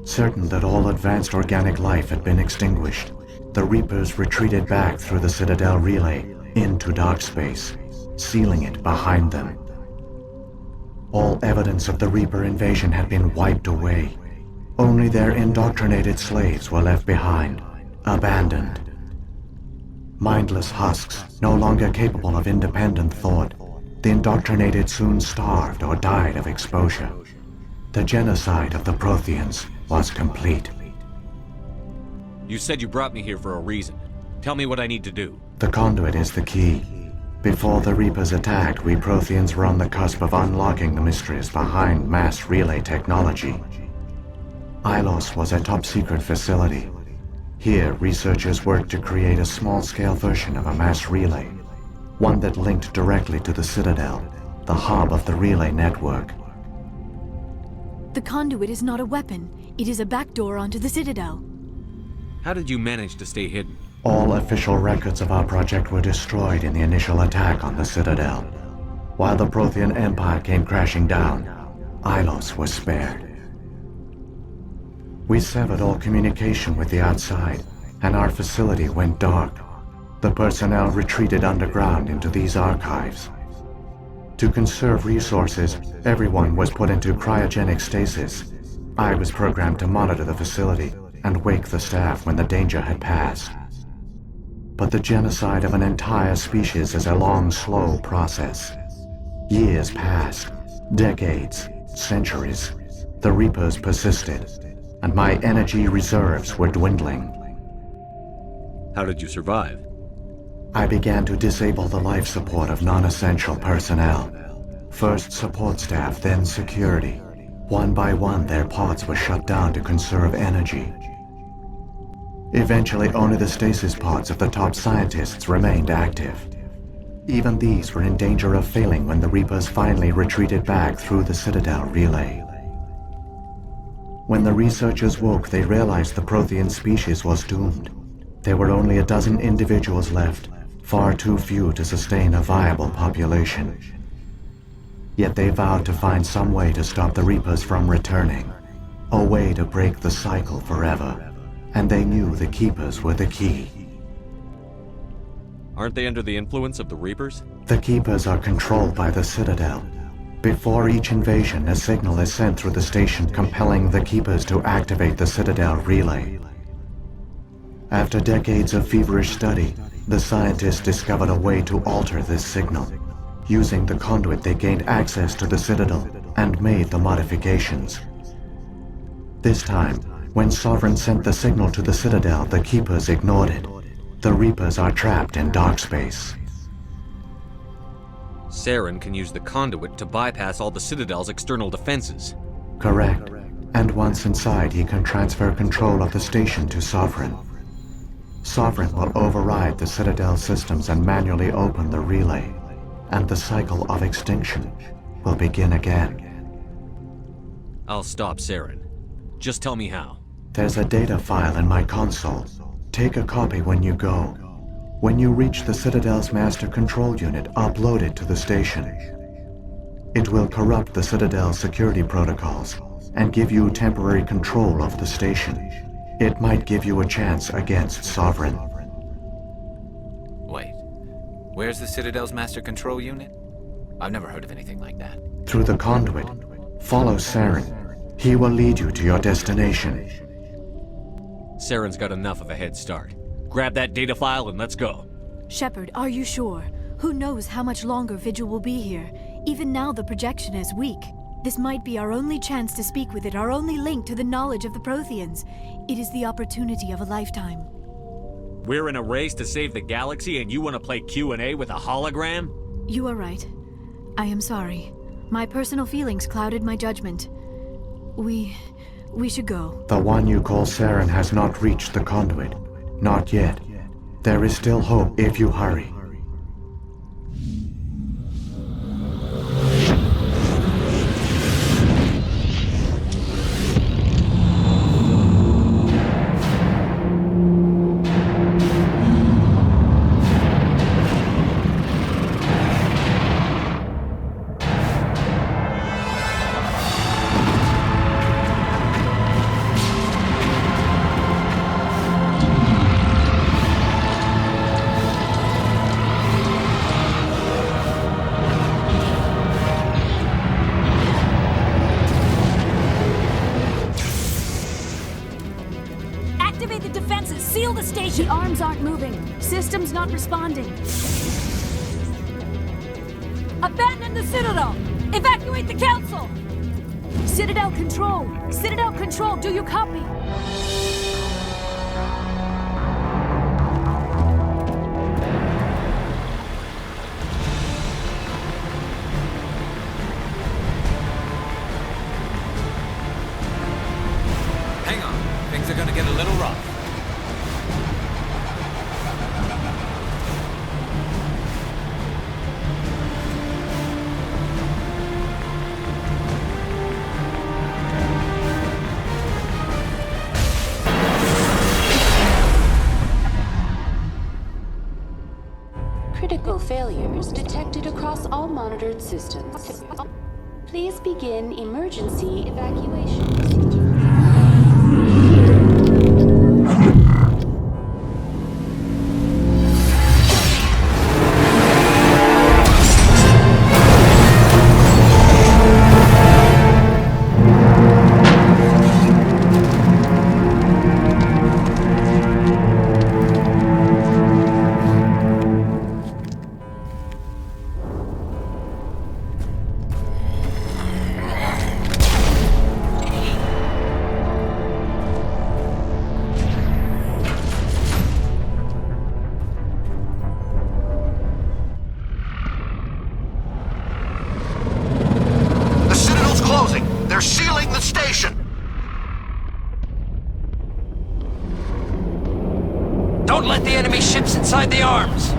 Certain that all advanced organic life had been extinguished, the Reapers retreated back through the Citadel relay into dark space, sealing it behind them. All evidence of the Reaper invasion had been wiped away. Only their indoctrinated slaves were left behind, abandoned. Mindless husks, no longer capable of independent thought, the indoctrinated soon starved or died of exposure. The genocide of the Protheans was complete. You said you brought me here for a reason. Tell me what I need to do. The Conduit is the key. Before the Reapers attacked, we Protheans were on the cusp of unlocking the mysteries behind mass relay technology. Ilos was a top-secret facility. Here, researchers worked to create a small-scale version of a mass relay, one that linked directly to the Citadel, the hub of the relay network. The Conduit is not a weapon. It is a backdoor onto the Citadel. How did you manage to stay hidden? All official records of our project were destroyed in the initial attack on the Citadel. While the Prothean Empire came crashing down, Ilos was spared. We severed all communication with the outside, and our facility went dark. The personnel retreated underground into these archives. To conserve resources, everyone was put into cryogenic stasis. I was programmed to monitor the facility and wake the staff when the danger had passed. But the genocide of an entire species is a long, slow process. Years passed, decades, centuries. The Reapers persisted, and my energy reserves were dwindling. How did you survive? I began to disable the life support of non-essential personnel. First support staff, then security. One by one, their pods were shut down to conserve energy. Eventually, only the stasis pods of the top scientists remained active. Even these were in danger of failing when the Reapers finally retreated back through the Citadel relay. When the researchers woke, they realized the Prothean species was doomed. There were only a dozen individuals left, far too few to sustain a viable population. Yet they vowed to find some way to stop the Reapers from returning, a way to break the cycle forever. And they knew the Keepers were the key. Aren't they under the influence of the Reapers? The Keepers are controlled by the Citadel. Before each invasion, a signal is sent through the station compelling the Keepers to activate the Citadel relay. After decades of feverish study, the scientists discovered a way to alter this signal. Using the Conduit, they gained access to the Citadel and made the modifications. This time, when Sovereign sent the signal to the Citadel, the Keepers ignored it. The Reapers are trapped in dark space. Saren can use the Conduit to bypass all the Citadel's external defenses. Correct. And once inside, he can transfer control of the station to Sovereign. Sovereign will override the Citadel systems and manually open the relay, and the cycle of extinction will begin again. I'll stop Saren. Just tell me how. There's a data file in my console. Take a copy when you go. When you reach the Citadel's master control unit, upload it to the station. It will corrupt the Citadel's security protocols and give you temporary control of the station. It might give you a chance against Sovereign. Wait, where's the Citadel's master control unit? I've never heard of anything like that. Through the Conduit. Follow Saren. He will lead you to your destination. Saren's got enough of a head start. Grab that data file and let's go. Shepard, are you sure? Who knows how much longer Vigil will be here? Even now the projection is weak. This might be our only chance to speak with it, our only link to the knowledge of the Protheans. It is the opportunity of a lifetime. We're in a race to save the galaxy and you want to play Q&A with a hologram? You are right. I am sorry. My personal feelings clouded my judgment. We should go. The one you call Saren has not reached the Conduit. Not yet. There is still hope if you hurry. The arms aren't moving. Systems not responding. Abandon the Citadel! Evacuate the Council! Citadel Control! Citadel Control, do you copy? Hang on. Things are gonna get a little rough. Critical failures detected across all monitored systems. Please begin emergency evacuation. Don't let the enemy ships inside the arms!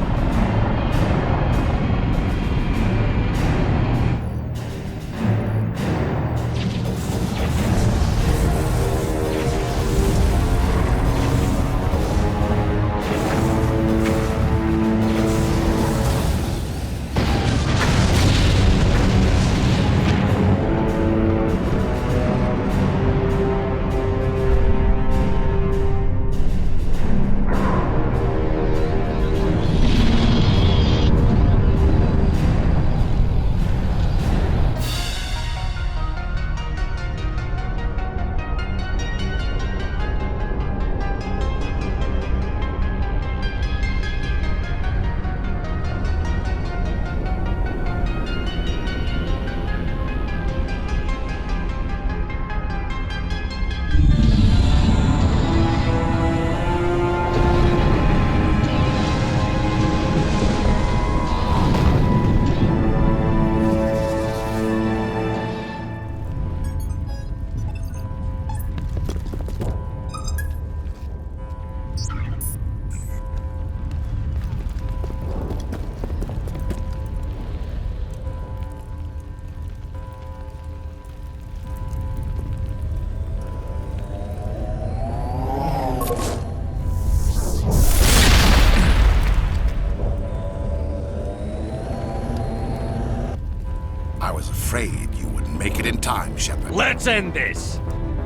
Afraid you wouldn't make it in time, Shepard. Let's end this!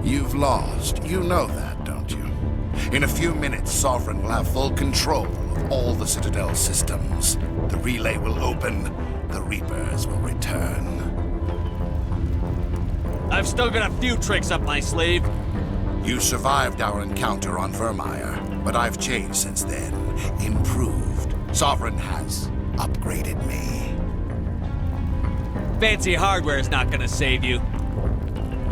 You've lost. You know that, don't you? In a few minutes, Sovereign will have full control of all the Citadel systems. The relay will open. The Reapers will return. I've still got a few tricks up my sleeve. You survived our encounter on Virmire, but I've changed since then. Improved. Sovereign has upgraded me. Fancy hardware is not gonna save you.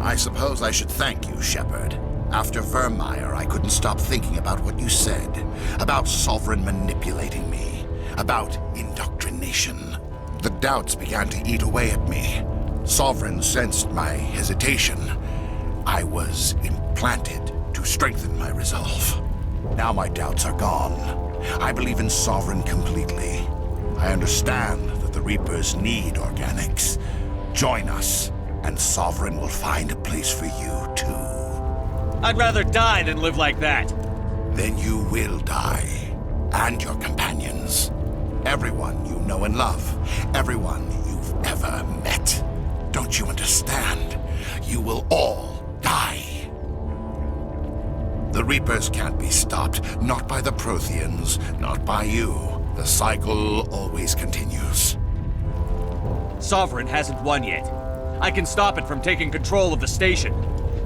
I suppose I should thank you, Shepard. After Virmire, I couldn't stop thinking about what you said. About Sovereign manipulating me. About indoctrination. The doubts began to eat away at me. Sovereign sensed my hesitation. I was implanted to strengthen my resolve. Now my doubts are gone. I believe in Sovereign completely. I understand that the Reapers need organics. Join us, and Sovereign will find a place for you, too. I'd rather die than live like that. Then you will die. And your companions. Everyone you know and love. Everyone you've ever met. Don't you understand? You will all die. The Reapers can't be stopped. Not by the Protheans. Not by you. The cycle always continues. Sovereign hasn't won yet. I can stop it from taking control of the station.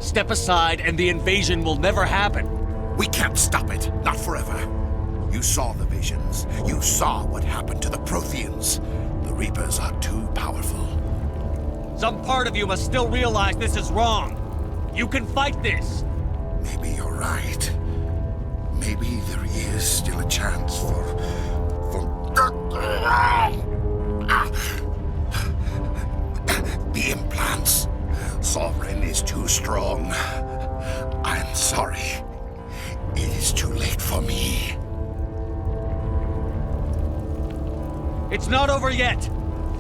Step aside and the invasion will never happen. We can't stop it. Not forever. You saw the visions. You saw what happened to the Protheans. The Reapers are too powerful. Some part of you must still realize this is wrong. You can fight this. Maybe you're right. Maybe there is still a chance for... The implants. Sovereign is too strong. I'm sorry. It is too late for me. It's not over yet.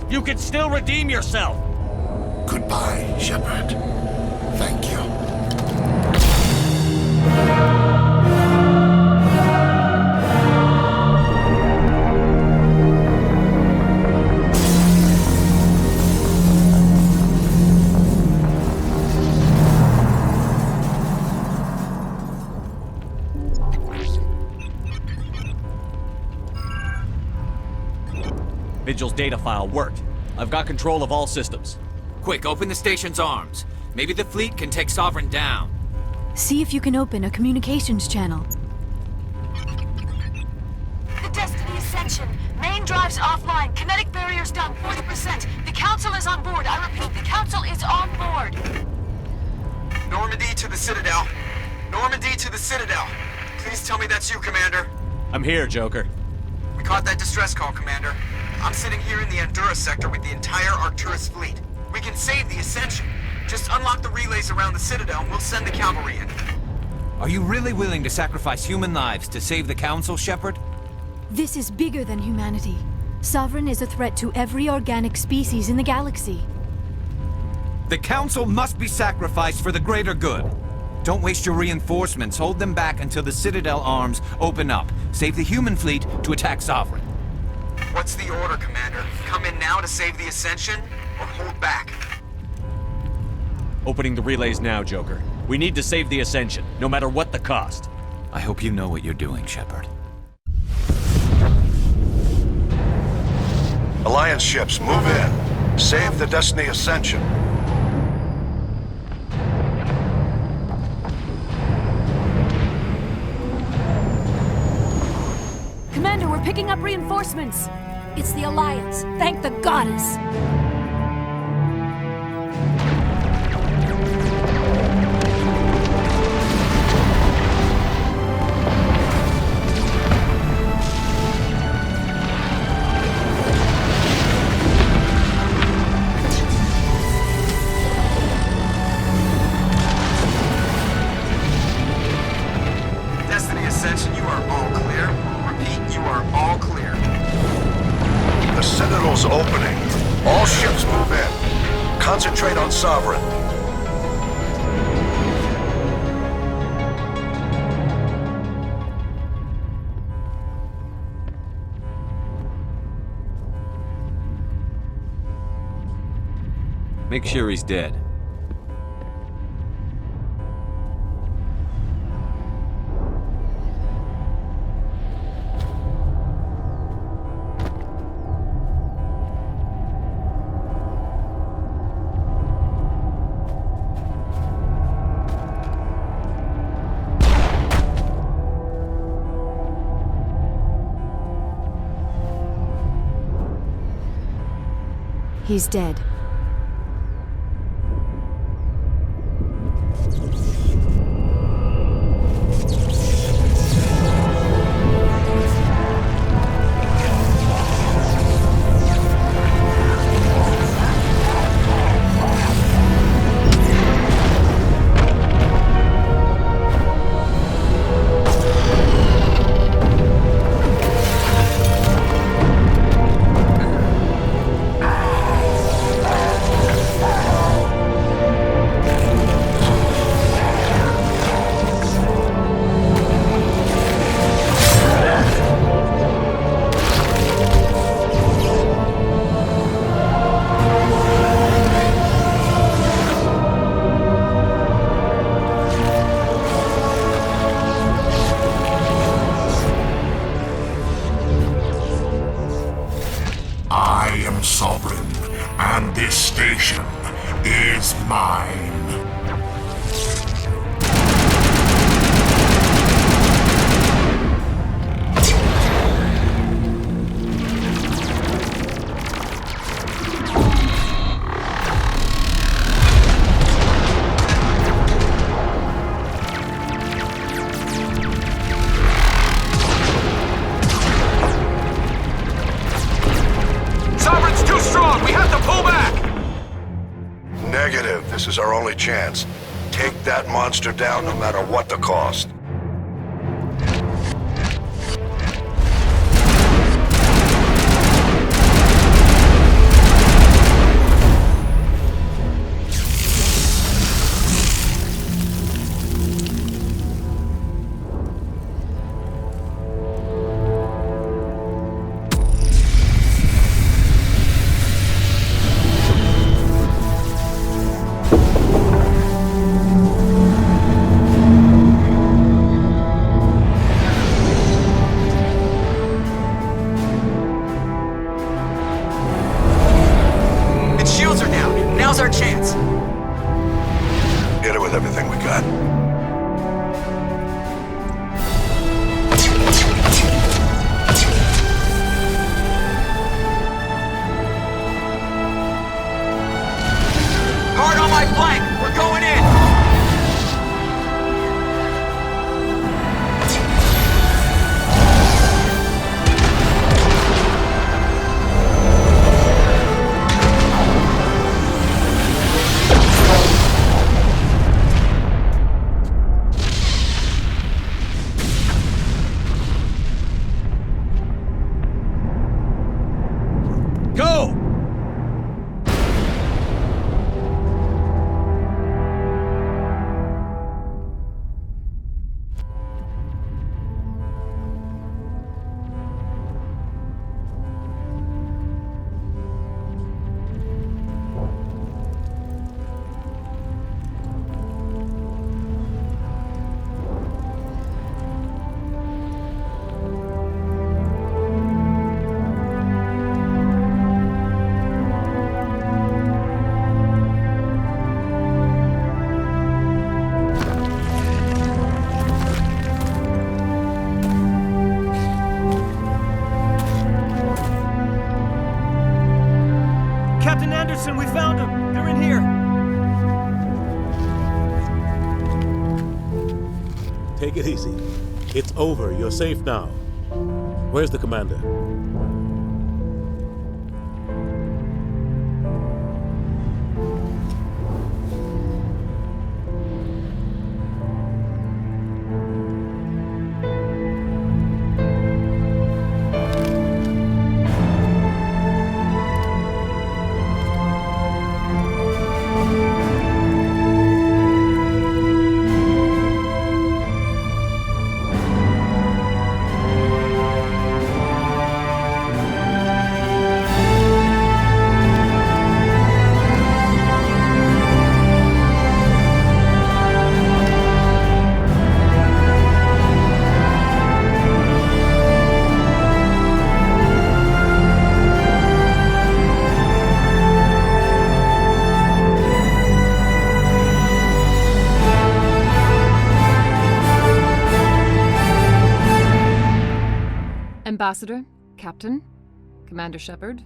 You can still redeem yourself. Goodbye, Shepard. Thank you. Vigil's data file worked. I've got control of all systems. Quick, open the station's arms. Maybe the fleet can take Sovereign down. See if you can open a communications channel. The Destiny Ascension. Main drives offline. Kinetic barriers down 40%. The Council is on board. I repeat, the Council is on board. Normandy to the Citadel. Normandy to the Citadel. Please tell me that's you, Commander. I'm here, Joker. We caught that distress call, Commander. I'm sitting here in the Endura sector with the entire Arcturus fleet. We can save the Ascension. Just unlock the relays around the Citadel and we'll send the cavalry in. Are you really willing to sacrifice human lives to save the Council, Shepard? This is bigger than humanity. Sovereign is a threat to every organic species in the galaxy. The Council must be sacrificed for the greater good. Don't waste your reinforcements. Hold them back until the Citadel arms open up. Save the human fleet to attack Sovereign. What's the order, Commander? Come in now to save the Ascension, or hold back? Opening the relays now, Joker. We need to save the Ascension, no matter what the cost. I hope you know what you're doing, Shepard. Alliance ships, move in. Save the Destiny Ascension. Commander, we're picking up reinforcements. It's the Alliance. Thank the goddess. Destiny Ascension, you are all clear. Repeat, you are all clear. The Citadel's opening. All ships move in. Concentrate on Sovereign. Make sure he's dead. He's dead. mine. Negative. This is our only chance. Take that monster down no matter what the cost. We found them! They're in here! Take it easy. It's over. You're safe now. Where's the commander? Ambassador, Captain, Commander Shepard.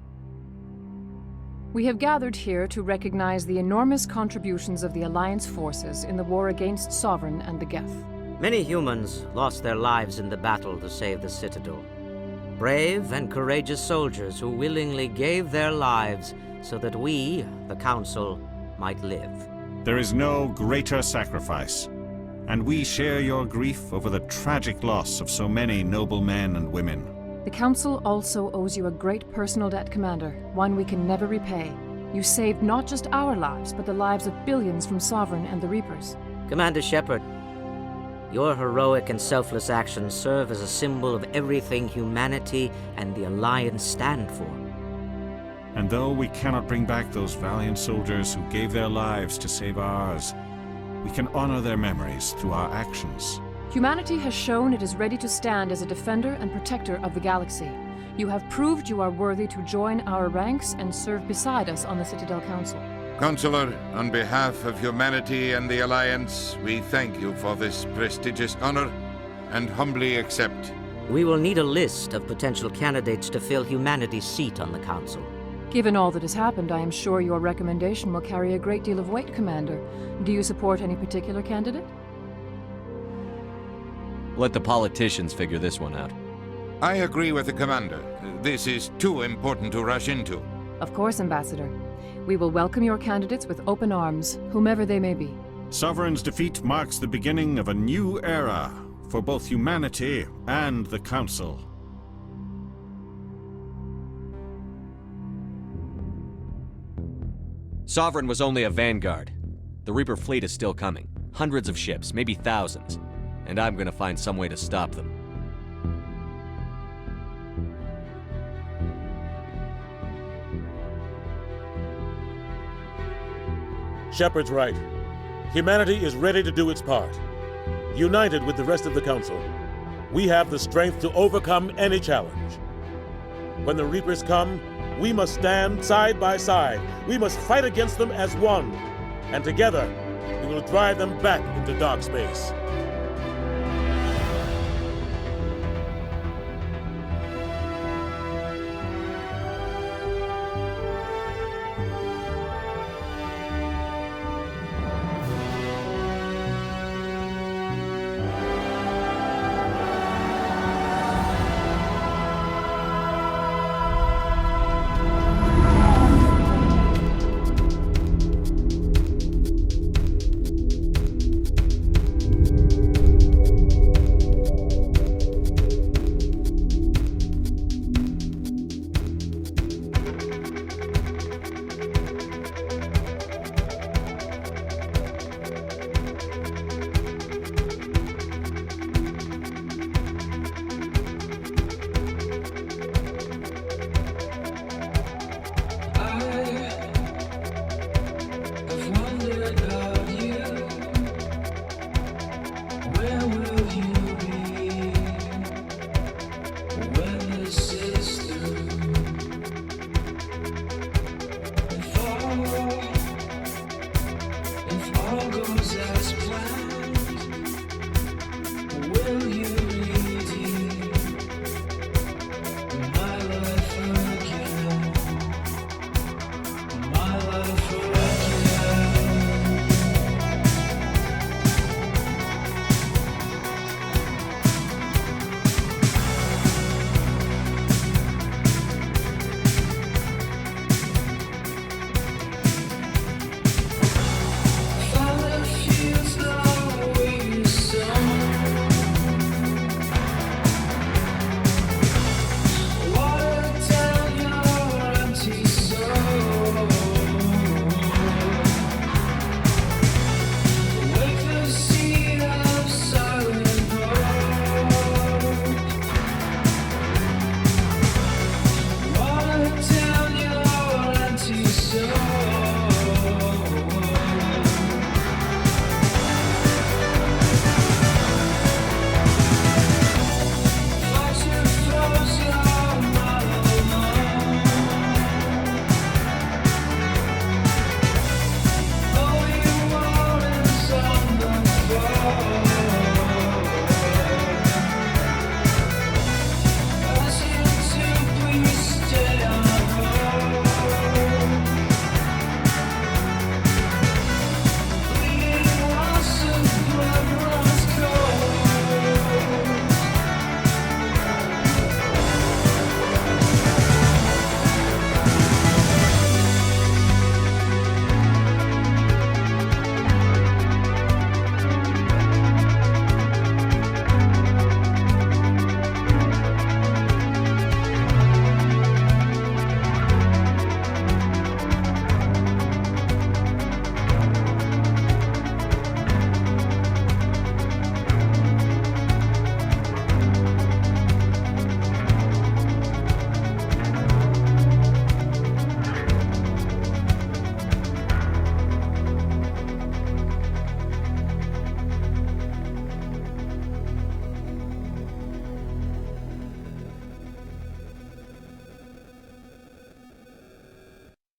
We have gathered here to recognize the enormous contributions of the Alliance forces in the war against Sovereign and the Geth. Many humans lost their lives in the battle to save the Citadel. Brave and courageous soldiers who willingly gave their lives so that we, the Council, might live. There is no greater sacrifice, and we share your grief over the tragic loss of so many noble men and women. The Council also owes you a great personal debt, Commander, one we can never repay. You saved not just our lives, but the lives of billions from Sovereign and the Reapers. Commander Shepard, your heroic and selfless actions serve as a symbol of everything humanity and the Alliance stand for. And though we cannot bring back those valiant soldiers who gave their lives to save ours, we can honor their memories through our actions. Humanity has shown it is ready to stand as a defender and protector of the galaxy. You have proved you are worthy to join our ranks and serve beside us on the Citadel Council. Counselor, on behalf of humanity and the Alliance, we thank you for this prestigious honor and humbly accept. We will need a list of potential candidates to fill humanity's seat on the Council. Given all that has happened, I am sure your recommendation will carry a great deal of weight, Commander. Do you support any particular candidate? Let the politicians figure this one out. I agree with the Commander. This is too important to rush into. Of course, Ambassador. We will welcome your candidates with open arms, whomever they may be. Sovereign's defeat marks the beginning of a new era for both humanity and the Council. Sovereign was only a vanguard. The Reaper fleet is still coming. Hundreds of ships, maybe thousands. And I'm gonna find some way to stop them. Shepard's right. Humanity is ready to do its part. United with the rest of the Council, we have the strength to overcome any challenge. When the Reapers come, we must stand side by side. We must fight against them as one. And together, we will drive them back into dark space. Where will you be when the